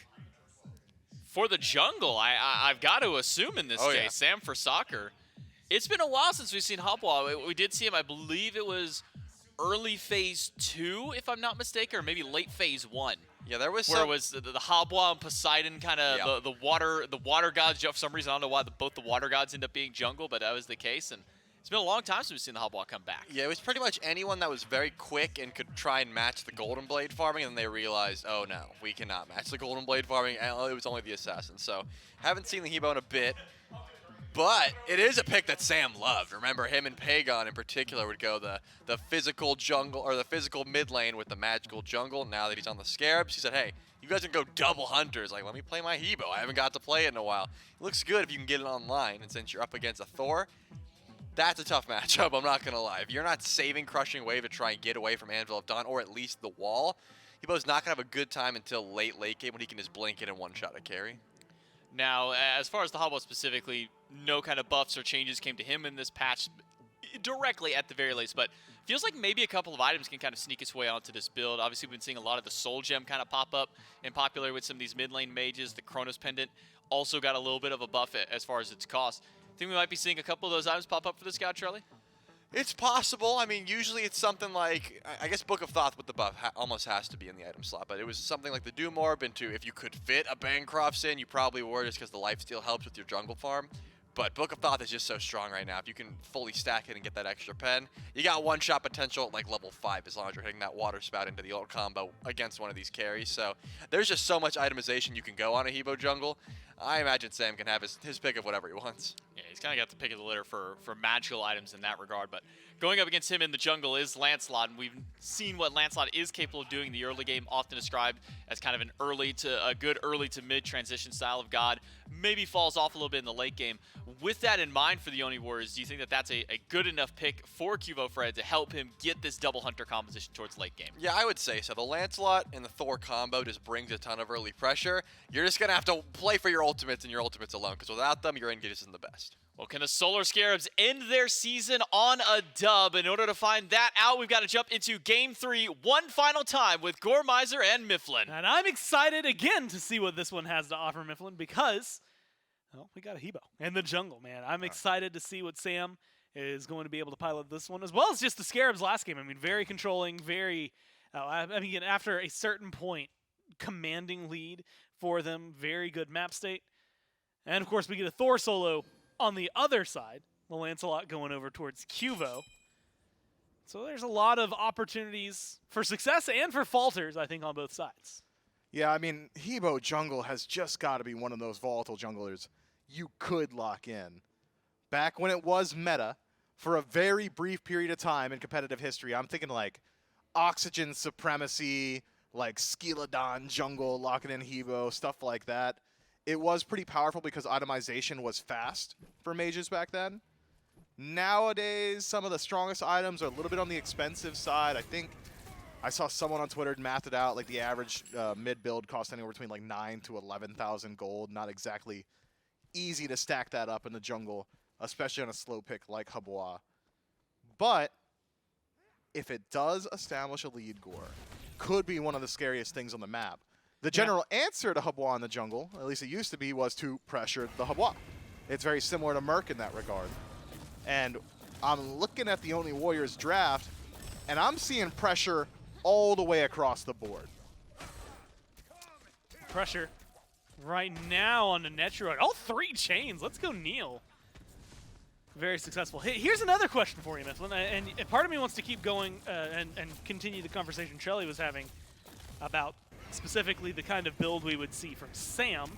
For the jungle, I've got to assume in this case, Sam for soccer. It's been a while since we've seen Hubwall. We did see him, I believe it was early phase 2, if I'm not mistaken, or maybe late phase 1. Yeah, there was where it was the Hobwa and Poseidon kind of the water gods. For some reason, I don't know why both the water gods end up being jungle, but that was the case. And it's been a long time since we've seen the Hobwa come back. Yeah, it was pretty much anyone that was very quick and could try and match the Golden Blade farming, and then they realized, oh no, we cannot match the Golden Blade farming, and it was only the Assassin. So, haven't seen the Hebo in a bit, but it is a pick that Sam loved. Remember, him and Pagon in particular would go the physical jungle, or the physical mid lane with the magical jungle. Now that he's on the Scarabs, he said, hey, you guys can go double hunters. Like, let me play my Hebo. I haven't got to play it in a while. It looks good if you can get it online, and since you're up against a Thor, that's a tough matchup, I'm not going to lie. If you're not saving Crushing Wave to try and get away from Anvil of Dawn, or at least the wall, Hebo's not going to have a good time until late game when he can just blink it and one-shot a carry. Now, as far as the Hobble specifically, no kind of buffs or changes came to him in this patch directly at the very least, but feels like maybe a couple of items can kind of sneak its way onto this build. Obviously, we've been seeing a lot of the Soul Gem kind of pop up and popular with some of these mid-lane mages. The Chronos Pendant also got a little bit of a buff as far as its cost. Think we might be seeing a couple of those items pop up for this guy, Charlie? It's possible. I mean, usually it's something like, I guess Book of Thoth with the buff almost has to be in the item slot, but it was something like the Doom Orb into, if you could fit a Bancroft's in, you probably were, just because the lifesteal helps with your jungle farm. But Book of Thoth is just so strong right now. If you can fully stack it and get that extra pen, you got one-shot potential at like level 5 as long as you're hitting that water spout into the ult combo against one of these carries. So there's just so much itemization you can go on a Hebo jungle. I imagine Sam can have his pick of whatever he wants. Yeah, he's kind of got the pick of the litter for magical items in that regard. But going up against him in the jungle is Lancelot, and we've seen what Lancelot is capable of doing in the early game, often described as kind of a good early to mid transition style of god. Maybe falls off a little bit in the late game. With that in mind for the Oni Warriors, do you think that that's a good enough pick for Kuvo Fred to help him get this double hunter composition towards late game? Yeah, I would say so. The Lancelot and the Thor combo just brings a ton of early pressure. You're just going to have to play for your ultimates and your ultimates alone, because without them, your engage isn't the best. Well, can the Solar Scarabs end their season on a dub? In order to find that out, we've got to jump into Game 3 one final time with Gormizer and Mifflin. And I'm excited again to see what this one has to offer, Mifflin, because well, we got a Hebo in the jungle, man. I'm excited to see what Sam is going to be able to pilot this one, as well as just the Scarabs last game. I mean, very controlling, very, I mean, after a certain point, commanding lead for them, very good map state. And, of course, we get a Thor solo on the other side, the Lancelot going over towards Cuvo. So there's a lot of opportunities for success and for falters, I think, on both sides. Yeah, I mean, Hebo jungle has just got to be one of those volatile junglers you could lock in. Back when it was meta, for a very brief period of time in competitive history, I'm thinking like Oxygen Supremacy, like Skeleton jungle, locking in Hebo, stuff like that. It was pretty powerful because itemization was fast for mages back then. Nowadays, some of the strongest items are a little bit on the expensive side. I think I saw someone on Twitter mathed it out, like the average mid build cost anywhere between like 9,000 to 11,000 gold. Not exactly easy to stack that up in the jungle, especially on a slow pick like Habois. But if it does establish a lead, Gore, could be one of the scariest things on the map. The general answer to Habois in the jungle, at least it used to be, was to pressure the Habois. It's very similar to Merc in that regard. And I'm looking at the Only Warriors draft, and I'm seeing pressure all the way across the board. Pressure right now on the Netroid. All 3 chains. Let's go Neil. Very successful. Hey, here's another question for you, Mifflin. And part of me wants to keep going and continue the conversation Shelly was having about specifically the kind of build we would see from Sam.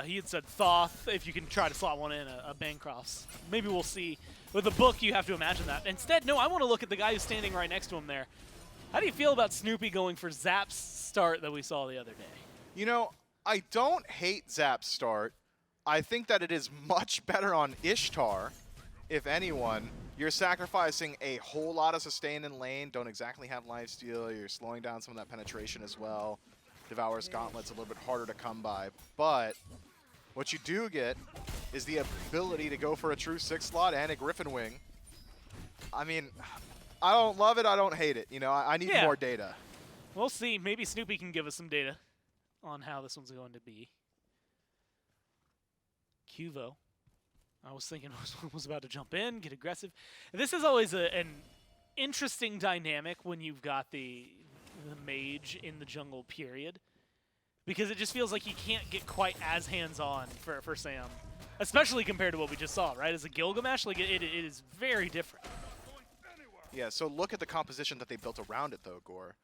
He had said Thoth, if you can try to slot one in, a Bancrofts. Maybe we'll see. With the book, you have to imagine that. Instead, no, I want to look at the guy who's standing right next to him there. How do you feel about Snoopy going for Zap's start that we saw the other day? You know, I don't hate Zap's start. I think that it is much better on Ishtar, if anyone. You're sacrificing a whole lot of sustain in lane, don't exactly have lifesteal, you're slowing down some of that penetration as well. Devourer's Gauntlet's a little bit harder to come by, but what you do get is the ability to go for a true 6 slot and a Griffin Wing. I mean, I don't love it, I don't hate it. You know, I need more data. We'll see. Maybe Snoopy can give us some data on how this one's going to be. Cuvo. I was thinking was about to jump in, get aggressive. This is always an interesting dynamic when you've got the mage in the jungle, period. Because it just feels like he can't get quite as hands-on for Sam. Especially compared to what we just saw, right? As a Gilgamesh, like it is very different. Yeah, so look at the composition that they built around it, though, Gore.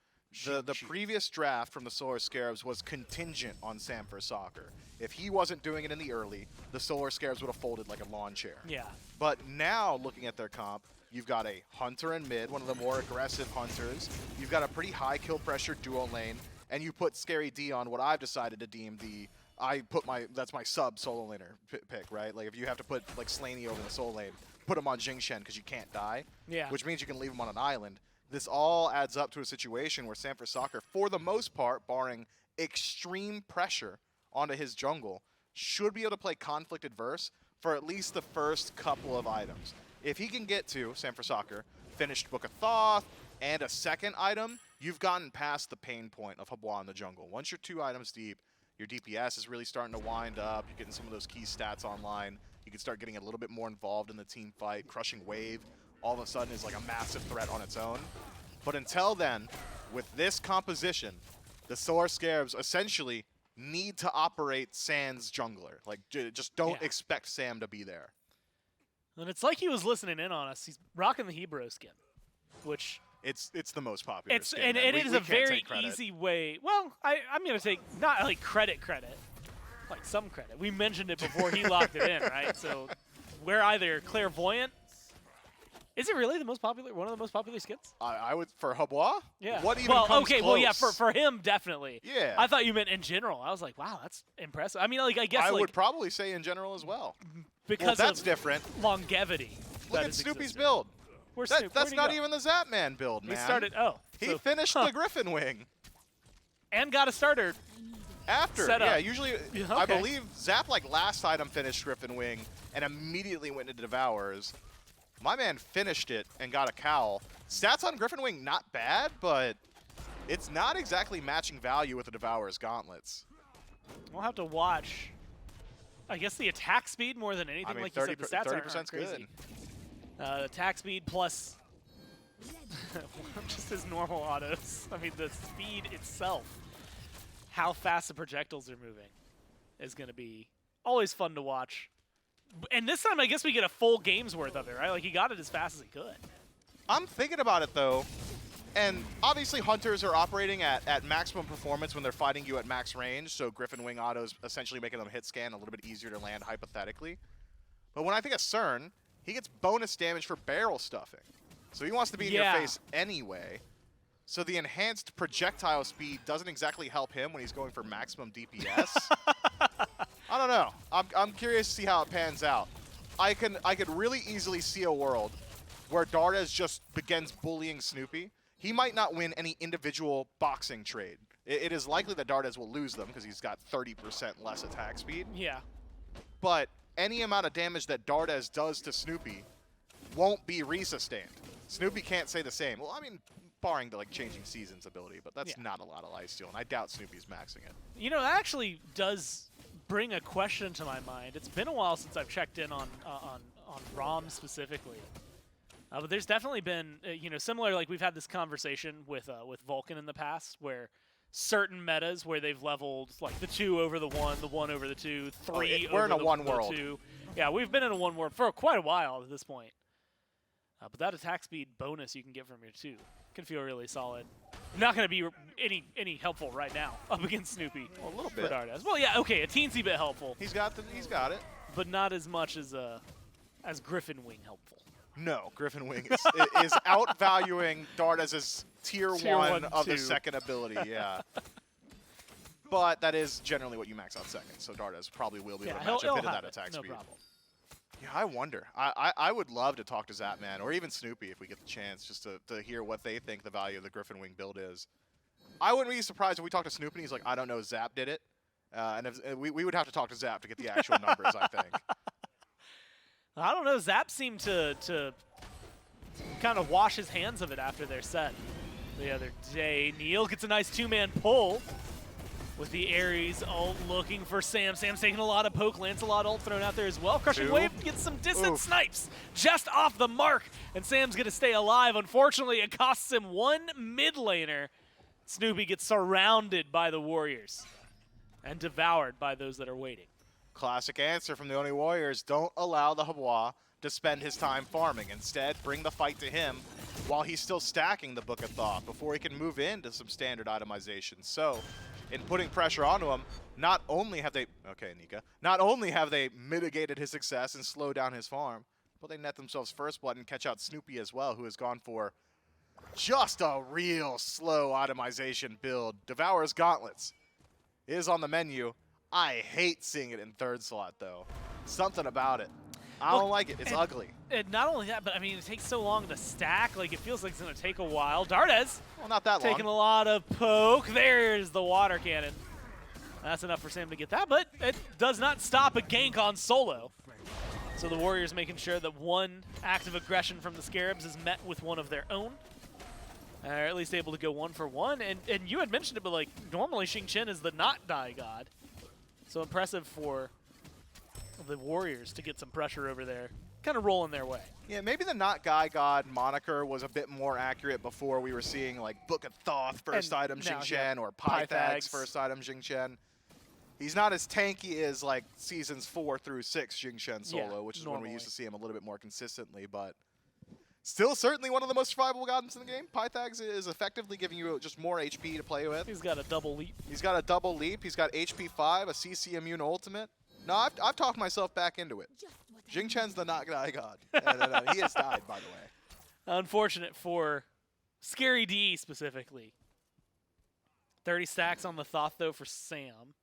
The previous draft from the Solar Scarabs was contingent on Sam for Soccer. If he wasn't doing it in the early, the Solar Scarabs would have folded like a lawn chair. Yeah. But now, looking at their comp, you've got a Hunter in mid, one of the more aggressive Hunters. You've got a pretty high kill pressure duo lane, and you put Scary D on what I've decided to deem that's my sub solo laner pick, right? Like if you have to put like Slaney over the solo lane, put him on Jing Shen because you can't die. Yeah. Which means you can leave him on an island. This all adds up to a situation where Sam for Soccer, for the most part, barring extreme pressure onto his jungle, should be able to play Conflict Adverse for at least the first couple of items. If he can get to, Sam for Soccer, finished Book of Thoth and a second item, you've gotten past the pain point of Habois in the jungle. Once you're 2 items deep, your DPS is really starting to wind up. You're getting some of those key stats online. You can start getting a little bit more involved in the team fight. Crushing Wave all of a sudden is like a massive threat on its own. But until then, with this composition, the Solar Scarabs essentially need to operate Sans jungler. Like, just don't expect Sam to be there. And it's like he was listening in on us. He's rocking the Hebrew skin, which... It's the most popular skin. And it is a very easy way... Well, I'm going to take, not like credit, like some credit. We mentioned it before he locked it in, right? So we're either clairvoyant. Is it really the most popular, one of the most popular skins? I would, for Habois? Yeah. What even comes close? Well, yeah, for him, definitely. Yeah. I thought you meant in general. I was like, wow, that's impressive. I mean, like, I guess, I would probably say in general as well. Because that's of different. Longevity. Look at Snoopy's build. That's not even the Zapman build, man. He started, He finished the Griffin Wing. And got a starter After, Set yeah, up. usually Yeah, I okay. believe Zap like last item finished Griffin Wing and immediately went into Devours. My man finished it and got a cowl. Stats on Griffin Wing not bad, but it's not exactly matching value with the Devour's gauntlets. We'll have to watch. I guess the attack speed more than anything. I mean, like you said, the stats aren't 30%'s crazy. good. Attack speed plus just his normal autos. I mean, the speed itself, how fast the projectiles are moving, is going to be always fun to watch. And this time, I guess we get a full game's worth of it, right? Like, he got it as fast as he could. I'm thinking about it, though, and obviously Hunters are operating at maximum performance when they're fighting you at max range, so Griffin Wing autos essentially making them hit scan a little bit easier to land hypothetically. But when I think of CERN, he gets bonus damage for barrel stuffing. So he wants to be in your face anyway. So the enhanced projectile speed doesn't exactly help him when he's going for maximum DPS. I don't know. I'm curious to see how it pans out. I could really easily see a world where Dardes just begins bullying Snoopy. He might not win any individual boxing trade. It is likely that Dardes will lose them because he's got 30% less attack speed. Yeah. But any amount of damage that Dardes does to Snoopy won't be resustained. Snoopy can't say the same. Well, I mean, barring the like changing seasons ability, but that's not a lot of lifesteal, and I doubt Snoopy's maxing it. You know, that actually does bring a question to my mind. It's been a while since I've checked in on ROM specifically. But there's definitely been, you know, similar, like we've had this conversation with Vulcan in the past, where certain metas where they've leveled like the 2 over the 1, the 1 over the 2, 3 we're over in a the one the world. 2. Yeah, we've been in a one world for quite a while at this point. But that attack speed bonus you can get from your 2 can feel really solid. Not going to be any helpful right now up against Snoopy. Well, a little for bit. Dardes. Well, yeah, okay, a teensy bit helpful. He's got it. But not as much as Griffin Wing helpful. No, Griffin Wing is outvaluing Dardes' tier 1 of the 2. second ability, yeah. But that is generally what you max out second, so Dardes probably will be able to match up into that attack no speed. problem. Yeah, I wonder. I would love to talk to Zapman or even Snoopy if we get the chance just to hear what they think the value of the Griffin Wing build is. I wouldn't be surprised if we talk to Snoopy and he's like, I don't know, Zap did it. And we would have to talk to Zap to get the actual numbers, I think. I don't know. Zap seemed to kind of wash his hands of it after their set the other day. Neil gets a nice 2-man pull with the Ares ult looking for Sam. Sam's taking a lot of poke. Lancelot ult thrown out there as well. Crushing 2. Wave gets some distant snipes just off the mark. And Sam's going to stay alive. Unfortunately, it costs him 1 mid laner. Snoopy gets surrounded by the Warriors and devoured by those that are waiting. Classic answer from the Oni Warriors. Don't allow the Habois to spend his time farming. Instead, bring the fight to him while he's still stacking the Book of Thoth before he can move into some standard itemization. So, in putting pressure onto him, not only have they mitigated his success and slowed down his farm, but they net themselves first blood and catch out Snoopy as well, who has gone for just a real slow itemization build. Devour's Gauntlets is on the menu. I hate seeing it in third slot, though. Something about it. I don't like it. It's ugly. And not only that, but I mean, it takes so long to stack. Like, it feels like it's going to take a while. Dardes, well, not that long. Taking a lot of poke. There's the water cannon. That's enough for Sam to get that, but it does not stop a gank on solo. So the Warriors making sure that one act of aggression from the Scarabs is met with one of their own. Or at least able to go 1 for 1. And you had mentioned it, but like, normally Xing Chen is the not die god. So impressive for the Warriors to get some pressure over there, kind of rolling their way. Yeah, maybe the not guy god moniker was a bit more accurate before we were seeing like Book of Thoth first item Xing Chen or Pythags first item Xing Chen. He's not as tanky as like seasons 4 through 6 Xing Chen solo, which is when we used to see him a little bit more consistently, but still certainly one of the most survivable gods in the game. Pythags is effectively giving you just more HP to play with. He's got a double leap. He's got a double leap. He's got HP 5, a CC immune ultimate. No, I've talked myself back into it. Xing Chen's the not guy god. And he has died, by the way. Unfortunate for Scary D specifically. 30 stacks on the Thoth, though, for Sam.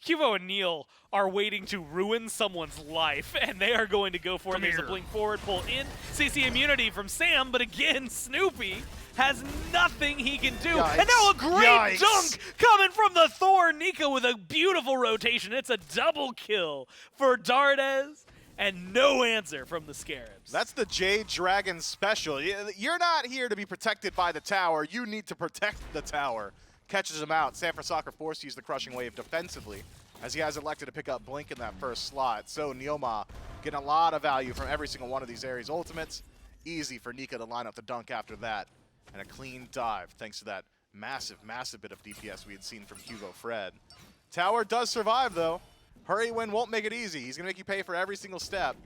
Cubo and Neil are waiting to ruin someone's life, and they are going to go for it. There's a blink forward, pull in. CC immunity from Sam, but again, Snoopy has nothing he can do. Yikes. And now a great Yikes. dunk coming from the Thor. Nika with a beautiful rotation. It's a double kill for Dardes. And no answer from the Scarabs. That's the Jade Dragon special. You're not here to be protected by the tower. You need to protect the tower. Catches him out. Sanford Soccer forced to use the crushing wave defensively as he has elected to pick up Blink in that first slot. So Neoma getting a lot of value from every single one of these Ares ultimates. Easy for Nika to line up the dunk after that. And a clean dive thanks to that massive, massive bit of DPS we had seen from Hugo Fred. Tower does survive though. Hurry Win won't make it easy. He's going to make you pay for every single step.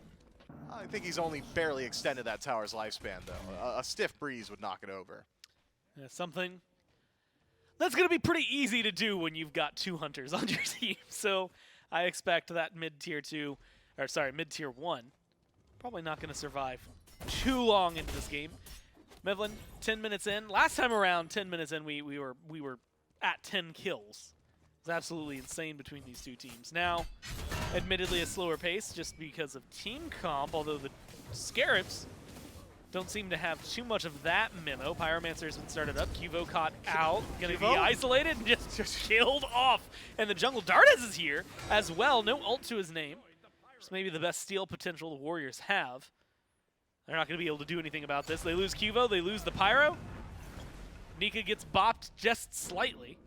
I think he's only barely extended that tower's lifespan, though. A stiff breeze would knock it over. Yeah, something that's going to be pretty easy to do when you've got 2 hunters on your team. So I expect that mid-tier 1 probably not going to survive too long into this game. Mevlin, 10 minutes in. Last time around, 10 minutes in, we were at 10 kills. It's absolutely insane between these two teams. Now, admittedly a slower pace just because of team comp, although the Scarabs don't seem to have too much of that memo. Pyromancer's been started up. Cuvo caught out. Gonna be isolated and just killed off. And the jungle Dardes is here as well. No ult to his name. Just maybe the best steal potential the Warriors have. They're not gonna be able to do anything about this. They lose Cuvo, they lose the Pyro. Nika gets bopped just slightly.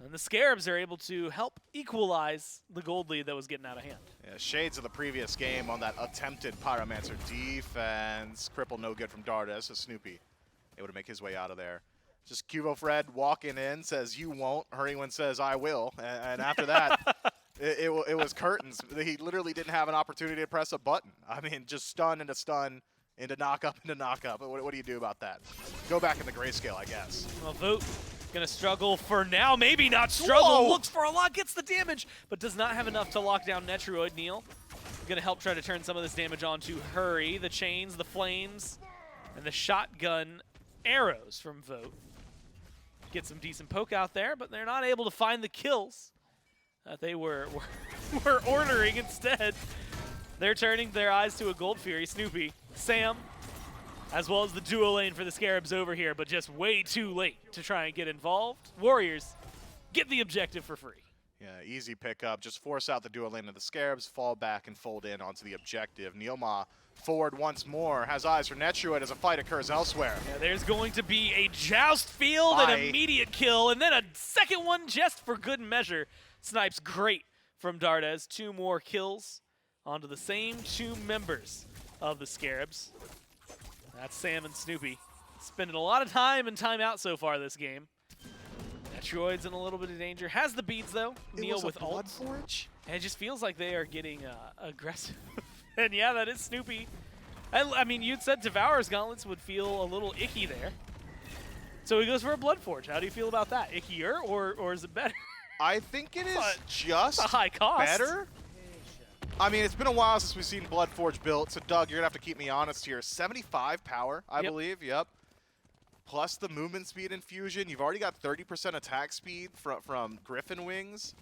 And the Scarabs are able to help equalize the gold lead that was getting out of hand. Yeah, shades of the previous game on that attempted Pyromancer defense. Cripple no good from Dardes, so Snoopy able to make his way out of there. Just Cuvo Fred walking in, says you won't. Hurrywin says I will. And after that, it was curtains. He literally didn't have an opportunity to press a button. I mean, just stun, into knock up, into knock up. What do you do about that? Go back in the grayscale, I guess. Well, Vote gonna struggle for now, maybe not struggle. Whoa. Looks for a lot, gets the damage, but does not have enough to lock down Netroid. Neil gonna help try to turn some of this damage onto Hurry. The chains, the flames, and the shotgun arrows from Vote. Get some decent poke out there, but they're not able to find the kills that they were ordering instead. They're turning their eyes to a Gold Fury. Snoopy, Sam, as well as the duo lane for the Scarabs over here, but just way too late to try and get involved. Warriors get the objective for free. Yeah, easy pickup. Just force out the duo lane of the Scarabs, fall back and fold in onto the objective. Neoma forward once more, has eyes for Netroid as a fight occurs elsewhere. Yeah, there's going to be a joust field, an immediate kill, and then a second one just for good measure. Snipes great from Dardes. 2 more kills onto the same 2 members of the Scarabs. That's Sam and Snoopy. Spending a lot of time and time out so far this game. Netroid's in a little bit of danger. Has the beads though. Neil with ult. Bloodforge? And it just feels like they are getting aggressive. And yeah, that is Snoopy. I mean, you'd said Devourer's Gauntlets would feel a little icky there. So he goes for a Bloodforge. How do you feel about that? Ickier or is it better? I think it is just a high cost. Better. I mean, it's been a while since we've seen Bloodforge built, so Doug, you're going to have to keep me honest here. 75 power, I believe, yep. Plus the movement speed infusion. You've already got 30% attack speed from Griffin Wings.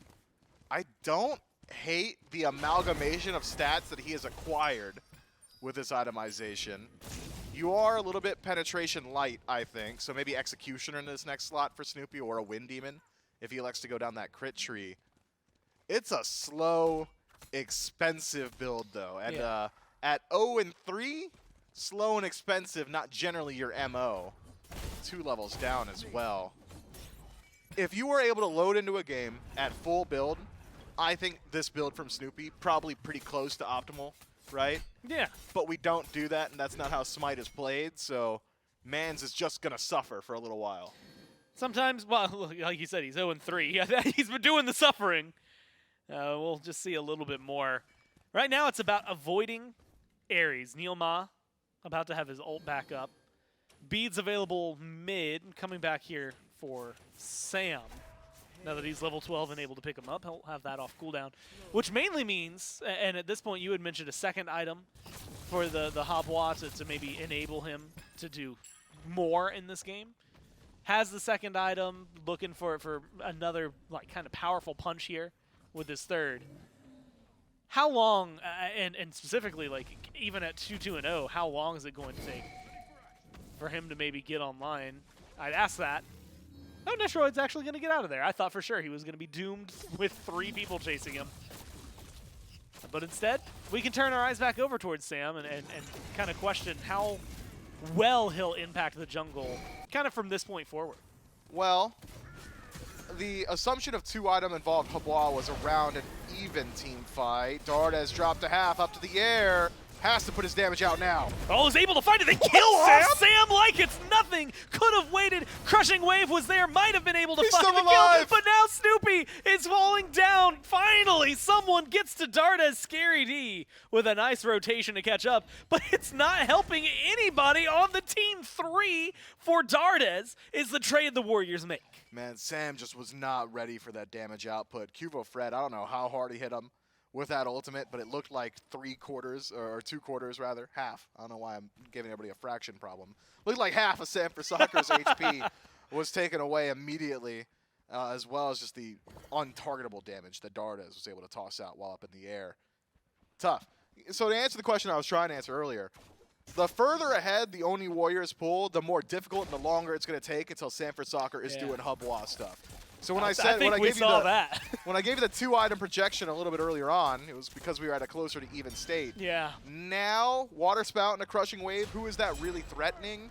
I don't hate the amalgamation of stats that he has acquired with this itemization. You are a little bit penetration light, I think, so maybe Executioner in this next slot for Snoopy or a Wind Demon if he elects to go down that crit tree. It's a slow, expensive build though, and at 0-3, slow and expensive, not generally your MO. 2 levels down as well. If you were able to load into a game at full build, I think this build from Snoopy probably pretty close to optimal, right? Yeah. But we don't do that, and that's not how Smite is played, so Mans is just gonna suffer for a little while. Sometimes, well, like you said, he's 0-3. He's been doing the suffering. We'll just see a little bit more. Right now, it's about avoiding Ares. Neil Ma about to have his ult back up. Beads available mid, coming back here for Sam. Now that he's level 12 and able to pick him up, he'll have that off cooldown. Which mainly means, and at this point you had mentioned a second item for the Habwa to maybe enable him to do more in this game. Has the second item, looking for another like kind of powerful punch here with his third. How long, and specifically like even at 2-2-0, how long is it going to take for him to maybe get online. I'd ask that. No, Netroid's actually going to get out of there. I thought for sure he was going to be doomed with 3 people chasing him. But instead, we can turn our eyes back over towards Sam and kind of question how well he'll impact the jungle kind of from this point forward. Well, the assumption of 2-item involved Habois was around an even team fight. Dart has dropped a half up to the air. Has to put his damage out now. Oh, is able to find it. They kill off Sam like it's nothing. Could have waited. Crushing Wave was there. Might have been able to find the kill. But now Snoopy is falling down. Finally, someone gets to Dart as Scary D with a nice rotation to catch up. But it's not helping anybody on the team 3 for Dardes is the trade the Warriors make. Man, Sam just was not ready for that damage output. Cuvo Fred, I don't know how hard he hit him with that ultimate, but it looked like 3 quarters, or 2 quarters rather, half. I don't know why I'm giving everybody a fraction problem. Looked like half of Sam for Soccer's HP was taken away immediately, as well as just the untargetable damage that Dardes was able to toss out while up in the air. Tough. So to answer the question I was trying to answer earlier, the further ahead the Oni Warriors pull, the more difficult and the longer it's going to take until Sanford Soccer is doing Habois stuff. So when I said when I gave you the 2-item projection a little bit earlier on, it was because we were at a closer to even state. Yeah. Now, Water Spout and a Crushing Wave, who is that really threatening?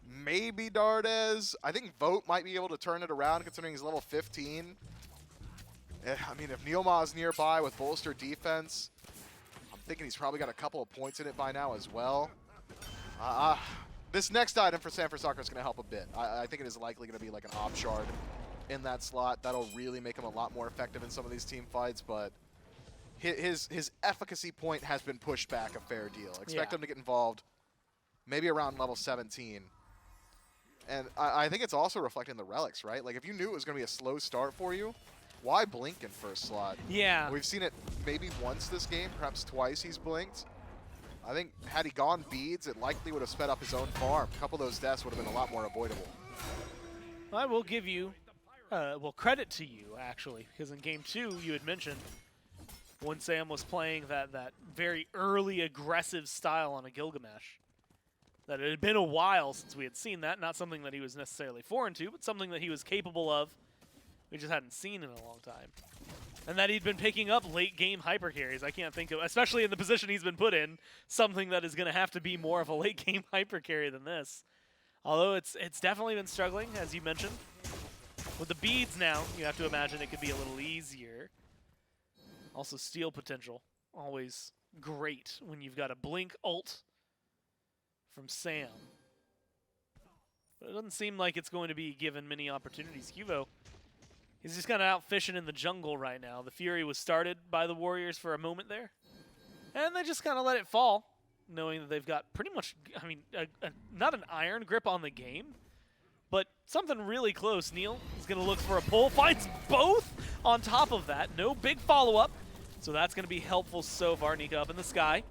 Maybe Dardes. I think Vote might be able to turn it around considering he's level 15. I mean, if Neilma's nearby with bolster defense, I'm thinking he's probably got a couple of points in it by now as well. This next item for Sanford Soccer is going to help a bit. I think it is likely going to be like an Op Shard in that slot. That'll really make him a lot more effective in some of these team fights, but his efficacy point has been pushed back a fair deal. Expect him to get involved maybe around level 17. And I think it's also reflecting the relics, right? Like if you knew it was going to be a slow start for you, why blink in first slot? Yeah. We've seen it maybe once this game, perhaps twice he's blinked. I think had he gone beads, it likely would have sped up his own farm. A couple of those deaths would have been a lot more avoidable. I will give you, credit to you, actually, because in Game 2, you had mentioned when Sam was playing that very early aggressive style on a Gilgamesh, that it had been a while since we had seen that. Not something that he was necessarily foreign to, but something that he was capable of. We just hadn't seen in a long time. And that he'd been picking up late-game hyper carries. I can't think of, especially in the position he's been put in, something that is going to have to be more of a late-game hyper carry than this. Although it's definitely been struggling, as you mentioned. With the beads now, you have to imagine it could be a little easier. Also, steal potential. Always great when you've got a blink ult from Sam. But it doesn't seem like it's going to be given many opportunities. Cuvo, he's just kind of out fishing in the jungle right now. The Fury was started by the Warriors for a moment there. And they just kind of let it fall, knowing that they've got pretty much, I mean, not an iron grip on the game, but something really close. Neil is going to look for a pull, finds both on top of that. No big follow-up, so that's going to be helpful so far. Nika up in the sky,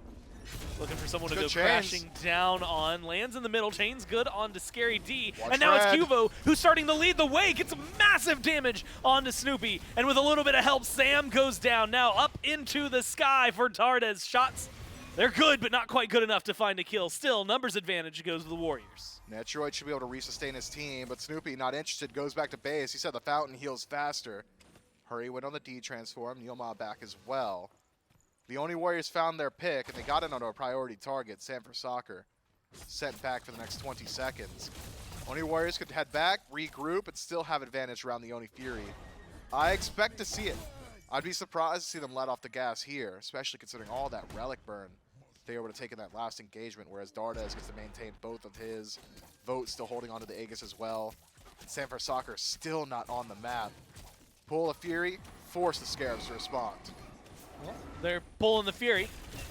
looking for someone to go crashing down on. Lands in the middle, chains good onto Scary D. And now it's Cuvo who's starting to lead the way, gets massive damage onto Snoopy. And with a little bit of help, Sam goes down. Now up into the sky for Dardes. Shots, they're good, but not quite good enough to find a kill. Still, numbers advantage goes to the Warriors. Netroid should be able to resustain his team, but Snoopy, not interested, goes back to base. He said the fountain heals faster. Hurry went on the D transform. Neilma back as well. The Oni Warriors found their pick, and they got it onto a priority target, Sanford Soccer. Sent back for the next 20 seconds. Oni Warriors could head back, regroup, and still have advantage around the Oni Fury. I expect to see it. I'd be surprised to see them let off the gas here, especially considering all that relic burn they were able to take in that last engagement, whereas Dardes gets to maintain both of his. Vote still holding onto the Aegis as well. And Sanford Soccer still not on the map. Pull the Fury, force the Scarabs to respond. Well, they're pulling the Fury,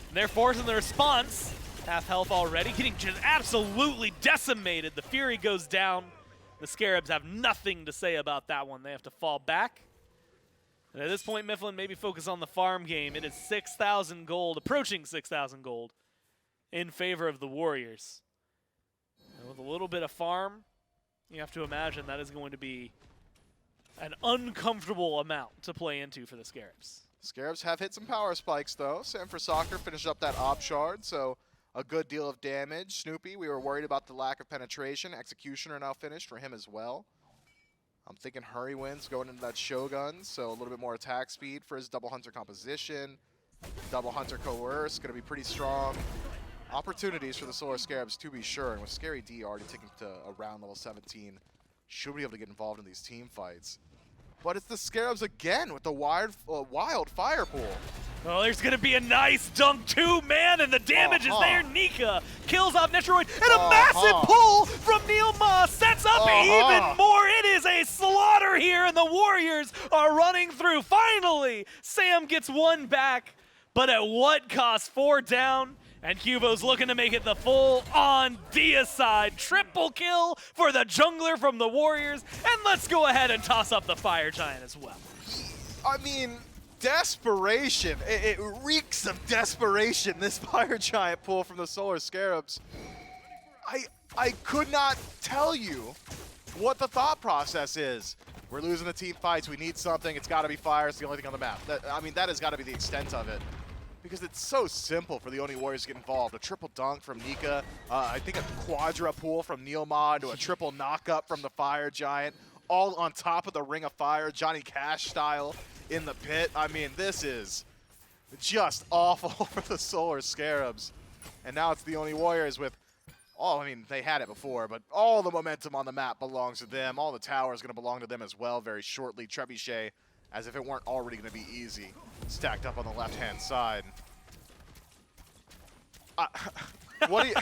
and they're forcing the response. Half health already, getting just absolutely decimated. The Fury goes down. The Scarabs have nothing to say about that one. They have to fall back. And at this point, Mifflin maybe focus on the farm game. It is 6,000 gold, approaching 6,000 gold, in favor of the Warriors. And with a little bit of farm, you have to imagine that is going to be an uncomfortable amount to play into for the Scarabs. Scarabs have hit some power spikes, though. Sanford Soccer finished up that Op Shard, so a good deal of damage. Snoopy, we were worried about the lack of penetration. Executioner now finished for him as well. I'm thinking Hurry wins going into that Shogun, so a little bit more attack speed for his Double Hunter composition. Double Hunter Coerce, going to be pretty strong. Opportunities for the Solar Scarabs to be sure, and with Scary D already taking to around level 17, should be able to get involved in these team fights. But it's the Scarabs again with the wild fire pool. Oh, there's going to be a nice dunk too, man, and the damage is there. Nika kills off Netroid, and a massive pull from Neil Ma sets up even more. It is a slaughter here, and the Warriors are running through. Finally, Sam gets one back, but at what cost? 4 down, and Cubo's looking to make it the full-on deicide. Triple kill for the jungler from the Warriors, and let's go ahead and toss up the Fire Giant as well. I mean, desperation. It reeks of desperation, this Fire Giant pull from the Solar Scarabs. I could not tell you what the thought process is. We're losing the team fights. We need something. It's got to be fire. It's the only thing on the map. That has got to be the extent of it. Because it's so simple for the Oni Warriors to get involved. A triple dunk from Nika. I think a quadra pull from Neil Ma into a triple knockup from the Fire Giant. All on top of the Ring of Fire, Johnny Cash style in the pit. I mean, this is just awful for the Solar Scarabs. And now it's the Oni Warriors with they had it before, but all the momentum on the map belongs to them. All the tower is going to belong to them as well very shortly. Trebuchet, as if it weren't already going to be easy, stacked up on the left-hand side. What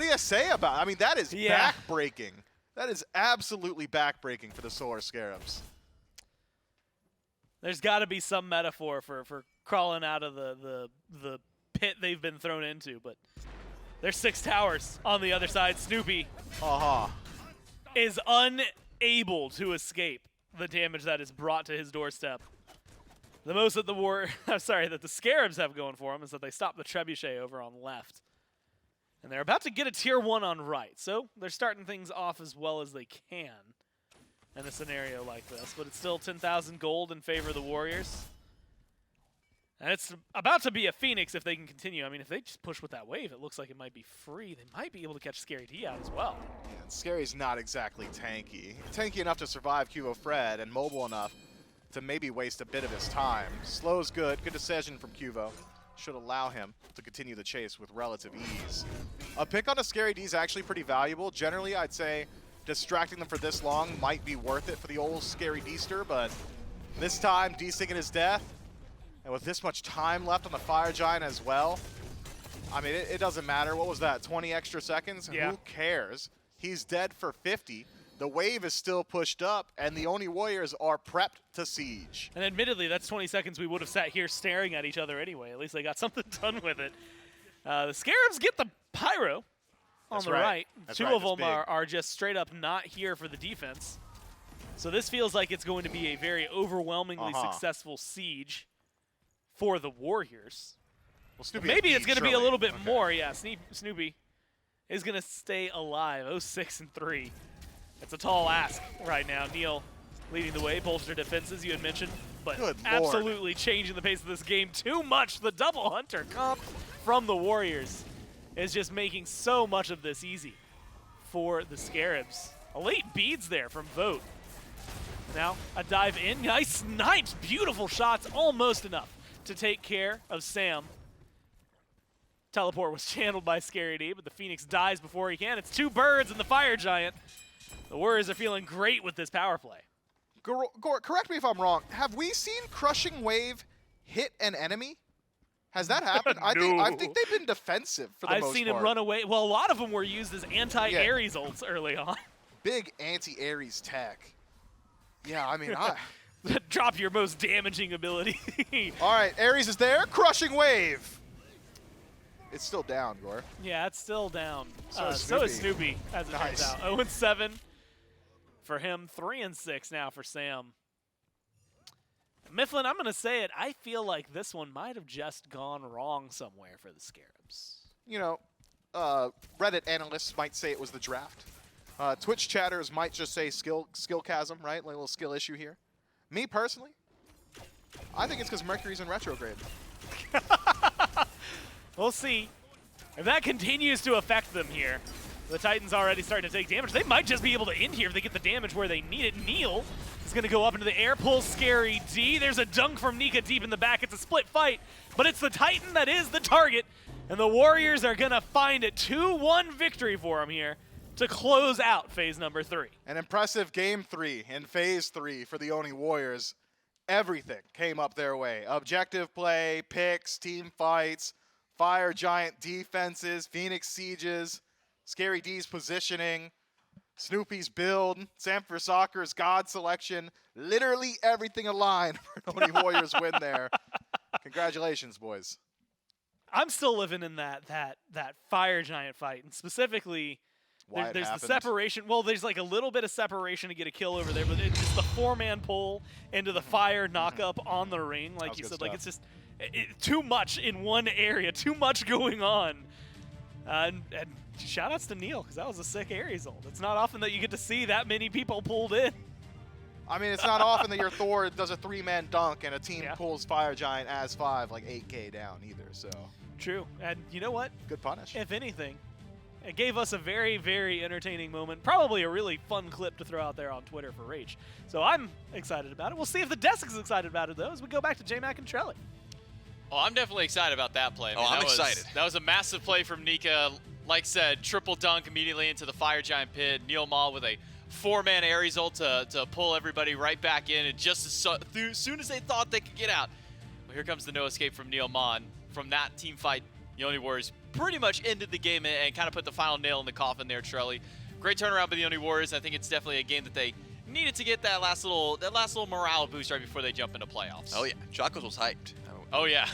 do you say about it? I mean, that is back-breaking. That is absolutely back-breaking for the Solar Scarabs. There's got to be some metaphor for crawling out of the pit they've been thrown into, but there's 6 towers on the other side. Snoopy is unable to escape the damage that is brought to his doorstep. The most that the Scarabs have going for them is that they stop the Trebuchet over on left. And they're about to get a tier 1 on right, so they're starting things off as well as they can in a scenario like this. But it's still 10,000 gold in favor of the Warriors. And it's about to be a Phoenix if they can continue. I mean, if they just push with that wave, it looks like it might be free. They might be able to catch Scary D out as well. Yeah, and Scary's not exactly tanky. Tanky enough to survive Cubo Fred, and mobile enough to maybe waste a bit of his time. Slow's good. Good decision from Cubo. Should allow him to continue the chase with relative ease. A pick on a Scary D is actually pretty valuable. Generally, I'd say distracting them for this long might be worth it for the old Scary D-ster, but this time, D-singing his death. And with this much time left on the Fire Giant as well, I mean, it doesn't matter. What was that, 20 extra seconds? Yeah. Who cares? He's dead for 50. The wave is still pushed up, and the Oni Warriors are prepped to siege. And admittedly, that's 20 seconds we would have sat here staring at each other anyway. At least they got something done with it. The Scarabs get the Pyro on the right. Two of them are just straight up not here for the defense. So this feels like it's going to be a very overwhelmingly successful siege for the Warriors. Well, maybe it's going to be a little bit more. Yeah, Snoopy is going to stay alive. 0-6-3. It's a tall ask right now. Neil leading the way, bolster defenses you had mentioned, but absolutely changing the pace of this game too much. The double hunter comp from the Warriors is just making so much of this easy for the Scarabs. A late beads there from Vote. Now a dive in, nice snipes, beautiful shots, almost enough to take care of Sam. Teleport was channeled by Scary D, but the Phoenix dies before he can. It's 2 birds and the Fire Giant. The Warriors are feeling great with this power play. Gore, correct me if I'm wrong. Have we seen Crushing Wave hit an enemy? Has that happened? No. I think they've been defensive for the most part. I've seen him run away. Well, a lot of them were used as anti-Ares ults early on. Big anti-Ares tech. Yeah, I mean, Drop your most damaging ability. All right, Ares is there. Crushing Wave. It's still down, Gore. Yeah, it's still down. So is Snoopy, as it turns out. 0-7 for him. 3-6 now for Sam. Mifflin, I'm going to say it. I feel like this one might have just gone wrong somewhere for the Scarabs. You know, Reddit analysts might say it was the draft. Twitch chatters might just say skill chasm, right? Like a little skill issue here. Me personally, I think it's because Mercury's in retrograde. We'll see. If that continues to affect them here, the Titans already starting to take damage. They might just be able to end here if they get the damage where they need it. Neil is going to go up into the air, pull Scary D. There's a dunk from Nika deep in the back. It's a split fight, but it's the Titan that is the target, and the Warriors are going to find a 2-1 victory for them here to close out phase number 3. An impressive game 3 in phase 3 for the Oni Warriors. Everything came up their way. Objective play, picks, team fights, Fire Giant defenses, Phoenix Sieges, Scary D's positioning, Snoopy's build, Sanford Soccer's God selection. Literally everything aligned for an Oni Warriors win there. Congratulations, boys. I'm still living in that Fire Giant fight, and specifically there's the separation. Well, there's like a little bit of separation to get a kill over there, but it's just the 4-man pull into the Fire knockup on the ring, like you said. Like it's just too much in one area, too much going on. And shout outs to Neil, because that was a sick Ares ult. It's not often that you get to see that many people pulled in. I mean, it's not often that your Thor does a 3-man dunk and a team pulls Fire Giant as 5 like 8K down either. So true. And you know what? Good punish. If anything, it gave us a very, very entertaining moment. Probably a really fun clip to throw out there on Twitter for Rach. So I'm excited about it. We'll see if the desk is excited about it, though, as we go back to J-Mac and Trelly. Oh, I'm definitely excited about that play. I'm excited. That was a massive play from Nika. Like said, triple dunk immediately into the Fire Giant pit. Neil Mall with a 4-man Ares ult to pull everybody right back in. And just as soon as they thought they could get out, well, here comes the no escape from Neil Mon. From that team fight, the Oni Warriors pretty much ended the game and kind of put the final nail in the coffin there, Trelly. Great turnaround by the Oni Warriors. I think it's definitely a game that they needed to get that last little morale boost right before they jump into playoffs. Oh yeah, Chacos was hyped. Oh yeah,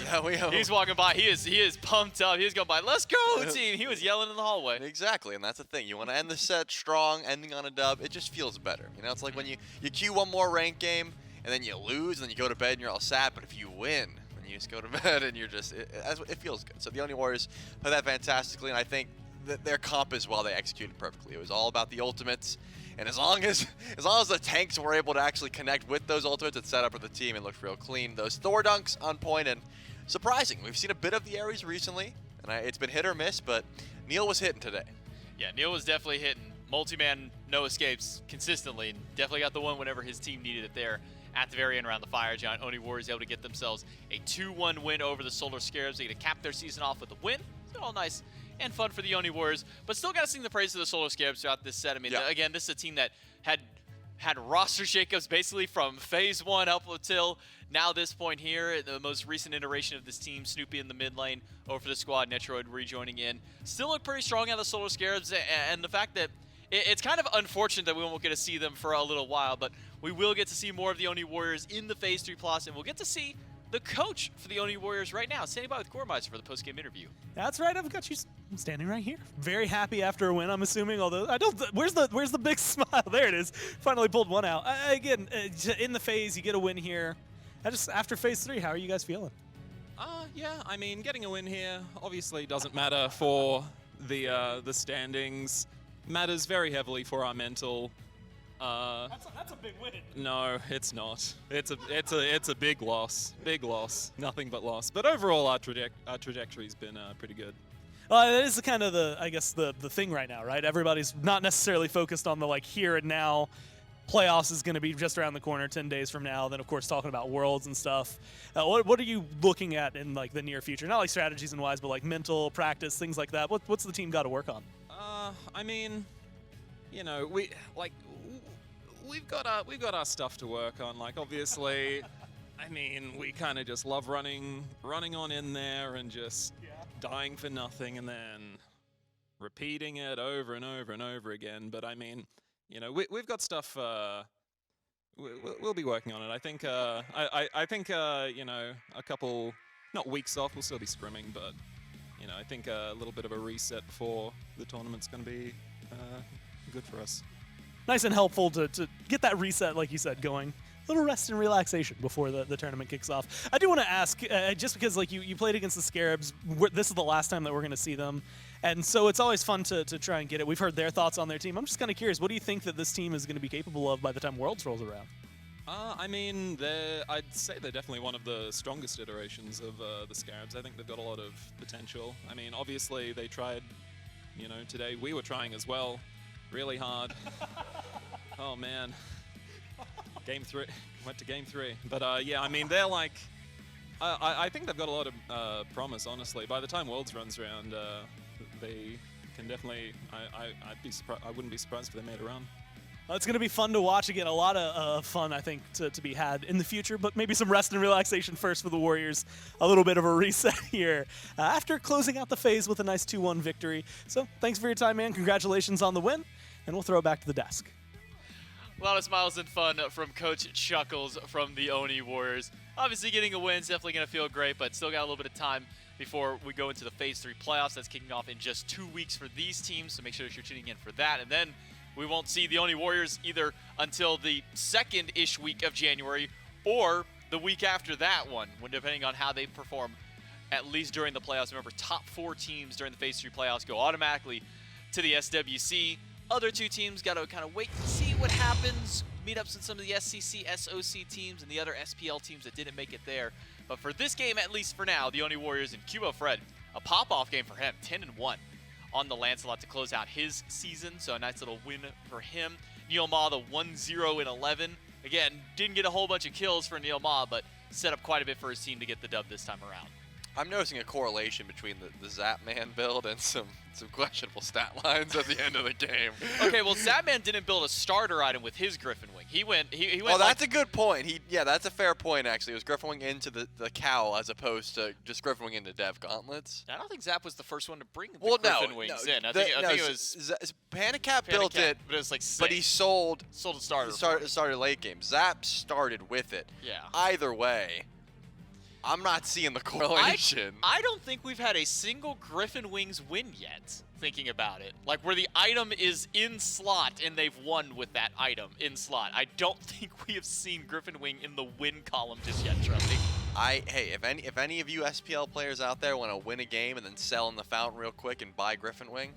he's walking by. He is pumped up. He's going by. Let's go, team. He was yelling in the hallway. Exactly, and that's the thing. You want to end the set strong, ending on a dub. It just feels better. You know, it's like when you queue one more ranked game and then you lose and then you go to bed and you're all sad. But if you win, then you just go to bed and you're just it feels good. So the Oni Warriors played that fantastically, and I think that their comp as well, they executed perfectly. It was all about the ultimates. And as long as the tanks were able to actually connect with those ultimates and set up for the team, it looked real clean. Those Thor dunks on point and surprising. We've seen a bit of the Ares recently, and it's been hit or miss, but Neil was hitting today. Yeah, Neil was definitely hitting multi-man no escapes consistently, and definitely got the one whenever his team needed it there. At the very end around the Fire Giant, Oni Warriors able to get themselves a 2-1 win over the Solar Scarabs. They get to cap their season off with a win. It's all nice and fun for the Oni Warriors, but still got to sing the praise of the Solar Scarabs throughout this set. I mean, again, this is a team that had roster shakeups basically from phase 1 up until now this point here. The most recent iteration of this team, Snoopy in the mid lane over for the squad, Netroid rejoining in. Still look pretty strong out of the Solar Scarabs, and the fact that it's kind of unfortunate that we won't get to see them for a little while, but we will get to see more of the Oni Warriors in the phase 3 plus, and we'll get to see the coach for the Oni Warriors right now, standing by with Gormeister for the post-game interview. That's right. I've got you standing right here. Very happy after a win, I'm assuming. Although I don't. Where's the big smile? There it is. Finally pulled one out. Again, in the phase, you get a win here. Just after phase 3, how are you guys feeling? Yeah, I mean, getting a win here obviously doesn't matter for the standings. Matters very heavily for our mental. That's a big win. No, it's not. It's a big loss. Big loss. Nothing but loss. But overall, our trajectory's been pretty good. That is kind of the thing right now, right? Everybody's not necessarily focused on the here and now. Playoffs is going to be just around the corner 10 days from now. Then, of course, talking about Worlds and stuff. What are you looking at in the near future? Not strategies and wise, but mental practice, things like that. What's the team got to work on? I mean, you know, we've got our stuff to work on. Obviously, I mean, we kind of just love running on in there and just dying for nothing and then repeating it over and over and over again. But I mean, you know, we've got stuff. We'll be working on it. I think. I think. You know, a couple not weeks off. We'll still be scrimming, but you know, I think a little bit of a reset before the tournament's going to be good for us. Nice and helpful to get that reset, like you said, going. A little rest and relaxation before the tournament kicks off. I do want to ask, just because you played against the Scarabs, this is the last time that we're going to see them, and so it's always fun to try and get it. We've heard their thoughts on their team. I'm just kind of curious, what do you think that this team is going to be capable of by the time Worlds rolls around? I mean, I'd say they're definitely one of the strongest iterations of the Scarabs. I think they've got a lot of potential. I mean, obviously they tried, today we were trying as well, really hard. Oh man, game 3, went to game 3. But yeah, I mean, they're like, I think they've got a lot of promise, honestly. By the time Worlds runs around, they can definitely, I wouldn't be surprised if they made a run. It's going to be fun to watch again. A lot of fun, I think, to be had in the future, but maybe some rest and relaxation first for the Warriors. A little bit of a reset here after closing out the phase with a nice 2-1 victory. So thanks for your time, man. Congratulations on the win, and we'll throw it back to the desk. A lot of smiles and fun from Coach Chuckles from the Oni Warriors. Obviously, getting a win is definitely going to feel great, but still got a little bit of time before we go into the Phase 3 playoffs. That's kicking off in just 2 weeks for these teams, so make sure that you're tuning in for that. And then we won't see the Oni Warriors either until the second-ish week of January or the week after that one, when depending on how they perform, at least during the playoffs. Remember, top 4 teams during the Phase 3 playoffs go automatically to the SWC. Other 2 teams got to kind of wait to see what happens, meet ups in some of the SCC, SOC teams, and the other SPL teams that didn't make it there. But for this game, at least for now, the Oni Warriors and Cubo Fred, a pop-off game for him, 10-1. On the Lancelot to close out his season, so a nice little win for him. Neil Ma, the 1-0-11. Again, didn't get a whole bunch of kills for Neil Ma, but set up quite a bit for his team to get the dub this time around. I'm noticing a correlation between the Zapman build and some questionable stat lines at the end of the game. Okay, well, Zapman didn't build a starter item with his Griffin Wing. He went. Oh, that's a good point. Yeah, that's a fair point, actually. It was Griffin Wing into the cowl as opposed to just Griffin Wing into Dev Gauntlets. I don't think Zap was the first one to bring the Griffin Wings in. I think it was Panicat built it, but it was like sick. But he sold a starter. Started late game. Zap started with it. Yeah. Either way, I'm not seeing the correlation. I don't think we've had a single Griffin Wings win yet, thinking about it. Like, where the item is in slot and they've won with that item in slot. I don't think we have seen Griffin Wing in the win column just yet, Trusty. Hey, if any of you SPL players out there want to win a game and then sell in the fountain real quick and buy Griffin Wing,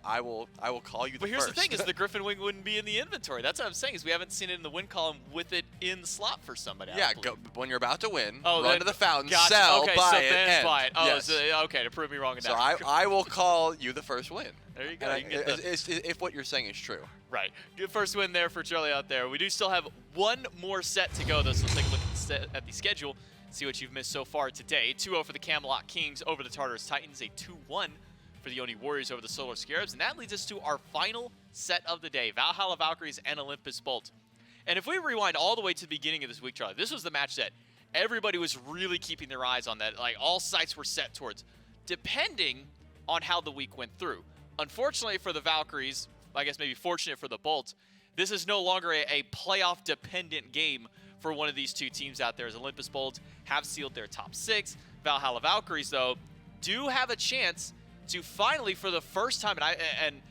I will call you the But here's first. the thing, is the Griffin Wing wouldn't be in the inventory. That's what I'm saying, is we haven't seen it in the win column with it in slot for somebody. Yeah, go when you're about to win, run run to the fountain, gotcha. sell, okay, buy so it, then end. buy it. Oh, Yes. so, okay, to prove me wrong in So that. I will call you the first win. There you go. And You can get the if what you're saying is true. Right. Good first win there for Charlie out there. We do still have one more set to go, though, so let's take a look at the schedule, see what you've missed so far today. 2-0 for the Camelot Kings over the Tartarus Titans, a 2-1 for the Oni Warriors over the Solar Scarabs, and that leads us to our final set of the day, Valhalla Valkyries and Olympus Bolt. And if we rewind all the way to the beginning of this week, Charlie, this was the match that everybody was really keeping their eyes on, that like all sights were set towards, depending on how the week went through. Unfortunately for the Valkyries, I guess maybe fortunate for the Bolts, this is no longer a playoff-dependent game for one of these 2 teams out there, as Olympus Bolts have sealed their top 6. Valhalla Valkyries, though, do have a chance to finally, for the first time, and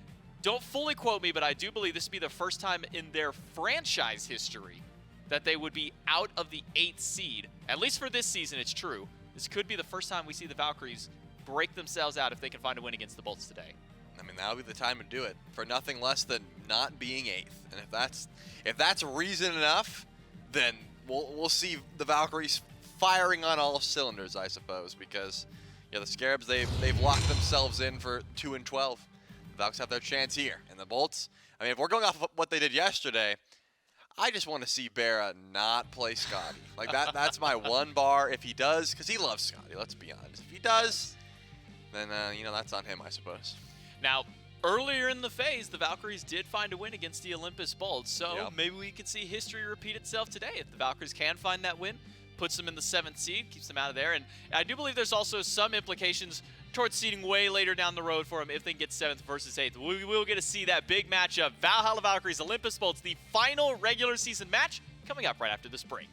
don't fully quote me, but I do believe this would be the first time in their franchise history that they would be out of the 8th seed. At least for this season, it's true. This could be the first time we see the Valkyries break themselves out if they can find a win against the Bolts today. I mean, that'll be the time to do it, for nothing less than not being 8th. And if that's reason enough, then we'll see the Valkyries firing on all cylinders, I suppose, because yeah, the Scarabs, they've locked themselves in for 2-12. The Valks have their chance here, and the Bolts, I mean, if we're going off of what they did yesterday, I just want to see Barra not play Scotty. Like that's my one bar. If he does, because he loves Scotty, let's be honest. If he does, then that's on him, I suppose. Now, earlier in the phase, the Valkyries did find a win against the Olympus Bolts, so maybe we could see history repeat itself today. If the Valkyries can find that win, puts them in the 7th seed, keeps them out of there. And I do believe there's also some implications towards seeding way later down the road for them if they can get 7th versus 8th. We will get to see that big matchup, Valhalla Valkyries, Olympus Bolts, the final regular season match, coming up right after this break.